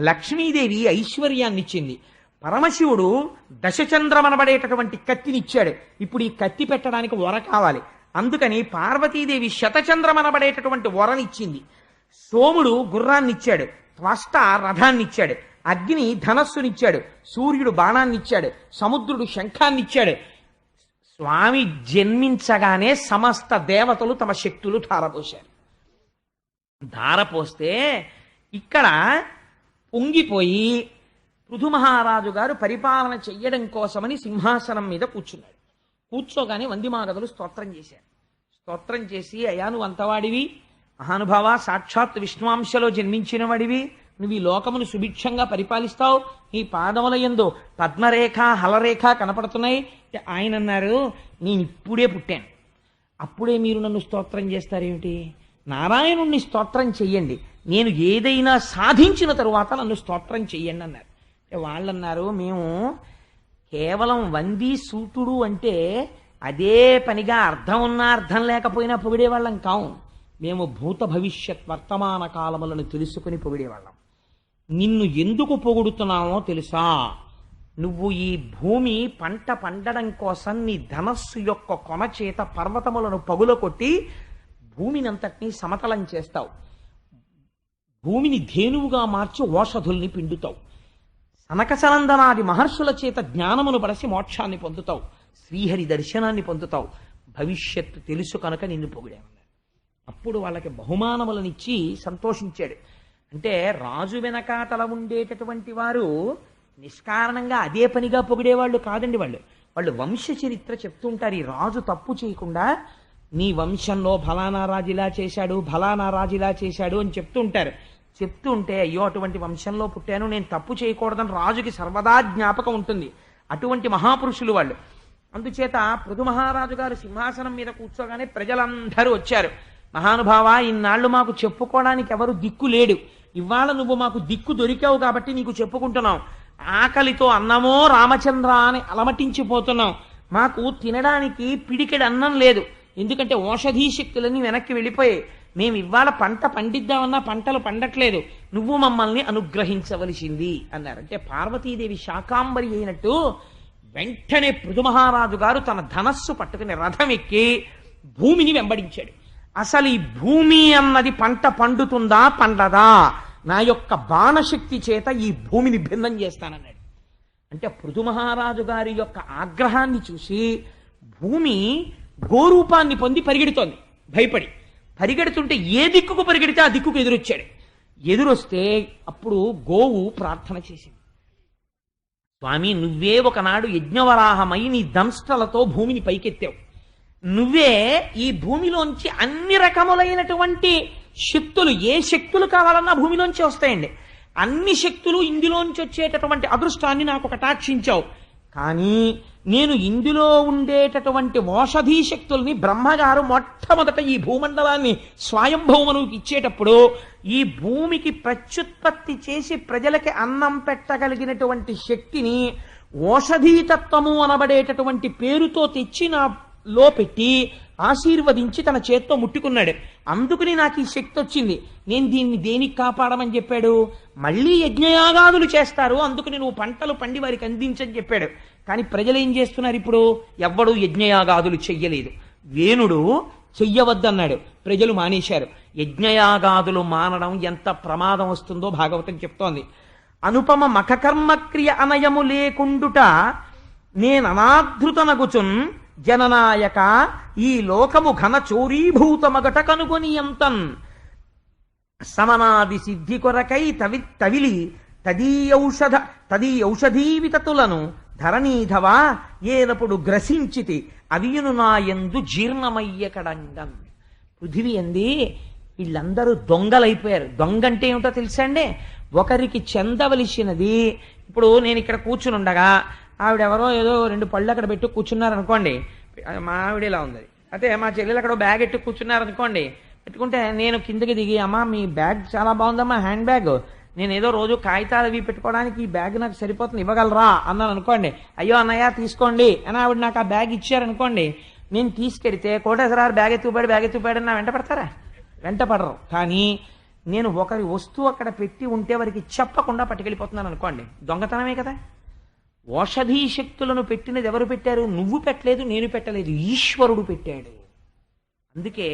లక్ష్మీదేవి ఐశ్వర్యాన్ని ఇచ్చింది, పరమశివుడు దశచంద్రమనబడేటటువంటి కత్తినిచ్చాడు. ఇప్పుడు ఈ కత్తి పెట్టడానికి వర కావాలి, అందుకని పార్వతీదేవి శతచంద్రమనబడేటటువంటి వరనిచ్చింది, సోముడు గుర్రాన్నిచ్చాడు, త్వష్ట రథాన్నిచ్చాడు, అగ్ని ధనస్సునిచ్చాడు, సూర్యుడు బాణాన్నిచ్చాడు, సముద్రుడు శంఖాన్నిచ్చాడు. స్వామి జన్మించగానే సమస్త దేవతలు తమ శక్తులు ధారపోశారు. ధారపోస్తే ఇక్కడ పొంగిపోయి పృథు మహారాజు గారు పరిపాలన చెయ్యడం కోసమని సింహాసనం మీద కూర్చున్నాడు. కూర్చోగానే వందిమాగదులు స్తోత్రం చేశారు. స్తోత్రం చేసి, అయ్యా నువ్వు అంతవాడివి, మహానుభావ, సాక్షాత్ విష్ణువాంశలో జన్మించిన వాడివి, నువ్వు ఈ లోకమును సుభిక్షంగా పరిపాలిస్తావు, నీ పాదముల యందు పద్మరేఖ హలరేఖ కనపడుతున్నాయి. ఆయన అన్నారు, నేను ఇప్పుడే పుట్టాను, అప్పుడే మీరు నన్ను స్తోత్రం చేస్తారేమిటి? నారాయణుణ్ణి స్తోత్రం చెయ్యండి, నేను ఏదైనా సాధించిన తరువాత నన్ను స్తోత్రం చెయ్యండి అన్నారు. వాళ్ళన్నారు, మేము కేవలం వంది సూతుడు అంటే అదే పనిగా అర్థం ఉన్నా అర్థం లేకపోయినా పొగిడేవాళ్ళం కావు, మేము భూత భవిష్యత్ వర్తమాన కాలములను తెలుసుకుని పొగిడేవాళ్ళం. నిన్ను ఎందుకు పొగుడుతున్నామో తెలుసా? నువ్వు ఈ భూమి పంట పండడం కోసం నీ ధనస్సు యొక్క కొన చేత పర్వతములను పగుల కొట్టి భూమిని అంతటినీ సమతలం చేస్తావు, భూమిని ధేనువుగా మార్చి ఓషధుల్ని పిండుతావు, సనకసనందనాది మహర్షుల చేత జ్ఞానమును బడసి మోక్షాన్ని పొందుతావు, శ్రీహరి దర్శనాన్ని పొందుతావు, భవిష్యత్తు తెలుసు కనుక నిన్ను పొగిడామన్నారు. అప్పుడు వాళ్ళకి బహుమానములనిచ్చి సంతోషించాడు. అంటే రాజు వెనకాతల ఉండేటటువంటి వారు నిష్కారణంగా అదే పనిగా పొగిడేవాళ్ళు కాదండి. వాళ్ళు వంశ చరిత్ర చెప్తుంటారు. ఈ రాజు తప్పు చేయకుండా నీ వంశంలో ఫలానా రాజు ఇలా చేశాడు, ఫలానా రాజు ఇలా చేశాడు అని చెప్తుంటారు. చెప్తుంటే అయ్యో అటువంటి వంశంలో పుట్టాను, నేను తప్పు చేయకూడదని రాజుకి సర్వదా జ్ఞాపకం ఉంటుంది. అటువంటి మహాపురుషులు వాళ్ళు. అందుచేత పృథు మహారాజు గారు సింహాసనం మీద కూర్చోగానే ప్రజలందరూ వచ్చారు. మహానుభావ, ఇన్నాళ్ళు మాకు చెప్పుకోవడానికి ఎవరు దిక్కు లేడు, ఇవాళ నువ్వు మాకు దిక్కు దొరికావు కాబట్టి నీకు చెప్పుకుంటున్నాం. ఆకలితో అన్నమో రామచంద్ర అని అలమటించిపోతున్నాం, మాకు తినడానికి పిడికెడు అన్నం లేదు, ఎందుకంటే ఓషధీ శక్తులన్నీ వెనక్కి వెళ్ళిపోయాయి, మేము ఇవాళ పంట పండిద్దామన్నా పంటలు పండట్లేదు, నువ్వు మమ్మల్ని అనుగ్రహించవలసింది అన్నారు. అంటే పార్వతీదేవి శాకాంబరి అయినట్టు వెంటనే పృథు మహారాజు గారు తన ధనస్సు పట్టుకుని రథం ఎక్కి భూమిని వెంబడించాడు. అసలు ఈ భూమి అన్నది పంట పండుతుందా పండదా, నా యొక్క బాణశక్తి చేత ఈ భూమిని భిన్నం చేస్తానన్నాడు. అంటే పృథు మహారాజు గారి యొక్క ఆగ్రహాన్ని చూసి భూమి గోరూపాన్ని పొంది పరిగెడుతోంది. భయపడి పరిగెడుతుంటే ఏ దిక్కుకు పరిగెడితే ఆ దిక్కుకు ఎదురొచ్చాడు. ఎదురొస్తే అప్పుడు గోవు ప్రార్థన చేసింది, స్వామి నువ్వే ఒకనాడు యజ్ఞవరాహమై నీ దంష్టలతో భూమిని పైకెత్తావు, నువ్వే ఈ భూమిలోంచి అన్ని రకములైనటువంటి శక్తులు, ఏ శక్తులు కావాలన్నా భూమిలోంచి వస్తాయండి, అన్ని శక్తులు ఇందులోంచి వచ్చేటటువంటి అదృష్టాన్ని నాకు కటాక్షించావు. కానీ నేను ఇందులో ఉండేటటువంటి ఓషధీ శక్తుల్ని బ్రహ్మగారు మొట్టమొదట ఈ భూమండలాన్ని స్వయంభౌమనుకి ఇచ్చేటప్పుడు ఈ భూమికి ప్రత్యుత్పత్తి చేసి ప్రజలకి అన్నం పెట్టగలిగినటువంటి శక్తిని ఓషధీతత్వము అనబడేటటువంటి పేరుతో తెచ్చి నాలో పెట్టి ఆశీర్వదించి తన చేత్తో ముట్టుకున్నాడు. అందుకని నాకు ఈ శక్తి వచ్చింది. నేను దీన్ని దేనికి కాపాడమని చెప్పాడు? మళ్ళీ యజ్ఞయాగాదులు చేస్తారు, అందుకని నువ్వు పంటలు పండి వారికి అందించని చెప్పాడు. కానీ ప్రజలు ఏం చేస్తున్నారు? ఇప్పుడు ఎవ్వడూ యజ్ఞయాగాదులు చెయ్యలేదు. వేణుడు చెయ్యవద్దన్నాడు, ప్రజలు మానేశారు. యజ్ఞయాగాదులు మానడం ఎంత ప్రమాదం వస్తుందో భాగవతం చెప్తోంది. అనుపమ మఖకర్మక్రియ అనయము లేకుండుట నేననాధృతనగుచున్ జననాయక ఈ లోకము ఘన చోరీభూతమగట కనుగొనియంతన్ సమనాది సిద్ధి కొరకై తవిలి తదీయౌషధీవితతులను ధరణీధవా ఏనప్పుడు గ్రసించితి అవియును నాయందు జీర్ణమయ్య కడంగం. పృథివీ అంది వీళ్ళందరూ దొంగలైపోయారు. దొంగ అంటే ఏమిటో తెలుసా అండి? ఒకరికి చెందవలసినది, ఇప్పుడు నేను ఇక్కడ కూర్చుని ఉండగా ఆవిడెవరో ఏదో 2 పళ్ళు అక్కడ పెట్టి కూర్చున్నారనుకోండి, మా ఆవిడ ఇలా ఉంది, అయితే మా చెల్లెలు అక్కడ బ్యాగ్ ఎట్టు కూర్చున్నారనుకోండి, పెట్టుకుంటే నేను కిందకి దిగి అమ్మా మీ బ్యాగ్ చాలా బాగుందమ్మా, హ్యాండ్ బ్యాగ్, నేను ఏదో రోజు కాగితాలు అవి పెట్టుకోవడానికి ఈ బ్యాగ్ నాకు సరిపోతుంది, ఇవ్వగలరా అన్నాను అనుకోండి. అయ్యో అన్నయ్య తీసుకోండి అని ఆవిడ నాకు ఆ బ్యాగ్ ఇచ్చారనుకోండి, నేను తీసుకెడితే కోటేశ్వరారు బ్యాగ్ ఎత్తుకుపోయాడు నా వెంట పడతారా? వెంట పడరు. కానీ నేను ఒకరి వస్తువు అక్కడ పెట్టి ఉంటే వారికి చెప్పకుండా పట్టుకెళ్ళిపోతున్నాను అనుకోండి, దొంగతనమే కదా. ఓషధీ శక్తులను పెట్టినది ఎవరు పెట్టారు? నువ్వు పెట్టలేదు, నేను పెట్టలేదు, ఈశ్వరుడు పెట్టాడు. అందుకే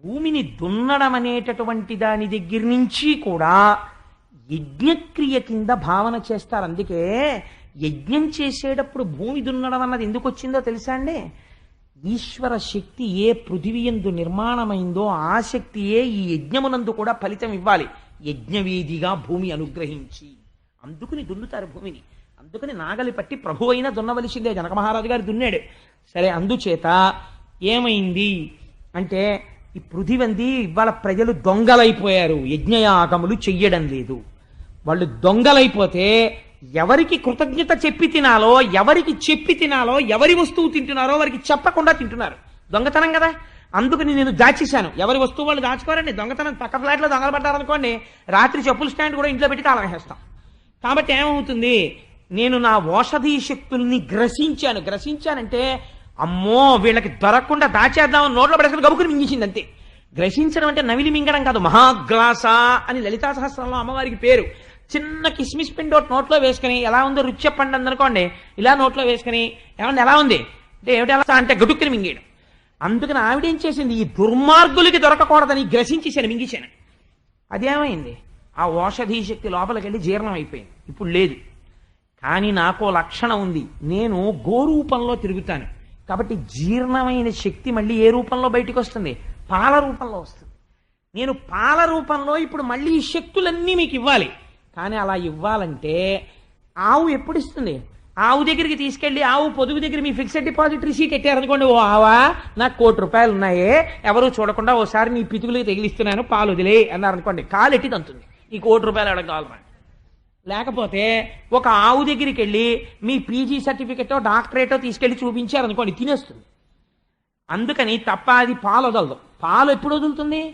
భూమిని దున్నడం అనేటటువంటి దాని దగ్గర నుంచి కూడా యజ్ఞక్రియ కింద భావన చేస్తారు. అందుకే యజ్ఞం చేసేటప్పుడు భూమి దున్నడం అన్నది ఎందుకు వచ్చిందో తెలుసా అండి? ఈశ్వర శక్తి ఏ పృథివీయందు నిర్మాణమైందో ఆ శక్తియే ఈ యజ్ఞమునందు కూడా ఫలితం ఇవ్వాలి, యజ్ఞవేదిగా భూమి అనుగ్రహించి. అందుకుని దున్నుతారు భూమిని. అందుకని నాగలి పట్టి ప్రభు అయినా దున్నవలసిందే. జనక మహారాజు గారు దున్నాడు. సరే, అందుచేత ఏమైంది అంటే ఈ పృథివంది ఇవాళ ప్రజలు దొంగలైపోయారు, యజ్ఞయాగములు చెయ్యడం లేదు. వాళ్ళు దొంగలైపోతే ఎవరికి కృతజ్ఞత చెప్పి తినాలో, ఎవరికి చెప్పి తినాలో, ఎవరి వస్తువు తింటున్నారో వారికి చెప్పకుండా తింటున్నారు. దొంగతనం కదా. అందుకని నేను దాచేశాను. ఎవరి వస్తువు వాళ్ళు దాచుకోరండి. దొంగతనం పక్క ఫ్లాట్లో దొంగలు పడ్డారనుకోండి, రాత్రి చెప్పుల స్టాండ్ కూడా ఇంట్లో పెట్టి తాళం వేస్తాం. కాబట్టి ఏమవుతుంది, నేను నా ఓషధీ శక్తుల్ని గ్రసించానంటే అమ్మో వీళ్ళకి దొరకకుండా దాచేద్దామని నోట్లో పడేసుకుని గబుకుని మింగించింది అంతే. గ్రసించడం అంటే నవిలి మింగడం కాదు. మహాగ్లాస అని లలితా సహస్రంలో అమ్మవారికి పేరు. చిన్న కిస్మిస్ పిండి నోట్లో వేసుకుని ఎలా ఉందో రుచి చెప్పండి అందనుకోండి, ఇలా నోట్లో వేసుకుని ఏమన్నా ఎలా ఉంది అంటే ఏమిటి ఎలా అంటే గడుక్కుని మింగేయడం. అందుకని ఆవిడేం చేసింది, ఈ దుర్మార్గులకి దొరకకూడదని గ్రసించేసాను, మింగిశాను. అదేమైంది, ఆ ఓషధీ శక్తి లోపలికి వెళ్ళి జీర్ణం అయిపోయింది. ఇప్పుడు లేదు. కానీ నాకో లక్షణం ఉంది, నేను గోరూపంలో తిరుగుతాను. కాబట్టి జీర్ణమైన శక్తి మళ్ళీ ఏ రూపంలో బయటికి వస్తుంది? పాల రూపంలో వస్తుంది. నేను పాల రూపంలో ఇప్పుడు మళ్ళీ ఈ శక్తులన్నీ మీకు ఇవ్వాలి. కానీ అలా ఇవ్వాలంటే ఆవు ఎప్పుడు ఇస్తుంది? ఆవు దగ్గరికి తీసుకెళ్ళి ఆవు పొదుగు దగ్గర మీ ఫిక్స్డ్ డిపాజిట్ రిసీట్ ఎట్టారనుకోండి, ఓ ఆవా నాకు ₹1,00,00,000 ఉన్నాయే, ఎవరు చూడకుండా ఓసారి నీ పితుకులకి తగిలిస్తున్నాను పాలు వదిలే అన్నారనుకోండి, కాలు ఎట్టి తంతుంది. ఈ ₹1,00,00,000 అడగ కావాలి. లేకపోతే ఒక ఆవు దగ్గరికి వెళ్ళి మీ పీజీ సర్టిఫికెటో డాక్టరేటో తీసుకెళ్ళి చూపించారనుకోండి, తినేస్తుంది. అందుకని తప్ప అది పాలు వదలదు. పాలు ఎప్పుడు వదులుతుంది?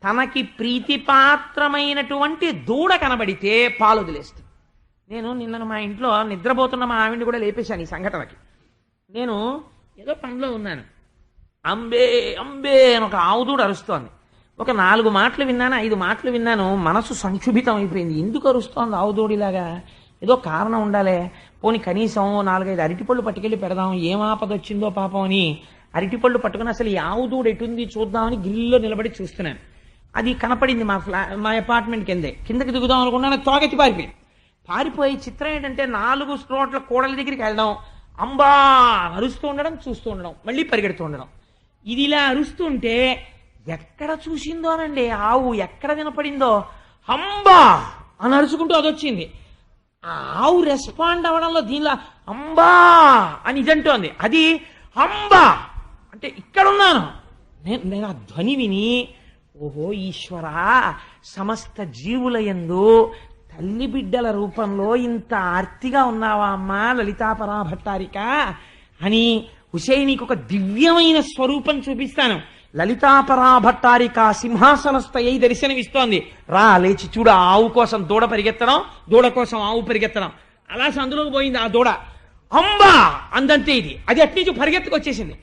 తనకి ప్రీతిపాత్రమైనటువంటి దూడ కనబడితే పాలు వదిలేస్తుంది. నేను నిన్న మా ఇంట్లో నిద్రపోతున్న మా ఆవిడ్ని కూడా లేపేశాను ఈ సంఘటనకి. నేను ఏదో పనిలో ఉన్నాను, అంబే అంబే అని ఒక ఆవు దూడ అరుస్తోంది. ఒక 4 మాటలు విన్నాను, 5 మాటలు విన్నాను, మనసు సంక్షుభితం అయిపోయింది. ఎందుకు అరుస్తోంది ఆవు దూడిలాగా? ఏదో కారణం ఉండాలే. పోనీ కనీసం 4-5 అరటిపళ్ళు పట్టుకెళ్ళి పెడదాం, ఏం ఆపద వచ్చిందో పాపం అని అరటిపళ్ళు పట్టుకుని అసలు ఈ ఆవు దూడ ఎటుంది చూద్దామని గ్రిల్లో నిలబడి చూస్తున్నాను. అది కనపడింది మా అపార్ట్మెంట్ కిందకి దిగుదాం అనుకున్నా, తోగెత్తి పారిపోయి చిత్రం ఏంటంటే 4 రోడ్ల కూడల దగ్గరికి వెళ్ళడం, అంబా అరుస్తూ ఉండడం, చూస్తూ ఉండడం, మళ్ళీ పరిగెడుతూ ఉండడం. ఇది ఇలా అరుస్తుంటే ఎక్కడ చూసిందోనండి ఆవు, ఎక్కడ వినపడిందో అంబా అని అరుచుకుంటూ అదొచ్చింది. ఆ ఆవు రెస్పాండ్ అవ్వడంలో దీనిలో అంబా అని ఇదంటోంది. అది అంబా అంటే ఇక్కడున్నాను నేను. ఆ ధ్వని విని ఓహో ఈశ్వరా, సమస్త జీవుల యందు తల్లి బిడ్డల రూపంలో ఇంత ఆర్తిగా ఉన్నావా అమ్మా లలితాపరా భట్టారిక అని, హుసేన్ నీకు ఒక దివ్యమైన స్వరూపం చూపిస్తాను. లలితాపరా భట్టారిక సింహాసనస్థయ్యి దర్శనమిస్తోంది. రా లేచి చూడు, ఆవు కోసం దూడ పరిగెత్తడం, దూడ కోసం ఆవు పరిగెత్తడం. అలా సందులోకి పోయింది ఆ దూడ. అంబా అందంతే ఇది. అది అట్నుంచి పరిగెత్తుకొచ్చేసింది.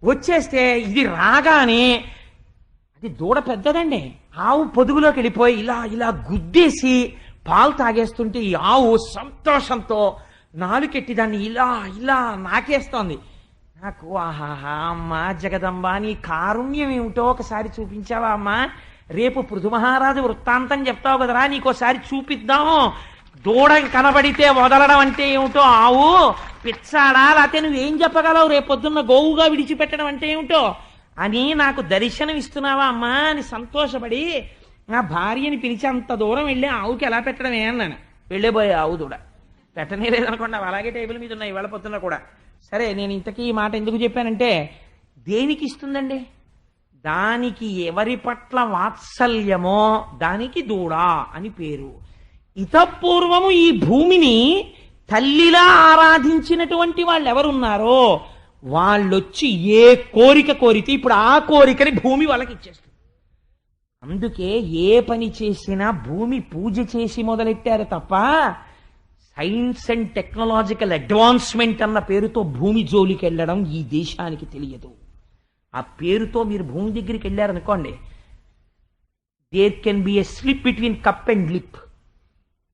వచ్చేస్తే ఇది రాగానే, అది దూడ పెద్దదండి, ఆవు పొదుగులోకి వెళ్ళిపోయి ఇలా ఇలా గుద్దేసి పాలు తాగేస్తుంటే ఈ ఆవు సంతోషంతో నాలుకెట్టి దాన్ని ఇలా ఇలా నాకేస్తోంది. నాకు ఆహాహా అమ్మా జగదంబా, నీ కారుణ్యం ఏమిటో ఒకసారి చూపించావా అమ్మా? రేపు పృథు మహారాజు వృత్తాంతం చెప్తావు కదరా, నీకోసారి చూపిద్దాము. దూడ కనబడితే వదలడం అంటే ఏమిటో, ఆవు పిచ్చాడా, లేకపోతే నువ్వేం చెప్పగలవు, రేపొద్దున్న గోవుగా విడిచిపెట్టడం అంటే ఏమిటో అని నాకు దర్శనం ఇస్తున్నావా అమ్మా అని సంతోషపడి నా భార్యని పిలిచి అంత దూరం వెళ్ళి ఆవుకి ఎలా పెట్టడమే అన్నాను. వెళ్ళేపోయే ఆవు దూడ పెట్టనే లేదనుకోండి, అవి అలాగే టేబుల్ మీద ఉన్నాయి ఇవాళ పొద్దున్న కూడా. సరే, నేను ఇంతకీ ఈ మాట ఎందుకు చెప్పానంటే, దేనికి ఇస్తుందండి? దానికి ఎవరి పట్ల వాత్సల్యమో దానికి దూడ అని పేరు. ఇతపూర్వము ఈ భూమిని తల్లిలా ఆరాధించినటువంటి వాళ్ళు ఎవరున్నారో వాళ్ళొచ్చి ఏ కోరిక కోరితే ఇప్పుడు ఆ కోరికని భూమి వాళ్ళకి ఇచ్చేస్తుంది. అందుకే ఏ పని చేసినా భూమి పూజ చేసి మొదలెట్టారు తప్ప సైన్స్ అండ్ టెక్నాలజికల్ అడ్వాన్స్మెంట్ అన్న పేరుతో భూమి జోలికి వెళ్ళడం ఈ దేశానికి తెలియదు. ఆ పేరుతో మీరు భూమి దగ్గరికి వెళ్ళారనుకోండి, there can be a slip between cup and lip.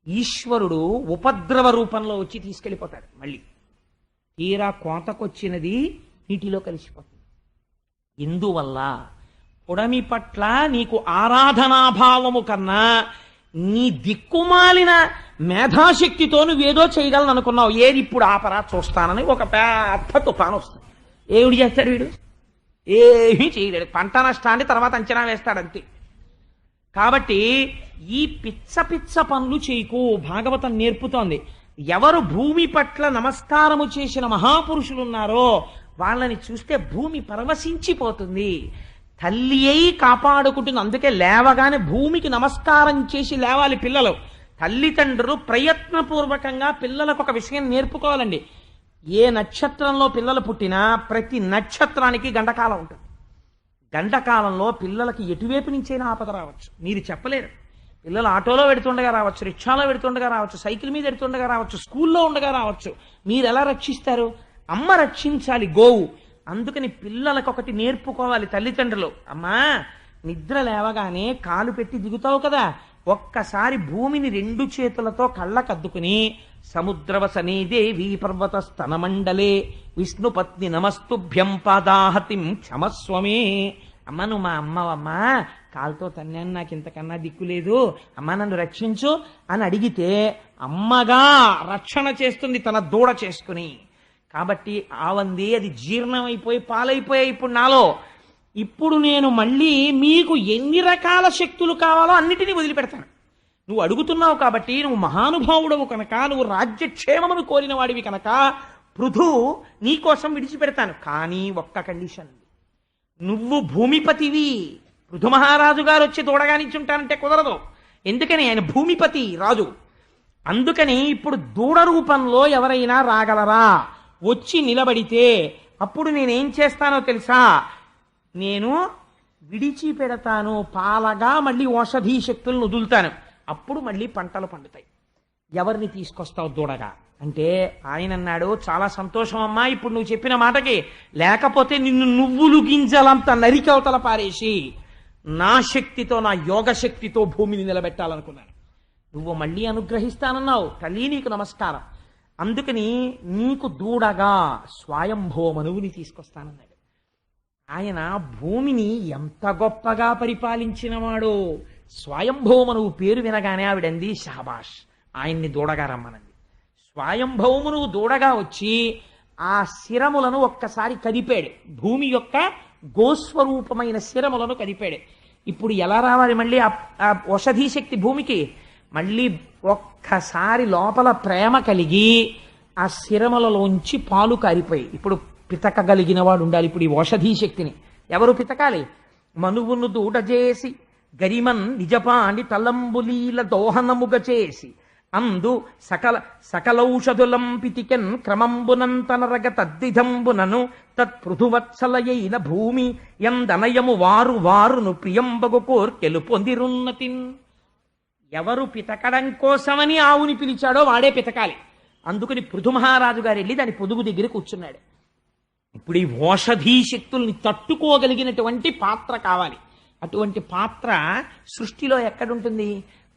ఈశ్వరుడు ఉపద్రవ రూపంలో వచ్చి తీసుకెళ్ళిపోతాడు. మళ్ళీ తీరా కోతకొచ్చినది నీటిలో కలిసిపోతుంది. ఎందువల్ల? పుడమి పట్ల నీకు ఆరాధనాభావము కన్నా నీ దిక్కుమాలిన మేధాశక్తితో నువ్వేదో చేయగలను అనుకున్నావు. ఏది ఇప్పుడు ఆపరా చూస్తానని ఒక పెద్ద తుఫాను వస్తుంది. ఏమిటి చేస్తాడు వీడు? ఏమీ చేయలేడు. పంట నష్టాన్ని తర్వాత అంచనా వేస్తాడంతే. కాబట్టి ఈ పిచ్చ పిచ్చ పనులు చేయకు. భాగవతం నేర్పుతోంది. ఎవరు భూమి పట్ల నమస్కారము చేసిన మహాపురుషులున్నారో వాళ్ళని చూస్తే భూమి పరవశించిపోతుంది. తల్లి అయి కాపాడుకుంటుంది. అందుకే లేవగానే భూమికి నమస్కారం చేసి లేవాలి పిల్లలు. తల్లిదండ్రులు ప్రయత్నపూర్వకంగా పిల్లలకు ఒక విషయం నేర్పుకోవాలండి. ఏ నక్షత్రంలో పిల్లలు పుట్టినా ప్రతి నక్షత్రానికి గండకాలం ఉంటుంది. గండకాలంలో పిల్లలకి ఎటువైపు నుంచైనా ఆపద రావచ్చు, మీరు చెప్పలేరు. పిల్లలు ఆటోలో పెడుతుండగా రావచ్చు, రిక్షాలో పెడుతుండగా రావచ్చు, సైకిల్ మీద పెడుతుండగా రావచ్చు, స్కూల్లో ఉండగా రావచ్చు. మీరు ఎలా రక్షిస్తారు? అమ్మ రక్షించాలి గోవు. అందుకని పిల్లలకు ఒకటి నేర్పుకోవాలి తల్లిదండ్రులు. అమ్మా, నిద్ర లేవగానే కాలు పెట్టి దిగుతావు కదా, ఒక్కసారి భూమిని రెండు చేతులతో కళ్ళకద్దుకుని సముద్రవసనే దేవీ పర్వత స్తనమండలే విష్ణుపత్ని నమస్తుభ్యం పాదాహతిం క్షమస్వమే. అమ్మ, నువ్వు మా అమ్మవమ్మా, కాలుతో తన్నాను, నాకు ఇంతకన్నా దిక్కులేదు, అమ్మ నన్ను రక్షించు అని అడిగితే అమ్మగా రక్షణ చేస్తుంది తన దూడ చేసుకుని. కాబట్టి ఆవంది అది జీర్ణమైపోయి పాలైపోయాయి ఇప్పుడు నాలో. ఇప్పుడు నేను మళ్ళీ మీకు ఎన్ని రకాల శక్తులు కావాలో అన్నిటినీ వదిలిపెడతాను. నువ్వు అడుగుతున్నావు కాబట్టి, నువ్వు మహానుభావుడవు కనుక, నువ్వు రాజ్యక్షేమమును కోరిన వాడివి కనుక పృథు నీకోసం విడిచిపెడతాను. కానీ ఒక్క కండిషన్, నువ్వు భూమిపతివి. పృథు మహారాజు గారు వచ్చి దూడగా నించుంటానంటే కుదరదు. ఎందుకని? ఆయన భూమిపతి రాజు. అందుకని ఇప్పుడు దూడ రూపంలో ఎవరైనా రాగలరా? వచ్చి నిలబడితే అప్పుడు నేనేం చేస్తానో తెలుసా? నేను విడిచిపెడతాను, పాలగా మళ్ళీ ఔషధీ శక్తులను వదులుతాను. అప్పుడు మళ్ళీ పంటలు పండుతాయి. ఎవరిని తీసుకొస్తావు దూడగా అంటే ఆయన అన్నాడు, చాలా సంతోషం అమ్మా ఇప్పుడు నువ్వు చెప్పిన మాటకి, లేకపోతే నిన్ను నువ్వులు గింజలంత నరికవతల పారేసి నా శక్తితో, నా యోగ శక్తితో భూమిని నిలబెట్టాలనుకున్నాను. నువ్వు మళ్ళీ అనుగ్రహిస్తానన్నావు, తల్లి నీకు నమస్కారం. అందుకని నీకు దూడగా స్వయంభోమనువుని తీసుకొస్తానన్నాడు. ఆయన భూమిని ఎంత గొప్పగా పరిపాలించినవాడో. స్వయంభౌమనువు పేరు వినగానే ఆవిడంది, షహబాష్, ఆయన్ని దూడగా రమ్మనంది. స్వయంభౌమనువు దూడగా వచ్చి ఆ శిరములను ఒక్కసారి కదిపాడు. భూమి యొక్క గోస్వరూపమైన శిరములను కదిపాడు. ఇప్పుడు ఎలా రావాలి మళ్ళీ ఆ ఔషధీ శక్తి భూమికి? మళ్ళీ ఒక్కసారి లోపల ప్రేమ కలిగి ఆ శిరములలోంచి పాలు కారిపోయి ఇప్పుడు పితకగలిగిన వాడు ఉండాలి. ఇప్పుడు ఈ ఔషధీ శక్తిని ఎవరు పితకాలి? మనువును దూడజేసి గరిమన్ నిజపాండి తలంబులీల దోహనముగ చేసి అందు సకలౌషధులం పితికెన్ క్రమంబునంతనరగ తద్దిధంబునను తత్పృథువత్సలయైన భూమి ఎందనయము వారు వారును ప్రియంబగు కోర్కెలు పొందిరున్నతిన్. ఎవరు పితకడం కోసమని ఆవుని పిలిచాడో వాడే పితకాలి. అందుకని పృథు మహారాజు గారు వెళ్ళి దాని పొదుగు దగ్గర కూర్చున్నాడు. ఇప్పుడు ఈ ఔషధీ శక్తుల్ని తట్టుకోగలిగినటువంటి పాత్ర కావాలి. అటువంటి పాత్ర సృష్టిలో ఎక్కడుంటుంది?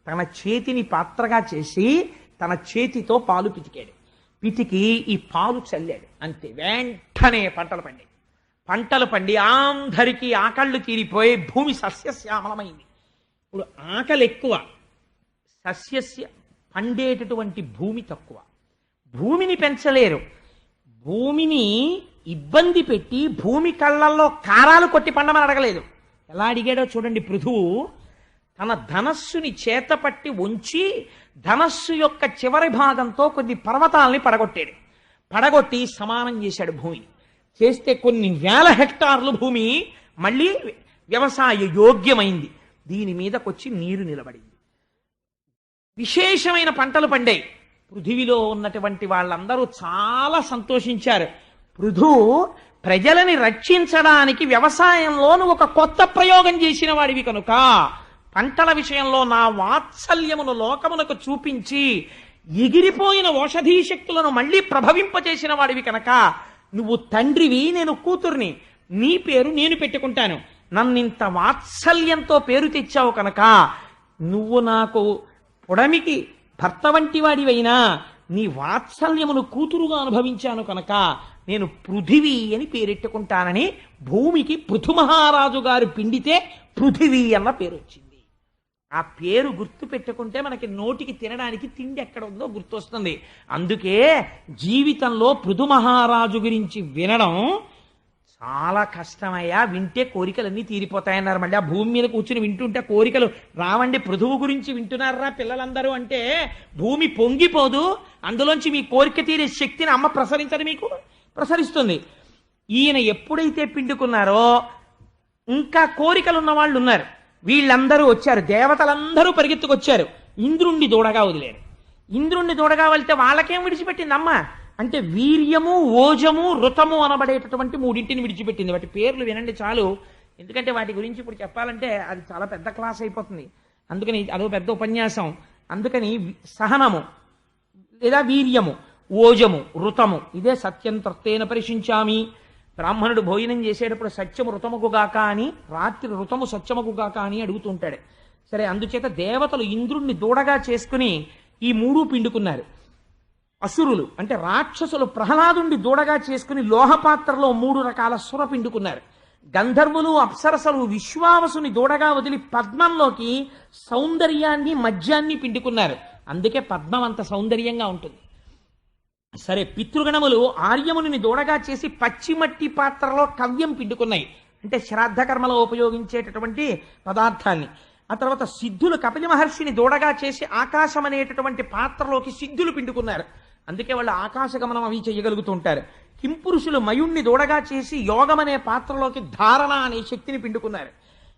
తన చేతిని పాత్రగా చేసి తన చేతితో పాలు పితికాడు. పితికి ఈ పాలు చల్లాడు. అంతే, వెంటనే పంటలు పండి అందరికీ ఆకళ్ళు తీరిపోయి భూమి సస్యశ్యామలమైంది. ఇప్పుడు ఆకలి ఎక్కువ, సస్యస్య పండేటటువంటి భూమి తక్కువ. భూమిని పెంచలేరు. భూమిని ఇబ్బంది పెట్టి భూమి కళ్ళల్లో కారాలు కొట్టి పండమని అడగలేదు. ఎలా అడిగాడో చూడండి. పృథువు తన ధనస్సుని చేతపట్టి ఉంచి ధనస్సు యొక్క చివరి భాగంతో కొన్ని పర్వతాలని పడగొట్టి సమానం చేశాడు భూమిని. చేస్తే కొన్ని వేల హెక్టార్లు భూమి మళ్ళీ వ్యవసాయ యోగ్యమైంది. దీని మీదకొచ్చి నీరు నిలబడింది. విశేషమైన పంటలు పండాయి. పృథివిలో ఉన్నటువంటి వాళ్ళందరూ చాలా సంతోషించారు. పృథు ప్రజలని రక్షించడానికి వ్యవసాయంలోను ఒక కొత్త ప్రయోగం చేసిన వాడివి కనుక, పంటల విషయంలో నా వాత్సల్యమును లోకమునకు చూపించి ఎగిరిపోయిన ఓషధీ శక్తులను మళ్ళీ ప్రభవింపచేసిన వాడివి కనుక, నువ్వు తండ్రివి, నేను కూతుర్ని, నీ పేరు నేను పెట్టుకుంటాను. నన్నింత వాత్సల్యంతో పేరు తెచ్చావు కనుక, నువ్వు నాకు పొడమికి భర్త వంటి వాడివైనా నీ వాత్సల్యమును కూతురుగా అనుభవించాను కనుక నేను పృథివీ అని పేరెట్టుకుంటానని భూమికి పృథు మహారాజు గారు పిండితే పృథివీ అన్న పేరు వచ్చింది. ఆ పేరు గుర్తు పెట్టుకుంటే మనకి నోటికి తినడానికి తిండి ఎక్కడ ఉందో గుర్తొస్తుంది. అందుకే జీవితంలో పృథు మహారాజు గురించి వినడం చాలా కష్టమయ్యా. వింటే కోరికలన్నీ తీరిపోతాయన్నారు. మళ్ళీ ఆ భూమి మీద కూర్చుని వింటుంటే కోరికలు రావండి. పృథువు గురించి వింటున్నారా పిల్లలందరూ అంటే భూమి పొంగిపోదు. అందులోంచి మీ కోరిక తీరే శక్తిని అమ్మ ప్రసరించదు, మీకు ప్రసరిస్తుంది. ఈయన ఎప్పుడైతే పిండుకున్నారో ఇంకా కోరికలున్న వాళ్ళు ఉన్నారు. వీళ్ళందరూ వచ్చారు, దేవతలందరూ పరిగెత్తుకొచ్చారు. ఇంద్రుణ్ణి దూడగా వదిలేరు. ఇంద్రుణ్ణి దూడగా వెళ్తే వాళ్ళకేం విడిచిపెట్టింది అమ్మ అంటే వీర్యము, ఓజము, ఋతము అనబడేటటువంటి మూడింటిని విడిచిపెట్టింది. వాటి పేర్లు వినండి చాలు, ఎందుకంటే వాటి గురించి ఇప్పుడు చెప్పాలంటే అది చాలా పెద్ద క్లాస్ అయిపోతుంది. అందుకని అదో పెద్ద ఉపన్యాసం. అందుకని సహనము లేదా వీర్యము, ఓజము, ఋతము, ఇదే సత్యం త్రత్తేన పరిశించామి. బ్రాహ్మణుడు భోజనం చేసేటప్పుడు సత్యము ఋతముగుగాక అని, రాత్రి ఋతము సత్యముగుగాక అని అడుగుతుంటాడు. సరే, అందుచేత దేవతలు ఇంద్రుణ్ణి దూడగా చేసుకుని ఈ మూడు పిండుకున్నారు. అసురులు అంటే రాక్షసులు ప్రహ్లాదుండి దూడగా చేసుకుని లోహపాత్రలో 3 రకాల సుర పిండుకున్నారు. గంధర్వులు, అప్సరసలు విశ్వావసుని దూడగా వదిలి పద్మంలోకి సౌందర్యాన్ని, మద్యాన్ని పిండుకున్నారు. అందుకే పద్మం అంత సౌందర్యంగా ఉంటుంది. సరే, పితృగణములు ఆర్యముని దూడగా చేసి పచ్చిమట్టి పాత్రలో కవ్యం పిండుకున్నాయి, అంటే శ్రాద్ధ కర్మలో ఉపయోగించేటటువంటి పదార్థాన్ని. ఆ తర్వాత సిద్ధులు కపిల మహర్షిని దూడగా చేసి ఆకాశం అనేటటువంటి పాత్రలోకి సిద్ధులు పిండుకున్నారు. అందుకే వాళ్ళు ఆకాశగమనం అవి చేయగలుగుతూ ఉంటారు. కింపురుషులు మయుణ్ణి దూడగా చేసి యోగం అనే పాత్రలోకి ధారణ అనే శక్తిని పిండుకున్నారు.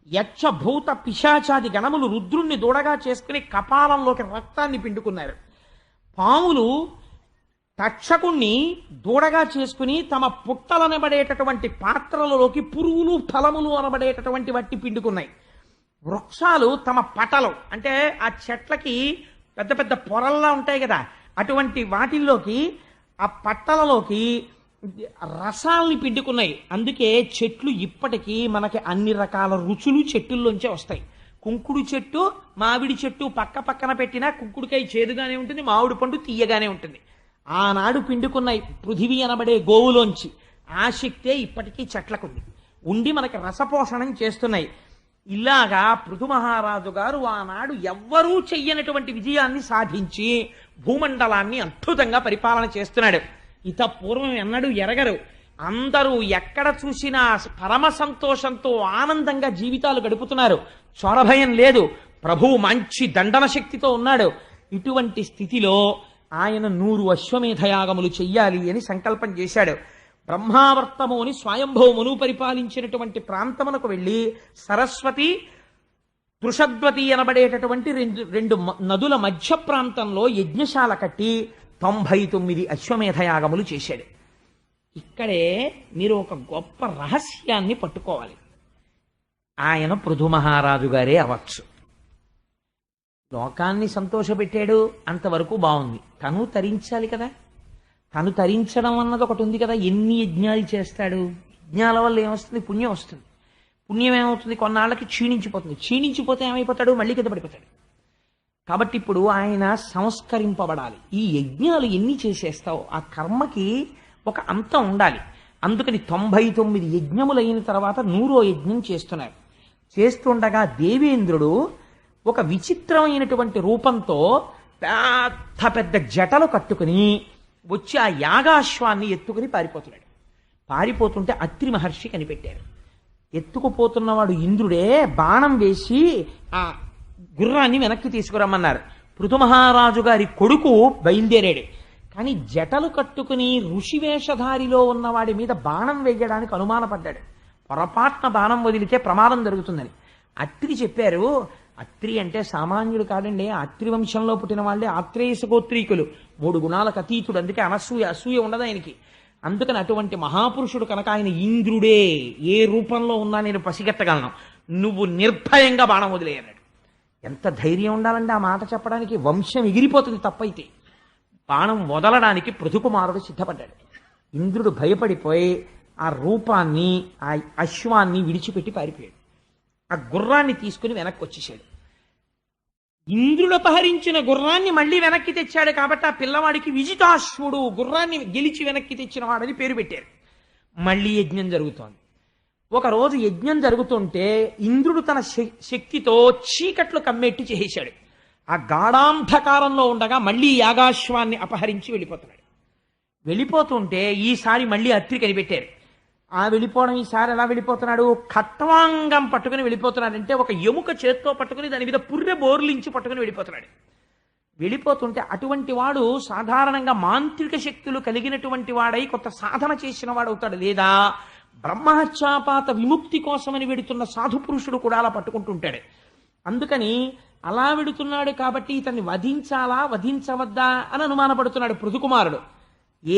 యక్ష భూత పిశాచాది గణములు రుద్రుణ్ణి దూడగా చేసుకుని కపాలంలోకి రక్తాన్ని పిండుకున్నారు. పాములు తక్షకుణ్ణి దూడగా చేసుకుని తమ పుట్టలనబడేటటువంటి పాత్రలలోకి పురుగులు, ఫలములు అనబడేటటువంటి వాటిని పిండుకున్నాయి. వృక్షాలు తమ పటలు అంటే ఆ చెట్లకి పెద్ద పెద్ద పొరల్లా ఉంటాయి కదా, అటువంటి వాటిల్లోకి ఆ పట్టలలోకి రసాల్ని పిండుకున్నాయి. అందుకే చెట్లు ఇప్పటికీ మనకి అన్ని రకాల రుచులు చెట్టుల్లోంచే వస్తాయి. కుంకుడు చెట్టు, మామిడి చెట్టు పక్క పక్కన పెట్టినా కుంకుడుకాయ చేదుగానే ఉంటుంది, మామిడి పండు తీయగానే ఉంటుంది. ఆనాడు పిండుకున్నాయి పృథివీ అనబడే గోవులోంచి. ఆ శక్తే ఇప్పటికీ చెట్లకుంది, ఉండి మనకి రసపోషణం చేస్తున్నాయి. ఇలాగా పృథు మహారాజు గారు ఆనాడు ఎవ్వరూ చెయ్యనటువంటి విజయాన్ని సాధించి భూమండలాన్ని అద్భుతంగా పరిపాలన చేస్తున్నాడు. ఇత పూర్వం ఎన్నడూ ఎరగరు. అందరూ ఎక్కడ చూసినా పరమ సంతోషంతో ఆనందంగా జీవితాలు గడుపుతున్నారు. చొరభయం లేదు. ప్రభువు మంచి దండన శక్తితో ఉన్నాడు. ఇటువంటి స్థితిలో ఆయన 100 అశ్వమేధయాగములు చెయ్యాలి అని సంకల్పం చేశాడు. బ్రహ్మావర్తము అని స్వయంభవమును పరిపాలించినటువంటి ప్రాంతమునకు వెళ్ళి సరస్వతి, తృషద్వతి అనబడేటటువంటి రెండు నదుల మధ్య ప్రాంతంలో యజ్ఞశాల కట్టి 99 అశ్వమేధయాగములు చేశాడు. ఇక్కడే మీరు ఒక గొప్ప రహస్యాన్ని పట్టుకోవాలి. ఆయన పృథు మహారాజు గారే అవచ్చు. లోకాన్ని సంతోషపెట్టాడు, అంతవరకు బాగుంది. తను తరించాలి కదా. తను తరించడం అన్నది ఒకటి ఉంది కదా. ఎన్ని యజ్ఞాలు చేస్తాడు? యజ్ఞాల వల్ల ఏమొస్తుంది? పుణ్యం వస్తుంది. పుణ్యం ఏమవుతుంది? కొన్నాళ్ళకి క్షీణించిపోతుంది. క్షీణించిపోతే ఏమైపోతాడు? మళ్ళీ కింద పడిపోతాడు. కాబట్టి ఇప్పుడు ఆయన సంస్కరింపబడాలి. ఈ యజ్ఞాలు ఎన్ని చేసేస్తావు? ఆ కర్మకి ఒక అంతం ఉండాలి. అందుకని 99 యజ్ఞములైన తర్వాత 100వ యజ్ఞం చేస్తున్నారు. చేస్తుండగా దేవేంద్రుడు ఒక విచిత్రమైనటువంటి రూపంతో పెద్ద పెద్ద జటలు కట్టుకుని వచ్చి ఆ యాగాశ్వాన్ని ఎత్తుకుని పారిపోతున్నాడు. పారిపోతుంటే అత్రి మహర్షి కనిపెట్టారు. ఎత్తుకుపోతున్నవాడు ఇంద్రుడే. బాణం వేసి ఆ గుర్రాన్ని వెనక్కి తీసుకురమ్మన్నారు. పృథుమహారాజు గారి కొడుకు బయలుదేరాడు. కానీ జటలు కట్టుకుని ఋషివేషధారిలో ఉన్నవాడి మీద బాణం వేయడానికి అనుమానపడ్డాడు. పొరపాటున బాణం వదిలితే ప్రమాదం జరుగుతుందని అత్రి చెప్పారు. అత్రి అంటే సామాన్యుడు కాదండి, అత్రి వంశంలో పుట్టిన వాళ్ళే ఆత్రేయస గోత్రీకులు, 3 గుణాలకు అతీతుడు. అందుకే అసూయ ఉండదు ఆయనకి. అందుకని అటువంటి మహాపురుషుడు కనుక ఆయన ఇంద్రుడే, ఏ రూపంలో ఉన్నా నేను పసిగట్టగలను, నువ్వు నిర్భయంగా బాణం వదిలేయన్నాడు. ఎంత ధైర్యం ఉండాలంటే ఆ మాట చెప్పడానికి, వంశం ఎగిరిపోతుంది తప్పైతే. బాణం వదలడానికి పృథుకుమారుడు సిద్ధపడ్డాడు. ఇంద్రుడు భయపడిపోయి ఆ రూపాన్ని, ఆ అశ్వాన్ని విడిచిపెట్టి పారిపోయాడు. ఆ గుర్రాన్ని తీసుకుని వెనక్కి వచ్చేసాడు. ఇంద్రుడు అపహరించిన గుర్రాన్ని మళ్ళీ వెనక్కి తెచ్చాడు కాబట్టి ఆ పిల్లవాడికి విజితాశ్వుడు, గుర్రాన్ని గెలిచి వెనక్కి తెచ్చిన వాడని పేరు పెట్టారు. మళ్ళీ యజ్ఞం జరుగుతోంది. ఒకరోజు యజ్ఞం జరుగుతుంటే ఇంద్రుడు తన శక్తితో చీకట్లు కమ్మెట్టి చేసేశాడు. ఆ గాఢాంధకారంలో ఉండగా మళ్ళీ యాగాశ్వాన్ని అపహరించి వెళ్ళిపోతున్నాడు. వెళ్ళిపోతుంటే ఈసారి మళ్ళీ అత్రి కనిపెట్టారు. ఆ వెళ్ళిపోవడం ఈసారి ఎలా వెళ్ళిపోతున్నాడు, ఖట్వాంగం పట్టుకుని వెళ్ళిపోతున్నాడు. అంటే ఒక ఎముక చేత్తో పట్టుకుని దాని మీద పుర్రె బోర్లించి పట్టుకుని వెళ్ళిపోతున్నాడు. వెళ్ళిపోతుంటే అటువంటి వాడు సాధారణంగా మాంత్రిక శక్తులు కలిగినటువంటి వాడై కొంత సాధన చేసిన వాడు అవుతాడు, లేదా బ్రహ్మహత్యాపాత విముక్తి కోసమని వెడుతున్న సాధు పురుషుడు కూడా అలా పట్టుకుంటుంటాడు. అందుకని అలా వెడుతున్నాడు కాబట్టి ఇతన్ని వధించాలా వధించవద్దా అని అనుమానపడుతున్నాడు పృథుకుమారుడు.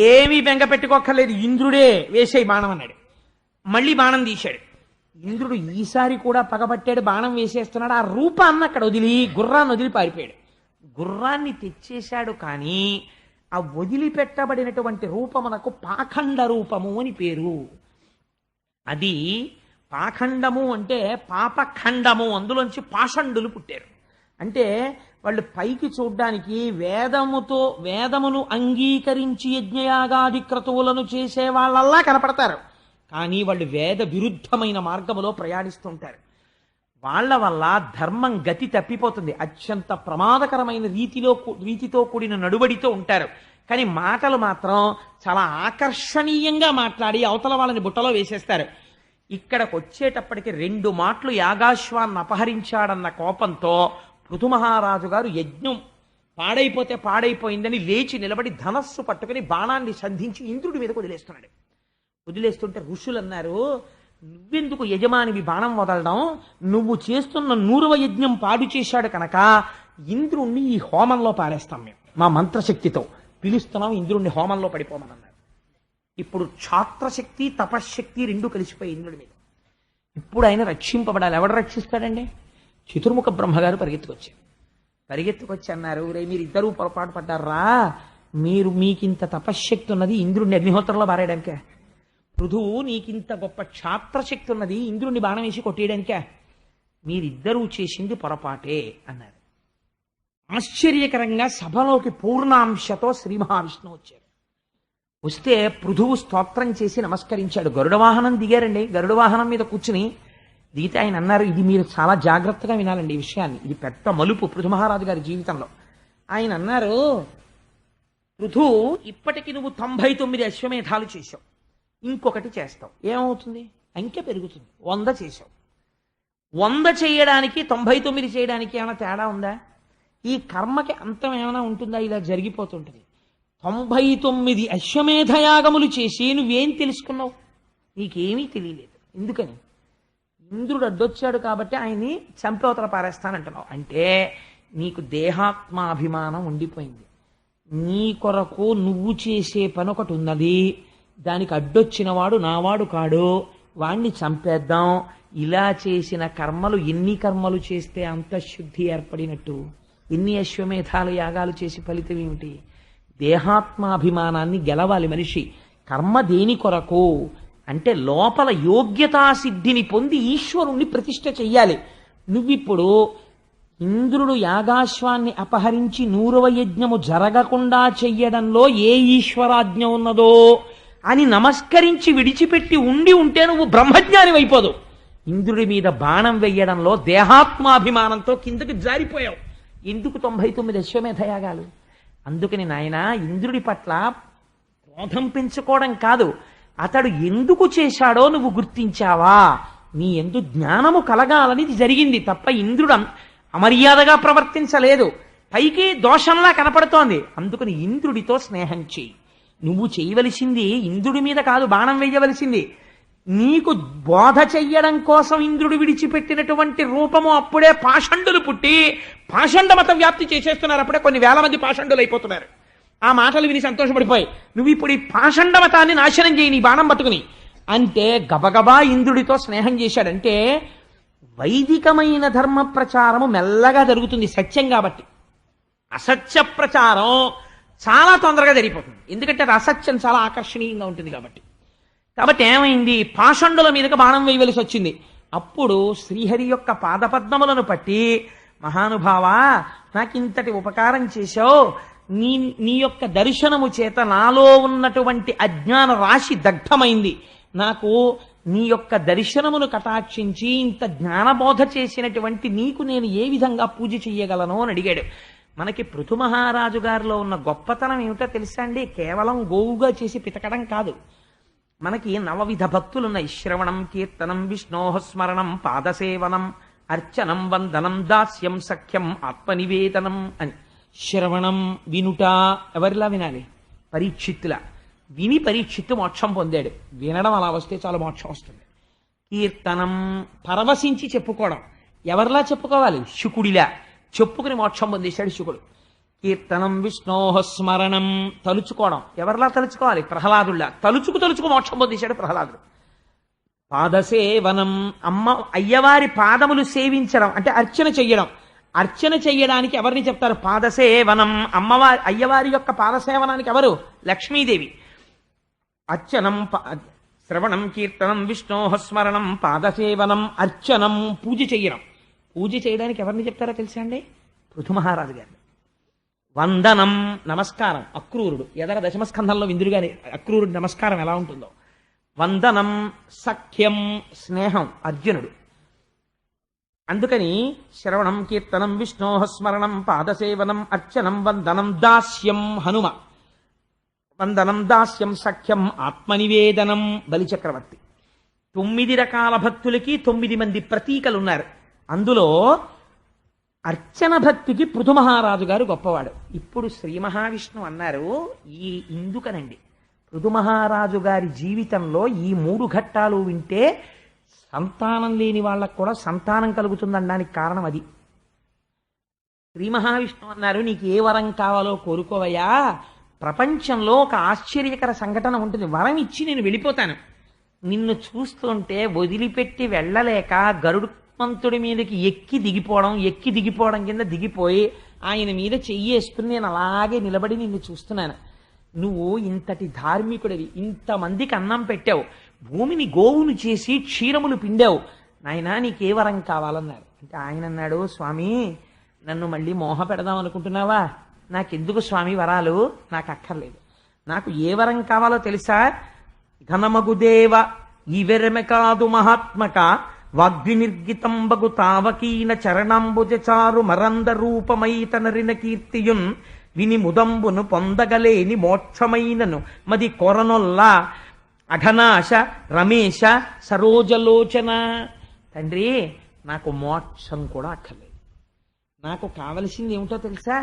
ఏమీ బెంగ పెట్టుకోక్కర్లేదు, ఇంద్రుడే వేసేయి బాణం అన్నాడు. మళ్ళీ బాణం తీశాడు. ఇంద్రుడు ఈసారి కూడా పగబట్టాడు, బాణం వేసేస్తున్నాడు. ఆ రూపాన్ని అక్కడ వదిలి గుర్రాన్ని వదిలి పారిపోయాడు. గుర్రాన్ని తెచ్చేశాడు, కానీ ఆ వదిలిపెట్టబడినటువంటి రూపమునకు పాఖండ రూపము అని పేరు. అది పాఖండము అంటే పాపఖండము, అందులోంచి పాషండులు పుట్టారు. అంటే వాళ్ళు పైకి చూడ్డానికి వేదమును అంగీకరించి యజ్ఞయాగాది క్రతువులను చేసే వాళ్ళల్లా కనపడతారు, కానీ వాళ్ళు వేద విరుద్ధమైన మార్గములో ప్రయాణిస్తుంటారు. వాళ్ళ వల్ల ధర్మం గతి తప్పిపోతుంది. అత్యంత ప్రమాదకరమైన రీతితో కూడిన నడుబడితో ఉంటారు. కానీ మాటలు మాత్రం చాలా ఆకర్షణీయంగా మాట్లాడి అవతల వాళ్ళని బుట్టలో వేసేస్తారు. ఇక్కడికి వచ్చేటప్పటికి 2 మాటలు యాగాశ్వాన్ని అపహరించాడన్న కోపంతో పృథుమహారాజు గారు యజ్ఞం పాడైపోతే పాడైపోయిందని లేచి నిలబడి ధనస్సు పట్టుకుని బాణాన్ని సంధించి ఇంద్రుడి మీదకు వదిలేస్తున్నాడు. వదిలేస్తుంటే ఋషులు అన్నారు, నువ్వెందుకు యజమానివి బాణం వదలడం, నువ్వు చేస్తున్న 100వ యజ్ఞం పాడు చేశాడు కనుక ఇంద్రుణ్ణి ఈ హోమంలో పారేస్తాం, మేము మా మంత్రశక్తితో పిలుస్తున్నాం, ఇంద్రుణ్ణి హోమంలో పడిపోమన్నారు. ఇప్పుడు ఛాత్రశక్తి తపశ్శక్తి 2 కలిసిపోయి ఇంద్రుడి మీద. ఇప్పుడు ఆయన రక్షింపబడాలి. ఎవడు రక్షిస్తాడండి? చతుర్ముఖ బ్రహ్మగారు పరిగెత్తుకొచ్చి అన్నారు, రే మీరిద్దరూ పొరపాటు పడ్డారా, మీకింత తపశ్శక్తి ఉన్నది ఇంద్రుడిని అగ్నిహోత్రంలో బారేయడానికే, పృథువు నీకింత గొప్ప క్షాత్రశక్తి ఉన్నది ఇంద్రుడిని బాణం వేసి కొట్టేయడానికే, మీరిద్దరూ చేసింది పొరపాటే అన్నారు. ఆశ్చర్యకరంగా సభలోకి పూర్ణాంశతో శ్రీ మహావిష్ణువు వచ్చారు. వస్తే పృథువు స్తోత్రం చేసి నమస్కరించాడు. గరుడ వాహనం దిగారండి. గరుడ వాహనం మీద కూర్చుని దిగితే ఆయన అన్నారు, ఇది మీరు చాలా జాగ్రత్తగా వినాలండి ఈ విషయాన్ని, ఇది పెద్ద మలుపు పృథు మహారాజు గారి జీవితంలో. ఆయన అన్నారు, పృథు, ఇప్పటికి నువ్వు 99 అశ్వమేధాలు చేశావు, ఇంకొకటి చేస్తావు, ఏమవుతుంది? అంకె పెరుగుతుంది. 100 చేశావు. 100 చేయడానికి 99 చేయడానికి ఏమైనా తేడా ఉందా? ఈ కర్మకి అంతం ఏమైనా ఉంటుందా? ఇలా జరిగిపోతుంటుంది. 99 అశ్వమేధయాగములు చేసి నువ్వేం తెలుసుకున్నావు? నీకేమీ తెలియలేదు. ఎందుకని? ఇంద్రుడు అడ్డొచ్చాడు కాబట్టి ఆయన్ని చంపవతల పారేస్తానంటున్నావు. అంటే నీకు దేహాత్మాభిమానం ఉండిపోయింది. నీ కొరకు నువ్వు చేసే పని ఒకటి ఉన్నది, దానికి అడ్డొచ్చిన వాడు నావాడు కాడు, వాణ్ణి చంపేద్దాం. ఇలా చేసిన కర్మలు, ఎన్ని కర్మలు చేస్తే అంతఃశుద్ధి ఏర్పడినట్టు? ఎన్ని అశ్వమేధాలు యాగాలు చేసి ఫలితం ఏమిటి? దేహాత్మాభిమానాన్ని గెలవాలి మనిషి. కర్మ దేని కొరకు అంటే లోపల యోగ్యతా సిద్ధిని పొంది ఈశ్వరుణ్ణి ప్రతిష్ఠ చెయ్యాలి. నువ్విప్పుడు ఇంద్రుడు యాగాశ్వాన్ని అపహరించి 100వ యజ్ఞము జరగకుండా చెయ్యడంలో ఏ ఈశ్వరాజ్ఞ ఉన్నదో అని నమస్కరించి విడిచిపెట్టి ఉంటే నువ్వు బ్రహ్మజ్ఞాని అయిపోదు. ఇంద్రుడి మీద బాణం వెయ్యడంలో దేహాత్మాభిమానంతో కిందకి జారిపోయావు. ఎందుకు 99 అశ్వమేధయాగాలు? అందుకని నాయన, ఇంద్రుడి పట్ల క్రోధం పెంచుకోవడం కాదు, అతడు ఎందుకు చేశాడో నువ్వు గుర్తించావా? నీ ఎందు జ్ఞానము కలగాలని ఇది జరిగింది తప్ప ఇంద్రుడు అమర్యాదగా ప్రవర్తించలేదు, పైకి దోషంలా కనపడుతోంది. అందుకని ఇంద్రుడితో స్నేహం చెయ్యి. నువ్వు చేయవలసింది ఇంద్రుడి మీద కాదు బాణం వేయవలసింది, నీకు బోధ చెయ్యడం కోసం ఇంద్రుడు విడిచిపెట్టినటువంటి రూపము. అప్పుడే పాషండులు పుట్టి పాషండ మత వ్యాప్తి చేసేస్తున్నారు. అప్పుడే కొన్ని వేల మంది పాషండులు అయిపోతున్నారు. ఆ మాటలు విని సంతోషపడిపోయి నువ్వు ఇప్పుడు ఈ పాషండ మతాన్ని నాశనం చేయి నీ బాణం పట్టుకుని అంటే గబగబా ఇంద్రుడితో స్నేహం చేశాడంటే వైదికమైన ధర్మ ప్రచారము మెల్లగా జరుగుతుంది సత్యం కాబట్టి. అసత్య ప్రచారం చాలా తొందరగా జరిగిపోతుంది, ఎందుకంటే అది అసత్యం చాలా ఆకర్షణీయంగా ఉంటుంది కాబట్టి. కాబట్టి ఏమైంది, పాషండుల మీదకి బాణం వేయవలసి వచ్చింది. అప్పుడు శ్రీహరి యొక్క పాదపద్మములను పట్టి, మహానుభావా నాకింతటి ఉపకారం చేశావు, నీ యొక్క దర్శనము చేత నాలో ఉన్నటువంటి అజ్ఞాన రాశి దగ్ధమైంది, నాకు నీ యొక్క దర్శనమును కటాక్షించి ఇంత జ్ఞానబోధ చేసినటువంటి నీకు నేను ఏ విధంగా పూజ చెయ్యగలను అని అడిగాడు. మనకి పృథు మహారాజు గారిలో ఉన్న గొప్పతనం ఏమిటో తెలుసా అండి, కేవలం గోవుగా చేసి పితకడం కాదు. మనకి నవవిధ భక్తులు ఉన్నాయి. శ్రవణం, కీర్తనం, విష్ణోః స్మరణం, పాదసేవనం, అర్చనం, వందనం, దాస్యం, సఖ్యం, ఆత్మనివేదనం అని. శ్రవణం వినుట, ఎవరిలా వినాలి? పరీక్షిత్తులా విని పరీక్షిత్తు మోక్షం పొందాడు. వినడం అలా వస్తే చాలా మోక్షం వస్తుంది. కీర్తనం పరవశించి చెప్పుకోవడం, ఎవరిలా చెప్పుకోవాలి? శుకుడిలా చెప్పుకుని మోక్షం పొందేశాడు శుకుడు. కీర్తనం, విష్ణోః స్మరణం తలుచుకోవడం, ఎవరిలా తలుచుకోవాలి? ప్రహ్లాదుల్లా తలుచుకు మోక్షం పొందేశాడు ప్రహ్లాదుడు. పాదసేవనం అయ్యవారి పాదములు సేవించడం అంటే అర్చన చెయ్యడం. అర్చన చెయ్యడానికి ఎవరిని చెప్తారు? పాదసేవనం. అయ్యవారి యొక్క పాదసేవనానికి ఎవరు? లక్ష్మీదేవి. అర్చనం, శ్రవణం, కీర్తనం, విష్ణోః స్మరణం, పాదసేవనం, అర్చనం పూజ చెయ్యడం. పూజ చేయడానికి ఎవరిని చెప్తారో తెలుసా అండి? పృథు మహారాజు గారిని. వందనం నమస్కారం, అక్రూరుడు ఎదర దశమస్కంధంలో విందురుగాని అక్రూరుడి నమస్కారం ఎలా ఉంటుందో. వందనం సఖ్యం స్నేహం అర్జునుడు. అందుకని శ్రవణం, కీర్తనం, విష్ణోః స్మరణం, పాదసేవనం, అర్చనం, వందనం, దాస్యం హనుమ. వందనం, దాస్యం, సఖ్యం, ఆత్మనివేదనం బలిచక్రవర్తి. 9 రకాల భక్తులకి 9 మంది ప్రతీకలు ఉన్నారు. అందులో అర్చన భక్తికి పృథు మహారాజు గారు గొప్పవాడు. ఇప్పుడు శ్రీ మహావిష్ణువు అన్నారు ఈ ఇందుకనండి పృథు మహారాజు గారి జీవితంలో ఈ 3 ఘట్టాలు వింటే సంతానం లేని వాళ్ళకు కూడా సంతానం కలుగుతుందనడానికి కారణం అది. శ్రీ మహావిష్ణువు అన్నారు నీకు ఏ వరం కావాలో కోరుకోవయ్యా, ప్రపంచంలో ఒక ఆశ్చర్యకర సంఘటన ఉంటుంది, వరం ఇచ్చి నేను వెళ్ళిపోతాను, నిన్ను చూస్తుంటే వదిలిపెట్టి వెళ్ళలేక గరుడుమంతుడి మీదకి ఎక్కి దిగిపోవడం కింద దిగిపోయి ఆయన మీద చెయ్యేసుకుని నేను అలాగే నిలబడి నిన్ను చూస్తున్నాను. నువ్వు ఇంతటి ధార్మికుడివి, ఇంతమందికి అన్నం పెట్టావు, భూమిని గోవును చేసి క్షీరములు పిండావు, నాయనా నీకే వరం కావాలన్నారు. అంటే ఆయన అన్నాడు స్వామి నన్ను మళ్ళీ మోహ పెడదాం అనుకుంటున్నావా? నాకెందుకు స్వామి వరాలు, నాకు అక్కర్లేదు. నాకు ఏ వరం కావాలో తెలుసా? ఘనమగుదేవ ఈవెరమె కాదు మహాత్మక వాగ్వి నిర్గితంబగు తావకీన చరణంబుజచారు మరంద రూపమై తనరిన కీర్తియున్ విని ముదంబును పొందగలేని మోక్షమైనను మది కొరనొల్లా అఘనాశ రమేశ సరోజలోచన. తండ్రి నాకు మోక్షం కూడా అక్కర్లేదు, నాకు కావలసింది ఏమిటో తెలుసా?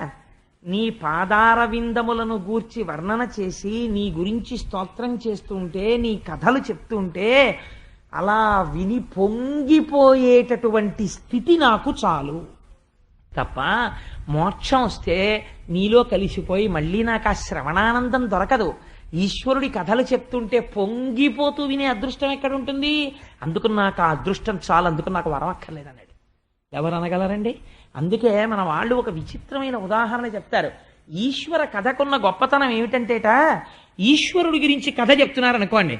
నీ పాదార విందములను గూర్చి వర్ణన చేసి నీ గురించి స్తోత్రం చేస్తుంటే, నీ కథలు చెప్తుంటే అలా విని పొంగిపోయేటటువంటి స్థితి నాకు చాలు తప్ప మోక్షం వస్తే నీలో కలిసిపోయి మళ్ళీ నాకు ఆ శ్రవణానందం దొరకదు. ఈశ్వరుడి కథలు చెప్తుంటే పొంగిపోతూ వినే అదృష్టం ఎక్కడ ఉంటుంది? అందుకు నాకు ఆ అదృష్టం చాలు, అందుకు నాకు వరం అక్కర్లేదన్నాడు. ఎవరు అనగలరండి? అందుకే మన వాళ్ళు ఒక విచిత్రమైన ఉదాహరణ చెప్తారు. ఈశ్వర కథకున్న గొప్పతనం ఏమిటంటేట, ఈశ్వరుడి గురించి కథ చెప్తున్నారు అనుకోండి,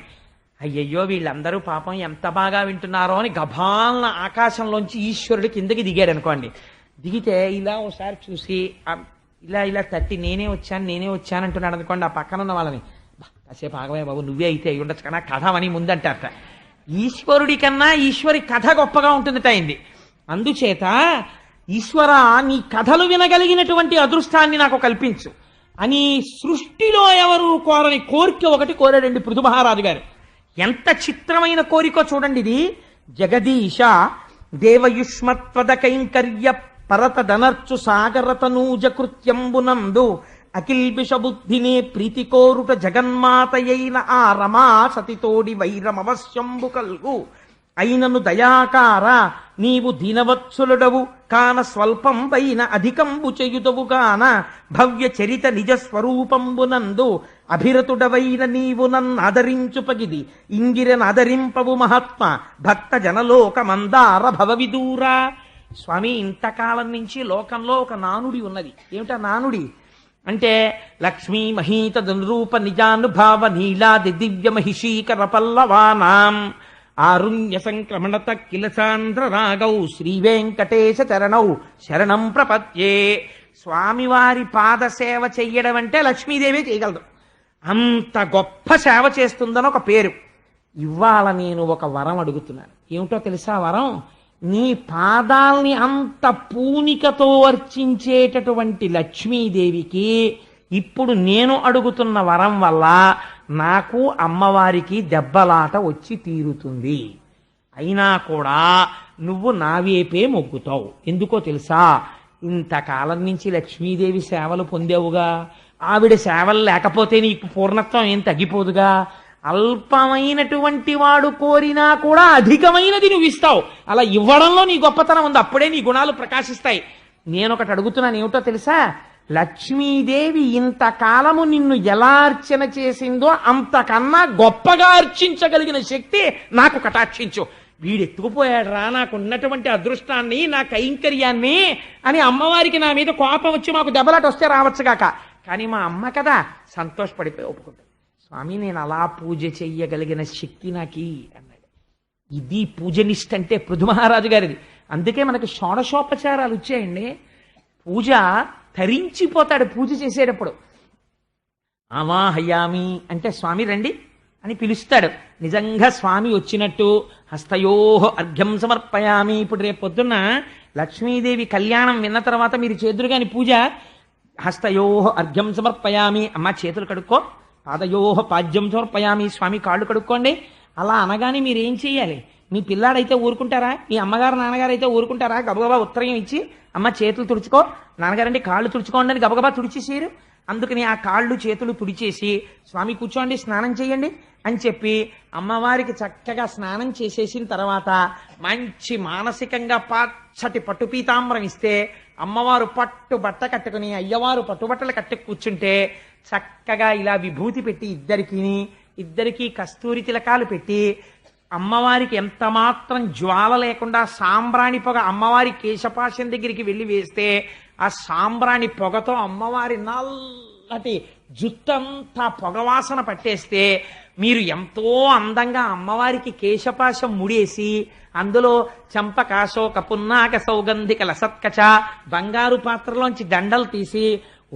అయ్యయ్యో వీళ్ళందరూ పాపం ఎంత బాగా వింటున్నారో అని గభాలన ఆకాశంలోంచి ఈశ్వరుడు కిందకి దిగాడు అనుకోండి. దిగితే ఇలా ఒకసారి చూసి ఇలా తట్టి నేనే వచ్చాను అంటున్నాడు అనుకోండి. ఆ పక్కన ఉన్న వాళ్ళని కాసేపు ఆగవే బాబు నువ్వే అయితే అయి ఉండొచ్చు కన్నా కథ అని ముందంటారట. ఈశ్వరుడి కన్నా ఈశ్వరి కథ గొప్పగా ఉంటుందట అయింది. అందుచేత ఈశ్వర నీ కథలు వినగలిగినటువంటి అదృష్టాన్ని నాకు కల్పించు అని సృష్టిలో ఎవరు కోరని కోరిక ఒకటి కోరాడండి పృథు మహారాజు గారు. ఎంత చిత్రమైన కోరిక చూడండి ఇది. జగదీశ దేవయుష్మత్వద కైంకర్య పరతడనర్చు సాగరతనూజ కృత్యంబునందు అకిల్బిషబుద్ధినే ప్రీతి కోరుట జగన్మాతయైన ఆ రమా సతితోడి వైరమవశ్యంబు కల్గు అయినను దయాకార నీవు దీనవత్సులుడవు కాన స్వల్పంబైన అధికంబు చేయుదవుగాన భవ్య చరిత నిజ స్వరూపంబునందు అభిరతుడవైన నీవు నన్నాదరించుపగిది ఇంగిరనాదరింపవు మహాత్మ భక్త జనలోక మందార భవవిదూరా. స్వామి, ఇంతకాలం నుంచి లోకంలో ఒక నానుడి ఉన్నది. ఏమిటా నానుడి అంటే లక్ష్మీ మహీత దునరూప నిజానుభావ నీలాది దివ్య మహిషీకర పల్లవానాం ఆరుణ్య సంక్రమణత కిల సాంద్ర రాగౌ శ్రీ వెంకటేశ చరణౌ శరణం ప్రపద్యే. స్వామివారి పాద సేవ చెయ్యడం అంటే లక్ష్మీదేవి చేయగలదు. అంత గొప్ప సేవ చేస్తుందని ఒక పేరు. ఇవాళ నేను ఒక వరం అడుగుతున్నాను. ఏమిటో తెలుసా వరం? నీ పాదాల్ని అంత పూనికతో అర్చించేటటువంటి లక్ష్మీదేవికి ఇప్పుడు నేను అడుగుతున్న వరం వల్ల నాకు అమ్మవారికి దెబ్బలాట వచ్చి తీరుతుంది. అయినా కూడా నువ్వు నా వైపే మొగ్గుతావు. ఎందుకో తెలుసా? ఇంతకాలం నుంచి లక్ష్మీదేవి సేవలు పొందేవుగా. ఆవిడ సేవలు లేకపోతే నీకు పూర్ణత్వం ఏం తగ్గిపోదుగా. అల్పమైనటువంటి వాడు కోరినా కూడా అధికమైనది నువ్వు ఇస్తావు. అలా ఇవ్వడంలో నీ గొప్పతనం ఉంది. అప్పుడే నీ గుణాలు ప్రకాశిస్తాయి. నేనొకటి అడుగుతున్నాను. ఏమిటో తెలుసా? లక్ష్మీదేవి ఇంతకాలము నిన్ను ఎలా అర్చన చేసిందో అంతకన్నా గొప్పగా అర్చించగలిగిన శక్తి నాకు కటాక్షించు. వీడెత్తుకుపోయాడు రా నాకున్నటువంటి అదృష్టాన్ని, నా కైంకర్యాన్ని అని అమ్మవారికి నా మీద కోపం వచ్చి మాకు దెబ్బలాట వస్తే రావచ్చుగాక. కానీ మా అమ్మ కదా సంతోషపడిపోయి ఒప్పుకుంటుంది. స్వామి, నేను అలా పూజ చెయ్యగలిగిన శక్తి నాకి అన్నాడు. ఇది పూజనిష్ట అంటే పృథు మహారాజు గారిది. అందుకే మనకి షోడశోపచారాలు వచ్చాయండి. పూజ తరించిపోతాడు పూజ చేసేటప్పుడు. ఆవాహయామి అంటే స్వామి రండి అని పిలుస్తాడు. నిజంగా స్వామి వచ్చినట్టు హస్తయోహ అర్ఘ్యం సమర్పయామి. ఇప్పుడు రేపు పొద్దున్న లక్ష్మీదేవి కళ్యాణం విన్న తర్వాత మీరు చేదురుగాని పూజ హస్తయోహ అర్ఘ్యం సమర్పయామి. అమ్మ చేతులు కడుక్కో. పాదయోహ పాద్యం సమర్పయామి. స్వామి కాళ్ళు కడుక్కోండి. అలా అనగానే మీరు ఏం చెయ్యాలి? మీ పిల్లాడైతే ఊరుకుంటారా? మీ అమ్మగారు నాన్నగారు అయితే ఊరుకుంటారా? గబగబా ఉత్తరం ఇచ్చి అమ్మ చేతులు తుడుచుకో, నాన్నగారంటే కాళ్ళు తుడుచుకోండి అని గబగబా తుడిచేసేరు. అందుకని ఆ కాళ్ళు చేతులు తుడిచేసి స్వామి కూర్చోండి స్నానం చేయండి అని చెప్పి అమ్మవారికి చక్కగా స్నానం చేసేసిన తర్వాత మంచి మానసికంగా పచ్చటి పట్టు పీతాంబరం ఇస్తే అమ్మవారు పట్టు బట్ట కట్టుకుని అయ్యవారు పట్టుబట్టలు కట్టు కూర్చుంటే చక్కగా ఇలా విభూతి పెట్టి ఇద్దరికి కస్తూరి తిలకాలు పెట్టి అమ్మవారికి ఎంత మాత్రం జ్వాల లేకుండా సాంబ్రాణి పొగ అమ్మవారి కేశపాశం దగ్గరికి వెళ్ళి వేస్తే ఆ సాంబ్రాణి పొగతో అమ్మవారి నల్లటి జుట్టంతా పొగవాసన పట్టేస్తే మీరు ఎంతో అందంగా అమ్మవారికి కేశపాశం ముడేసి అందులో చంపకాశోక పున్నాక సౌగంధిక లసత్కచ బంగారు పాత్రలోంచి దండలు తీసి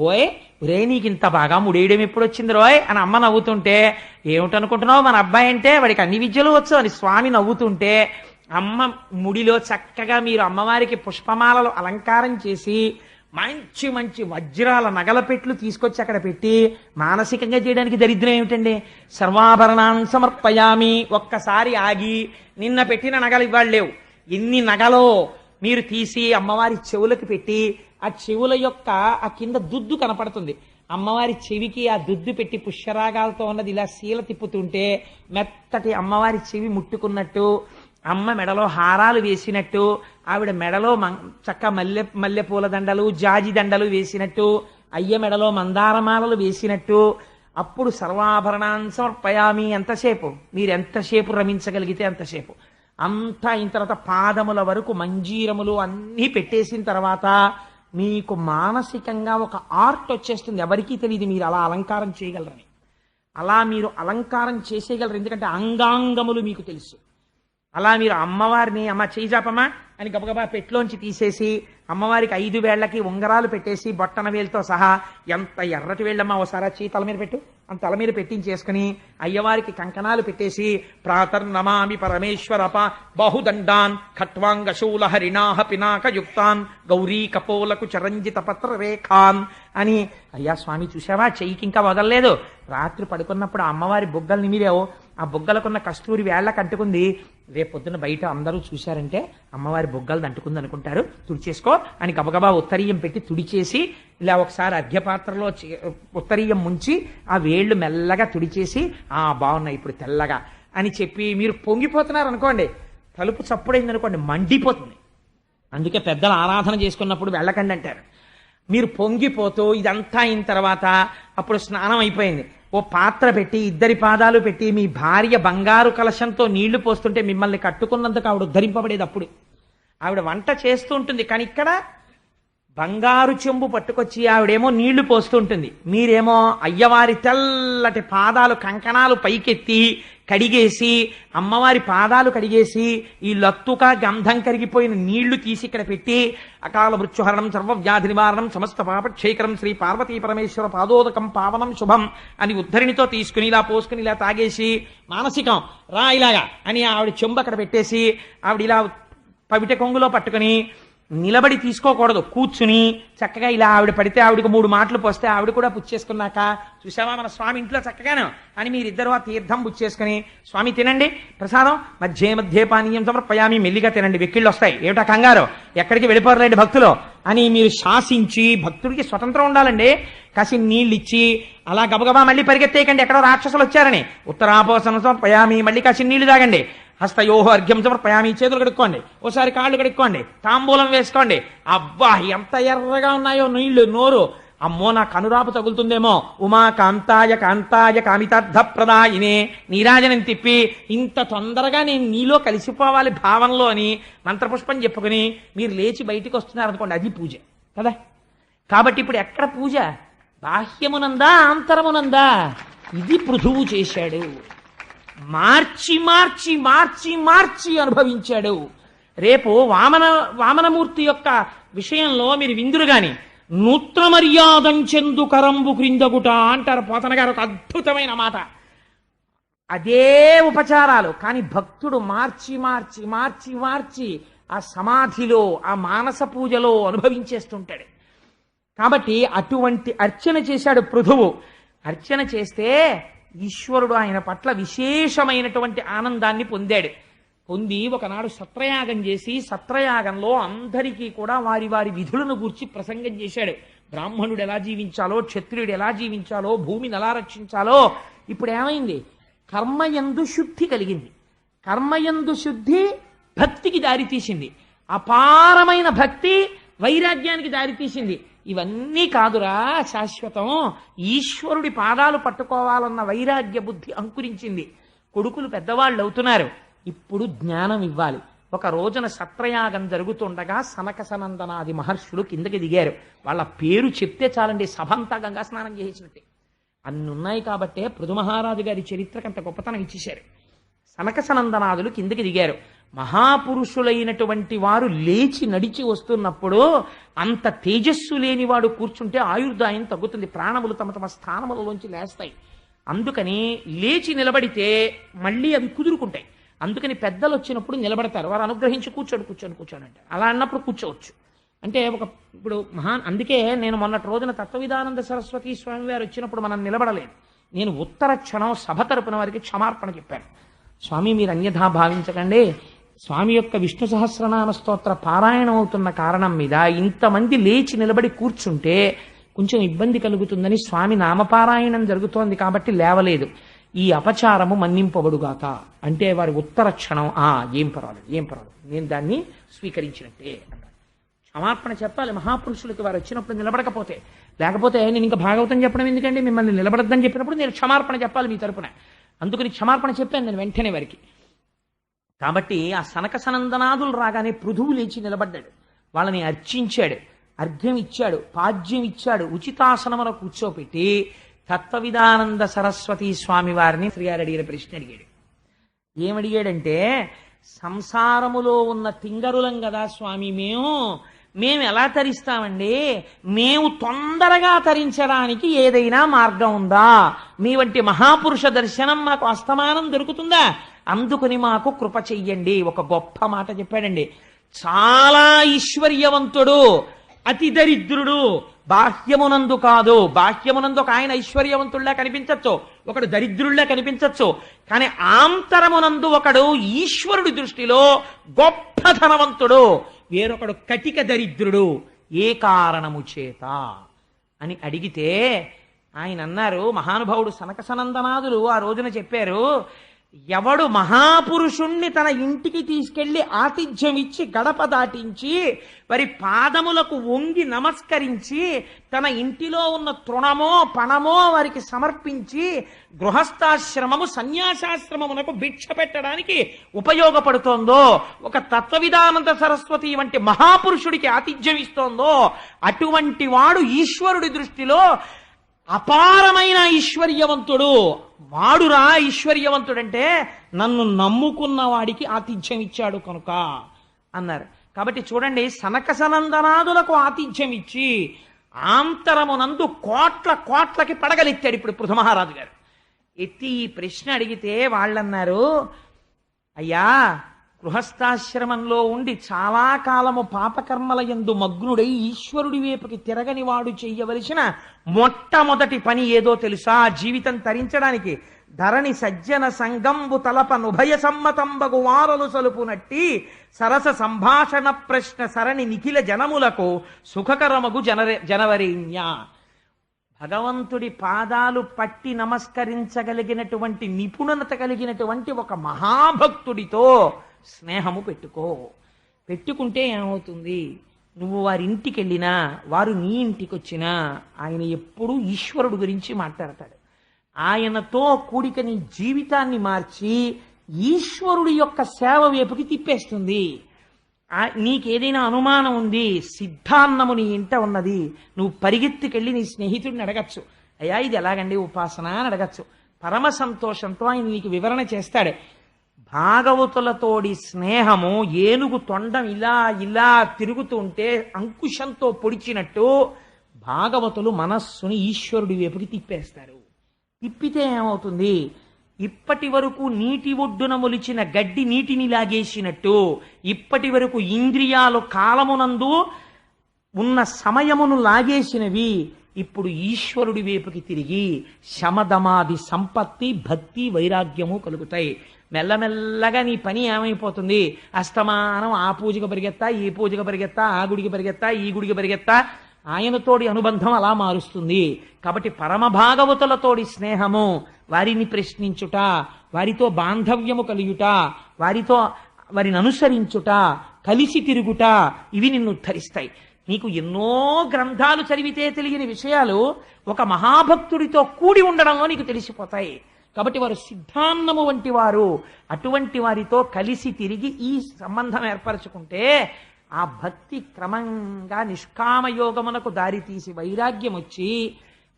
ఓయ్ రే నీకు ఇంత బాగా ముడేయడం ఎప్పుడు వచ్చింది రోయ్ అని అమ్మ నవ్వుతుంటే ఏమిటనుకుంటున్నావు మన అబ్బాయి అంటే వాడికి అన్ని విద్యలు వచ్చు అని స్వామి నవ్వుతుంటే అమ్మ ముడిలో చక్కగా మీరు అమ్మవారికి పుష్పమాలలో అలంకారం చేసి మంచి మంచి వజ్రాల నగల పెట్లు తీసుకొచ్చి అక్కడ పెట్టి మానసికంగా చేయడానికి దరిద్రం ఏమిటండి? సర్వాభరణాన్ సమర్పయామి. ఒక్కసారి ఆగి నిన్న పెట్టిన నగలు ఇవాళ లేవు. ఎన్ని నగలో మీరు తీసి అమ్మవారి చెవులకు పెట్టి ఆ చెవుల యొక్క ఆ కింద దుద్దు కనపడుతుంది. అమ్మవారి చెవికి ఆ దుద్దు పెట్టి పుష్యరాగాలతో ఉన్నది ఇలా శీల తిప్పుతుంటే మెత్తటి అమ్మవారి చెవి ముట్టుకున్నట్టు, అమ్మ మెడలో హారాలు వేసినట్టు, ఆవిడ మెడలో చక్క మల్లెపూల దండలు జాజి దండలు వేసినట్టు, అయ్య మెడలో మందారమాలలు వేసినట్టు, అప్పుడు సర్వాభరణాన్ సమర్పయామి. ఎంతసేపు మీరు ఎంతసేపు రమించగలిగితే అంతసేపు. అంతా అయిన తర్వాత పాదముల వరకు మంజీరములు అన్నీ పెట్టేసిన తర్వాత మీకు మానసికంగా ఒక ఆర్ట్ వచ్చేస్తుంది. ఎవరికీ తెలియదు మీరు అలా అలంకారం చేయగలరని. అలా మీరు అలంకారం చేసేయగలరు, ఎందుకంటే అంగాంగములు మీకు తెలుసు. అలా మీరు అమ్మవారిని అమ్మ చేయి జాపమ్మా అని గబగబా పెట్లోంచి తీసేసి అమ్మవారికి 5 వేళ్లకి ఉంగరాలు పెట్టేసి బొట్టన వేలతో సహా, ఎంత ఎర్రటి వేళ్ళమ్మా ఓసారి చేయి తల మీద పెట్టు అని తల మీద పెట్టించేసుకుని అయ్యవారికి కంకణాలు పెట్టేసి ప్రాతర్నమామి పరమేశ్వరప బాహుదండాన్ ఖట్వాంగ శూల హరిణాహ పినాక యుక్తాన్ గౌరీ కపోలకు చరంజిత పత్ర రేఖాన్ అని. అయ్యా స్వామి చూసావా చెయ్యికి ఇంకా వదలలేదు. రాత్రి పడుకున్నప్పుడు అమ్మవారి బుగ్గలు నిమిరావు, ఆ బుగ్గలకున్న కస్తూరి వేళ్ళకు అంటుకుంది. రేపొద్దున బయట అందరూ చూశారంటే అమ్మవారి బుగ్గలు అంటుకుంది అనుకుంటారు, తుడిచేసుకో అని గబగబా ఉత్తరీయం పెట్టి తుడిచేసి ఇలా ఒకసారి అర్ఘ్యపాత్రలో ఉత్తరీయం ముంచి ఆ వేళ్ళు మెల్లగా తుడిచేసి బాగున్నాయి ఇప్పుడు తెల్లగా అని చెప్పి మీరు పొంగిపోతున్నారు అనుకోండి, తలుపు చప్పుడైంది అనుకోండి మండిపోతుంది. అందుకే పెద్దలు ఆరాధన చేసుకున్నప్పుడు వెళ్ళకండి అంటారు. మీరు పొంగిపోతూ ఇదంతా అయిన తర్వాత అప్పుడు స్నానం అయిపోయింది, ఓ పాత్ర పెట్టి ఇద్దరి పాదాలు పెట్టి మీ భార్య బంగారు కలశంతో నీళ్లు పోస్తుంటే మిమ్మల్ని కట్టుకున్నందుకు ఆవిడ ఉద్ధరింపబడేది. అప్పుడు ఆవిడ వంట చేస్తూ ఉంటుంది, కానీ ఇక్కడ బంగారు చెంబు పట్టుకొచ్చి ఆవిడేమో నీళ్లు పోస్తూ ఉంటుంది, మీరేమో అయ్యవారి తెల్లటి పాదాలు కంకణాలు పైకెత్తి కడిగేసి అమ్మవారి పాదాలు కడిగేసి ఈ లత్తుక గంధం కరిగిపోయిన నీళ్లు తీసి ఇక్కడ పెట్టి అకాల మృత్యుహరణం సర్వవ్యాధి నివారణం సమస్త పాపక్షేకరం శ్రీ పార్వతీ పరమేశ్వర పాదోదకం పావనం శుభం అని ఉద్ధరిణితో తీసుకుని ఇలా పోసుకుని ఇలా తాగేసి మానసికం రా ఇలాగా అని ఆవిడ చెంబు అక్కడ పెట్టేసి ఆవిడ ఇలా పవిట కొంగులో పట్టుకుని నిలబడి తీసుకోకూడదు, కూర్చుని చక్కగా ఇలా ఆవిడ పడితే ఆవిడకు 3 మాటలు పోస్తే ఆవిడ కూడా పుచ్చేసుకున్నాక చూసావా మన స్వామి ఇంట్లో చక్కగాను అని మీరిద్దరు ఆ తీర్థం పుచ్చేసుకుని స్వామి తినండి ప్రసాదం మధ్య పానీయం సమర్పయామి మెల్లిగా తినండి వెక్కిళ్ళు వస్తాయి ఏమిటా కంగారు ఎక్కడికి వెళ్ళిపోరలేండి భక్తులు అని మీరు శాసించి, భక్తుడికి స్వతంత్రం ఉండాలండి, కాసి నీళ్ళు ఇచ్చి అలా గబగబా మళ్ళీ పరిగెత్తేయకండి ఎక్కడో రాక్షసులు వచ్చారని, ఉత్తరాపోసనం సమర్పయామి మళ్ళీ కాసి నీళ్లు తాగండి, హస్తయోహ అర్ఘ్యం సమర్పయామి చేతులు కడుక్కోండి, ఓసారి కాళ్ళు కడుక్కోండి, తాంబూలం వేసుకోండి. అబ్బా ఎంత ఎర్రగా ఉన్నాయో నీళ్లు, నోరు అమ్మో నా కనురాపు తగులుతుందేమో, ఉమా కాంతాయ కాంతాయ కామితార్థ ప్రదాయినే నీరాజనం తిప్పి ఇంత తొందరగా నేను నీలో కలిసిపోవాలి భావంలో అని మంత్రపుష్పం చెప్పుకుని మీరు లేచి బయటికి వస్తున్నారనుకోండి, అది పూజ కదా. కాబట్టి ఇప్పుడు ఎక్కడ పూజ, బాహ్యమునందా ఆంతరమునందా? ఇది పృథువు చేశాడు, మార్చి మార్చి మార్చి మార్చి అనుభవించాడు. రేపు వామనమూర్తి యొక్క విషయంలో మీరు విందురు గాని నూత్ర మర్యాదంచెందు కరంబు క్రిందగుట అంటారు పోతన గారు, ఒక అద్భుతమైన మాట. అదే ఉపచారాలు కానీ భక్తుడు మార్చి మార్చి మార్చి మార్చి ఆ సమాధిలో ఆ మానస పూజలో అనుభవించేస్తుంటాడు. కాబట్టి అటువంటి అర్చన చేశాడు పృథువు. అర్చన చేస్తే ఈశ్వరుడు ఆయన పట్ల విశేషమైనటువంటి ఆనందాన్ని పొంది ఒకనాడు సత్రయాగం చేసి సత్రయాగంలో అందరికీ కూడా వారి వారి విధులను గూర్చి ప్రసంగం చేశాడు. బ్రాహ్మణుడు ఎలా జీవించాలో, క్షత్రియుడు ఎలా జీవించాలో, భూమిని ఎలా రక్షించాలో. ఇప్పుడు ఏమైంది, కర్మయందు శుద్ధి కలిగింది, కర్మయందు శుద్ధి భక్తికి దారితీసింది, అపారమైన భక్తి వైరాగ్యానికి దారితీసింది. ఇవన్నీ కాదురా శాశ్వతం, ఈశ్వరుడి పాదాలు పట్టుకోవాలన్న వైరాగ్య బుద్ధి అంకురించింది. కొడుకులు పెద్దవాళ్ళు అవుతున్నారు, ఇప్పుడు జ్ఞానం ఇవ్వాలి. ఒక రోజున సత్రయాగం జరుగుతుండగా సనక సనందనాది మహర్షులు కిందకి దిగారు. వాళ్ళ పేరు చెప్తే చాలండి సభంతా గంగా స్నానం చేసినట్టే. అన్ని ఉన్నాయి కాబట్టే పృథు మహారాజు గారి చరిత్రకు అంత గొప్పతనం ఇచ్చేశారు. సనక సనందనాదులు కిందకి దిగారు. మహాపురుషులైనటువంటి వారు లేచి నడిచి వస్తున్నప్పుడు అంత తేజస్సు లేనివాడు కూర్చుంటే ఆయుర్దాయం తగ్గుతుంది, ప్రాణములు తమ తమ స్థానములలోంచి లేస్తాయి. అందుకని లేచి నిలబడితే మళ్ళీ అవి కుదురుకుంటాయి. అందుకని పెద్దలు వచ్చినప్పుడు నిలబడతారు, వారు అనుగ్రహించి కూర్చోండి అంటారు. అలా అన్నప్పుడు కూర్చోవచ్చు. అంటే ఇప్పుడు అందుకే నేను మొన్నటి రోజున తత్వవిధానంద సరస్వతి స్వామి వారు వచ్చినప్పుడు మనం నిలబడలేదు. నేను ఉత్తర క్షణం సభ తరపున వారికి క్షమార్పణ చెప్పాను. స్వామి మీరు అన్యథా భావించకండి, స్వామి యొక్క విష్ణు సహస్రనామ స్తోత్ర పారాయణం అవుతున్న కారణం మీద ఇంతమంది లేచి నిలబడి కూర్చుంటే కొంచెం ఇబ్బంది కలుగుతుందని స్వామి నామపారాయణం జరుగుతోంది కాబట్టి లేవలేదు, ఈ అపచారము మన్నింపబడుగాక అంటే వారి ఉత్తర క్షణం ఏం పర్వాలేదు నేను దాన్ని స్వీకరించినట్టే అన్నారు. క్షమార్పణ చెప్పాలి మహాపురుషులకి, వారు వచ్చినప్పుడు నిలబడకపోతే. లేకపోతే నేను ఇంకా భాగవతం చెప్పడం ఎందుకండి, మిమ్మల్ని నిలబడద్దని చెప్పినప్పుడు నేను క్షమార్పణ చెప్పాలి మీ తరపున. అందుకని క్షమార్పణ చెప్పాను నేను వెంటనే వారికి. కాబట్టి ఆ సనక సనందనాదులు రాగానే పృథువు లేచి నిలబడ్డాడు, వాళ్ళని అర్చించాడు, అర్ఘ్యం ఇచ్చాడు, పాద్యం ఇచ్చాడు, ఉచితాసనమున కూర్చోపెట్టి తత్వవిధానంద సరస్వతి స్వామి వారిని శ్రీగారు అడిగిన ప్రశ్న అడిగాడు. ఏమడిగాడంటే, సంసారములో ఉన్న తింగరులం కదా స్వామి, మేము ఎలా తరిస్తామండి, మేము తొందరగా తరించడానికి ఏదైనా మార్గం ఉందా, మీ వంటి మహాపురుష దర్శనం మాకు అస్తమానం దొరుకుతుందా, అందుకుని మాకు కృప చెయ్యండి. ఒక గొప్ప మాట చెప్పాడండి. చాలా ఈశ్వర్యవంతుడు, అతి దరిద్రుడు, బాహ్యమునందు కాదు. బాహ్యమునందు ఒక ఆయన ఐశ్వర్యవంతుల్లా కనిపించచ్చు, ఒకడు దరిద్రుల్లా కనిపించచ్చు, కానీ ఆంతరమునందు ఒకడు ఈశ్వరుడి దృష్టిలో గొప్ప ధనవంతుడు, వేరొకడు కటిక దరిద్రుడు. ఏ కారణము చేత అని అడిగితే ఆయన అన్నారు, మహానుభావుడు సనక సనందనాదులు ఆ రోజున చెప్పారు, ఎవడు మహాపురుషుణ్ణి తన ఇంటికి తీసుకెళ్లి ఆతిథ్యం ఇచ్చి గడప దాటించి వారి పాదములకు వంగి నమస్కరించి తన ఇంటిలో ఉన్న తృణమో పణమో వారికి సమర్పించి గృహస్థాశ్రమము సన్యాసాశ్రమమునకు భిక్ష పెట్టడానికి ఉపయోగపడుతోందో, ఒక తత్వవిధానంద సరస్వతి వంటి మహాపురుషుడికి ఆతిథ్యం ఇస్తోందో, అటువంటి వాడు ఈశ్వరుడి దృష్టిలో అపారమైన ఐశ్వర్యవంతుడు. వాడురా ఐశ్వర్యవంతుడంటే నన్ను నమ్ముకున్న వాడికి ఆతిథ్యం ఇచ్చాడు కనుక అన్నారు. కాబట్టి చూడండి, సనక సనందనాదులకు ఆతిథ్యం ఇచ్చి ఆంతరమునందు కోట్లకి పడగలెత్తాడు ఇప్పుడు పృథుమహారాజు గారు. ఎత్తి ఈ ప్రశ్న అడిగితే వాళ్ళన్నారు, అయ్యా గృహస్థాశ్రమంలో ఉండి చాలా కాలము పాపకర్మల యందు మగ్నుడై ఈశ్వరుడి వైపుకి తిరగని వాడు చెయ్యవలసిన మొట్టమొదటి పని ఏదో తెలుసా? జీవితం తరించడానికి ధరణి సజ్జన సంగంబు తలపనుభయ సమ్మతంబగు వారలు సలుపునట్టి సరస సంభాషణ ప్రశ్న సరణి నిఖిల జనములకు సుఖకరమగు జనవరేణ్య. భగవంతుడి పాదాలు పట్టి నమస్కరించగలిగినటువంటి నిపుణత కలిగినటువంటి ఒక మహాభక్తుడితో స్నేహము పెట్టుకుంటే ఏమవుతుంది? నువ్వు వారింటికి వెళ్ళినా వారు నీ ఇంటికి వచ్చినా ఆయన ఎప్పుడూ ఈశ్వరుడు గురించి మాట్లాడతాడు. ఆయనతో కూడిక నీ జీవితాన్ని మార్చి ఈశ్వరుడి యొక్క సేవ వైపుకి తిప్పేస్తుంది. నీకేదైనా అనుమానం ఉంది, సిద్ధాన్నము నీ ఇంట ఉన్నది, నువ్వు పరిగెత్తుకెళ్ళి నీ స్నేహితుడిని అడగచ్చు, అయ్యా ఇది ఎలాగండి ఉపాసన అని అడగచ్చు. పరమ సంతోషంతో ఆయన నీకు వివరణ చేస్తాడు. భాగవతులతోడి స్నేహము ఏనుగు తొండం ఇలా తిరుగుతూ ఉంటే అంకుశంతో పొడిచినట్టు భాగవతులు మనస్సుని ఈశ్వరుడి వైపుకి తిప్పేస్తారు. తిప్పితే ఏమవుతుంది? ఇప్పటి వరకు నీటి ఒడ్డున మొలిచిన గడ్డి నీటిని లాగేసినట్టు ఇప్పటి వరకు ఇంద్రియాలు కాలమునందు ఉన్న సమయమును లాగేసినవి ఇప్పుడు ఈశ్వరుడి వైపుకి తిరిగి శమదమాది సంపత్తి భక్తి వైరాగ్యము కలుగుతాయి. మెల్లమెల్లగా నీ పని ఏమైపోతుంది? అస్తమానం ఆ పూజకు పరిగెత్తా, ఈ పూజకు పరిగెత్తా, ఆ గుడికి పరిగెత్తా, ఈ గుడికి పరిగెత్తా, ఆయనతోడి అనుబంధం అలా మారుస్తుంది. కాబట్టి పరమభాగవతులతోడి స్నేహము, వారిని ప్రశ్నించుట, వారితో బాంధవ్యము కలియుట, వారిని అనుసరించుట, కలిసి తిరుగుట, ఇవి నిన్ను ఉద్ధరిస్తాయి. నీకు ఎన్నో గ్రంథాలు చదివితే తెలియని విషయాలు ఒక మహాభక్తుడితో కూడి ఉండడంలో నీకు తెలిసిపోతాయి. కాబట్టి వారు సిద్ధాన్నము వంటి వారు. అటువంటి వారితో కలిసి తిరిగి ఈ సంబంధం ఏర్పరచుకుంటే ఆ భక్తి క్రమంగా నిష్కామయోగమునకు దారితీసి వైరాగ్యం వచ్చి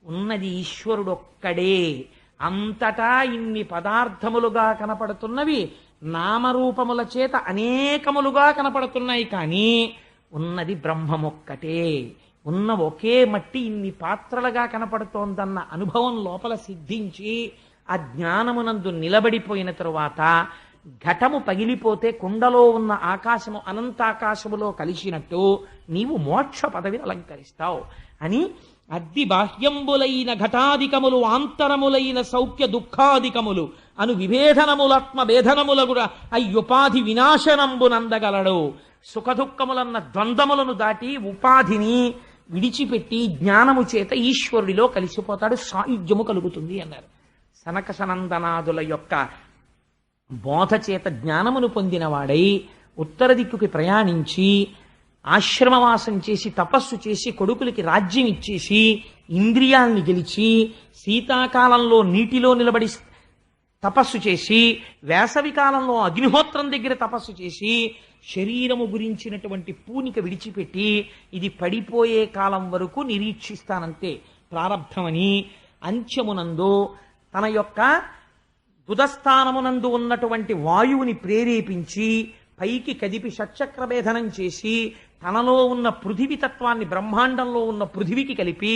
ఉన్నది ఈశ్వరుడు ఒక్కడే. అంతటా ఇన్ని పదార్థములుగా కనపడుతున్నవి నామరూపముల చేత అనేకములుగా కనపడుతున్నాయి, కానీ ఉన్నది బ్రహ్మమొక్కటే. ఉన్న ఒకే మట్టి ఇన్ని పాత్రలుగా కనపడుతోందన్న అనుభవం లోపల సిద్ధించి ఆ జ్ఞానమునందు నిలబడిపోయిన తరువాత ఘటము పగిలిపోతే కుండలో ఉన్న ఆకాశము అనంతాకాశములో కలిసినట్టు నీవు మోక్ష పదవిని అలంకరిస్తావు అని అద్ది బాహ్యంబులైన ఘటాధికములు ఆంతరములైన సౌఖ్య దుఃఖాధికములు అను విభేదనములాత్మ భేదనములగుడ అయ్యుపాధి వినాశనంబునందగలడు. సుఖదుఖములన్న ద్వంద్వములను దాటి ఉపాధిని విడిచిపెట్టి జ్ఞానము చేత ఈశ్వరుడిలో కలిసిపోతాడు, సాయుధ్యము కలుగుతుంది అన్నారు. సనక సనందనాదుల యొక్క బోధ చేత జ్ఞానమును పొందినవాడై ఉత్తర దిక్కుకి ప్రయాణించి ఆశ్రమవాసం చేసి తపస్సు చేసి కొడుకులకి రాజ్యం ఇచ్చేసి ఇంద్రియాల్ని గెలిచి శీతాకాలంలో నీటిలో నిలబడి తపస్సు చేసి వేసవి కాలంలో అగ్నిహోత్రం దగ్గర తపస్సు చేసి శరీరము గురించినటువంటి పూనిక విడిచిపెట్టి ఇది పడిపోయే కాలం వరకు నిరీక్షిస్తానంతే ప్రారబ్ధమని అంత్యమునందు తన యొక్క బుధస్థానమునందు ఉన్నటువంటి వాయువుని ప్రేరేపించి పైకి కదిపి షట్చక్రభేదనం చేసి తనలో ఉన్న పృథివీ తత్వాన్ని బ్రహ్మాండంలో ఉన్న పృథివికి కలిపి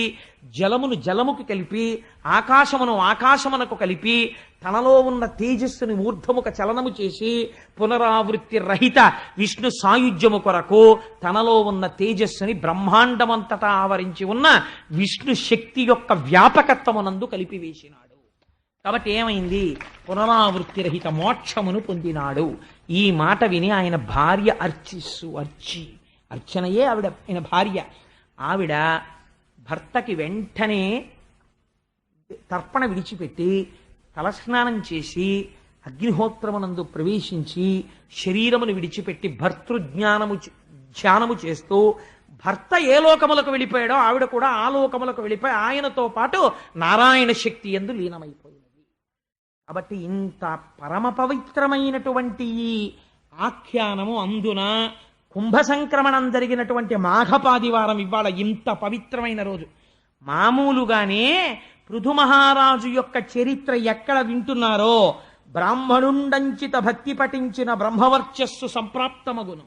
జలమును జలముకి కలిపి ఆకాశమును ఆకాశమునకు కలిపి తనలో ఉన్న తేజస్సుని ఊర్ధముఖ చలనము చేసి పునరావృత్తి రహిత విష్ణు సాయుధ్యము కొరకు తనలో ఉన్న తేజస్సుని బ్రహ్మాండమంతటా ఆవరించి ఉన్న విష్ణు శక్తి యొక్క వ్యాపకత్వమునందు కలిపివేసినాడు. కాబట్టి ఏమైంది? పునరావృత్తి రహిత మోక్షమును పొందినాడు. ఈ మాట విని ఆయన భార్య అర్చనయే ఆయన భార్య. ఆవిడ భర్తకి వెంటనే తర్పణ విడిచిపెట్టి తలస్నానం చేసి అగ్నిహోత్రమునందు ప్రవేశించి శరీరమును విడిచిపెట్టి ధ్యానము చేస్తూ భర్త ఏ లోకములకు వెళ్ళిపోయాడో ఆవిడ కూడా ఆ లోకములకు వెళ్ళిపోయి ఆయనతో పాటు నారాయణ శక్తి యందు లీనమైపోయినది. కాబట్టి ఇంత పరమ పవిత్రమైనటువంటి ఈ ఆఖ్యానము అందున కుంభ సంక్రమణం జరిగినటువంటి మాఘపాదివారం ఇవాళ ఇంత పవిత్రమైన రోజు. మామూలుగానే పృథు మహారాజు యొక్క చరిత్ర ఎక్కడ వింటున్నారో బ్రాహ్మణుండంచిత భక్తి పఠించిన బ్రహ్మవర్చస్సు సంప్రాప్తమగును.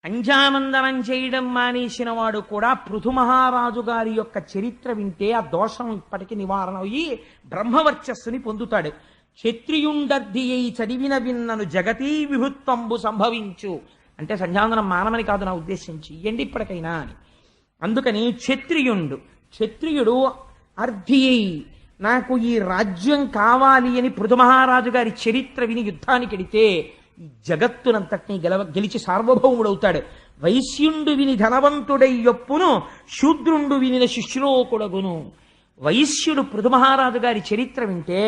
అంజానందనం చేయడం మానేసిన వాడు కూడా పృథు మహారాజు గారి యొక్క చరిత్ర వింటే ఆ దోషం ఇప్పటికీ నివారణ అయ్యి బ్రహ్మవర్చస్సుని పొందుతాడు. క్షత్రియుండర్ధి అయి చదివిన విన్నను జగతీ విభుత్వంబు సంభవించు అంటే సంధ్యావందనం మానమని కాదు నా ఉద్దేశం, చెయ్యండి ఇప్పటికైనా అని. అందుకని క్షత్రియుడు అర్ధి అయి నాకు ఈ రాజ్యం కావాలి అని పృథు మహారాజు గారి చరిత్ర విని యుద్ధానికి వెడితే ఈ జగత్తునంతటినీ గెలిచి సార్వభౌముడవుతాడు. వైశ్యుండు విని ధనవంతుడై యొప్పును శూద్రుండు వినిన శిష్యులోకుడగును. వైశ్యుడు పృథు మహారాజు గారి చరిత్ర వింటే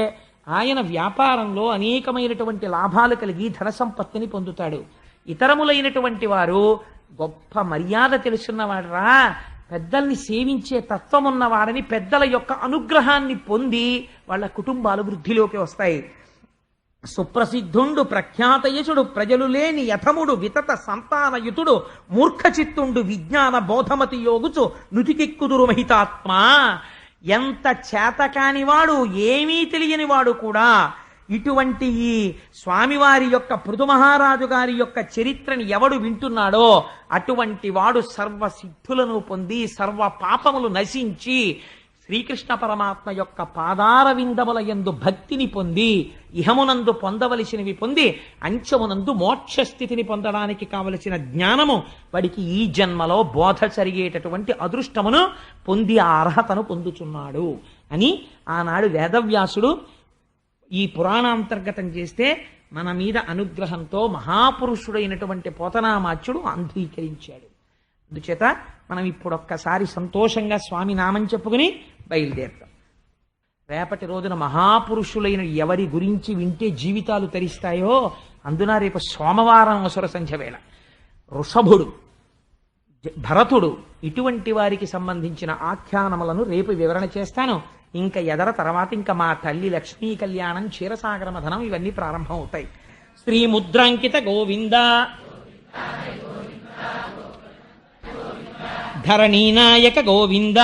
ఆయన వ్యాపారంలో అనేకమైనటువంటి లాభాలు కలిగి ధన సంపత్తిని పొందుతాడు. ఇతరములైనటువంటి వారు గొప్ప మర్యాద తెలుసున్నవాడరా, పెద్దల్ని సేవించే తత్వం ఉన్నవాడని పెద్దల యొక్క అనుగ్రహాన్ని పొంది వాళ్ళ కుటుంబాలు వృద్ధిలోకి వస్తాయి. సుప్రసిద్ధుండు ప్రఖ్యాతయసుడు ప్రజలు లేని యథముడు వితత సంతానయుతుడు మూర్ఖచిత్తుండు విజ్ఞాన బోధమతి యోగుచు నుతికెక్కుదురు మహితాత్మ. ఎంత చేతకానివాడు ఏమీ తెలియని వాడు కూడా ఇటువంటి ఈ స్వామివారి యొక్క పృథు మహారాజు గారి యొక్క చరిత్రని ఎవడు వింటున్నాడో అటువంటి వాడు సర్వ సిద్ధులను పొంది సర్వ పాపములు నశించి శ్రీకృష్ణ పరమాత్మ యొక్క పాదార విందముల యందు భక్తిని పొంది ఇహమునందు పొందవలసినవి పొంది అంచమునందు మోక్షస్థితిని పొందడానికి కావలసిన జ్ఞానము వాడికి ఈ జన్మలో బోధ జరిగేటటువంటి అదృష్టమును పొంది ఆ అర్హతను పొందుచున్నాడు అని ఆనాడు వేదవ్యాసుడు ఈ పురాణాంతర్గతం చేస్తే మన మీద అనుగ్రహంతో మహాపురుషుడైనటువంటి పోతనామాచ్యుడు అంగీకరించాడు. అందుచేత మనం ఇప్పుడు ఒక్కసారి సంతోషంగా స్వామి నామం చెప్పుకుని బయలుదేరుతాం. రేపటి రోజున మహాపురుషులైన ఎవరి గురించి వింటే జీవితాలు తరిస్తాయో అందున రేపు సోమవారం అవసర సంధ్య వేళ వృషభుడు, భరతుడు ఇటువంటి వారికి సంబంధించిన ఆఖ్యానములను రేపు వివరణ చేస్తాను. ఇంకా తర్వాత ఇంకా మా తల్లి లక్ష్మీ కళ్యాణం, క్షీరసాగర మథనం ఇవన్నీ ప్రారంభం అవుతాయి. శ్రీ ముద్రాంకిత గోవింద, ధరణీనాయక గోవింద,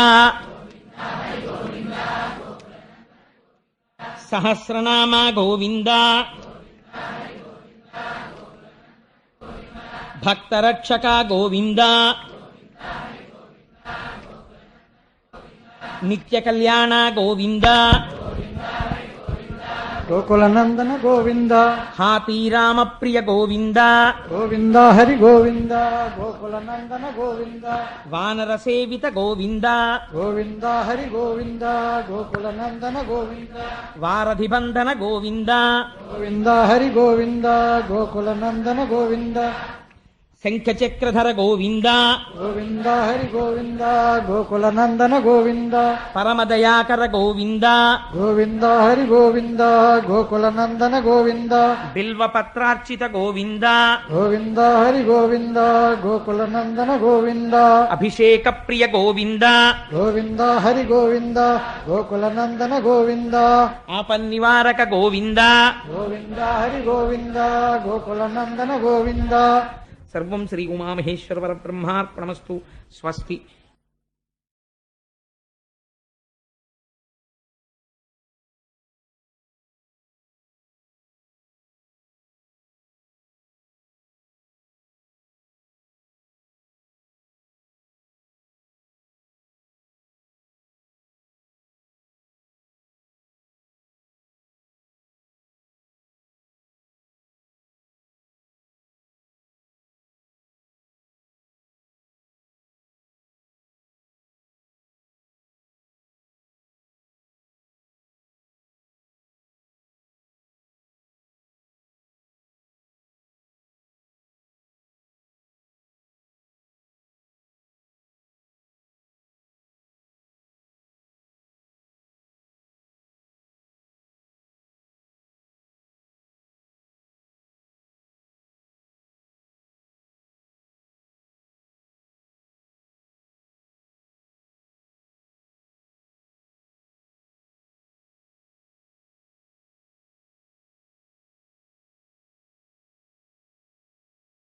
సహస్రనామ గోవింద, భక్తరక్షక గోవింద, నిత్య కళ్యాణ గోవింద, గోకులనందన గోవింద, హాతీరామ ప్రియ గోవింద, గోవింద హరి గోవింద, గోకులనందన గోవింద, వానర సేవిత గోవింద, గోవింద హరి గోవింద, గోకులనందన గోవింద, వారధి బంధన గోవింద, గోవింద హరి గోవింద, గోకులనందన గోవింద, శంఖచక్రధర గోవింద, గోవింద హరి గోవింద, గోకులనందన గోవింద, పరమదయాకర గోవింద, గోవింద హరి గోవింద, గోకులనందన గోవింద, బిల్వపత్రార్చిత గోవింద, గోవింద హరి గోవింద, గోకులనందన గోవింద, అభిషేక ప్రియ గోవింద, గోవింద హరి గోవింద, గోకులనందన గోవింద, ఆపన్నివారక గోవింద, గోవింద హరి గోవింద, గోకులనందన గోవింద. సర్వం శ్రీ ఉమామహేశ్వర పరబ్రహ్మార్పణమస్తు. స్వస్తి.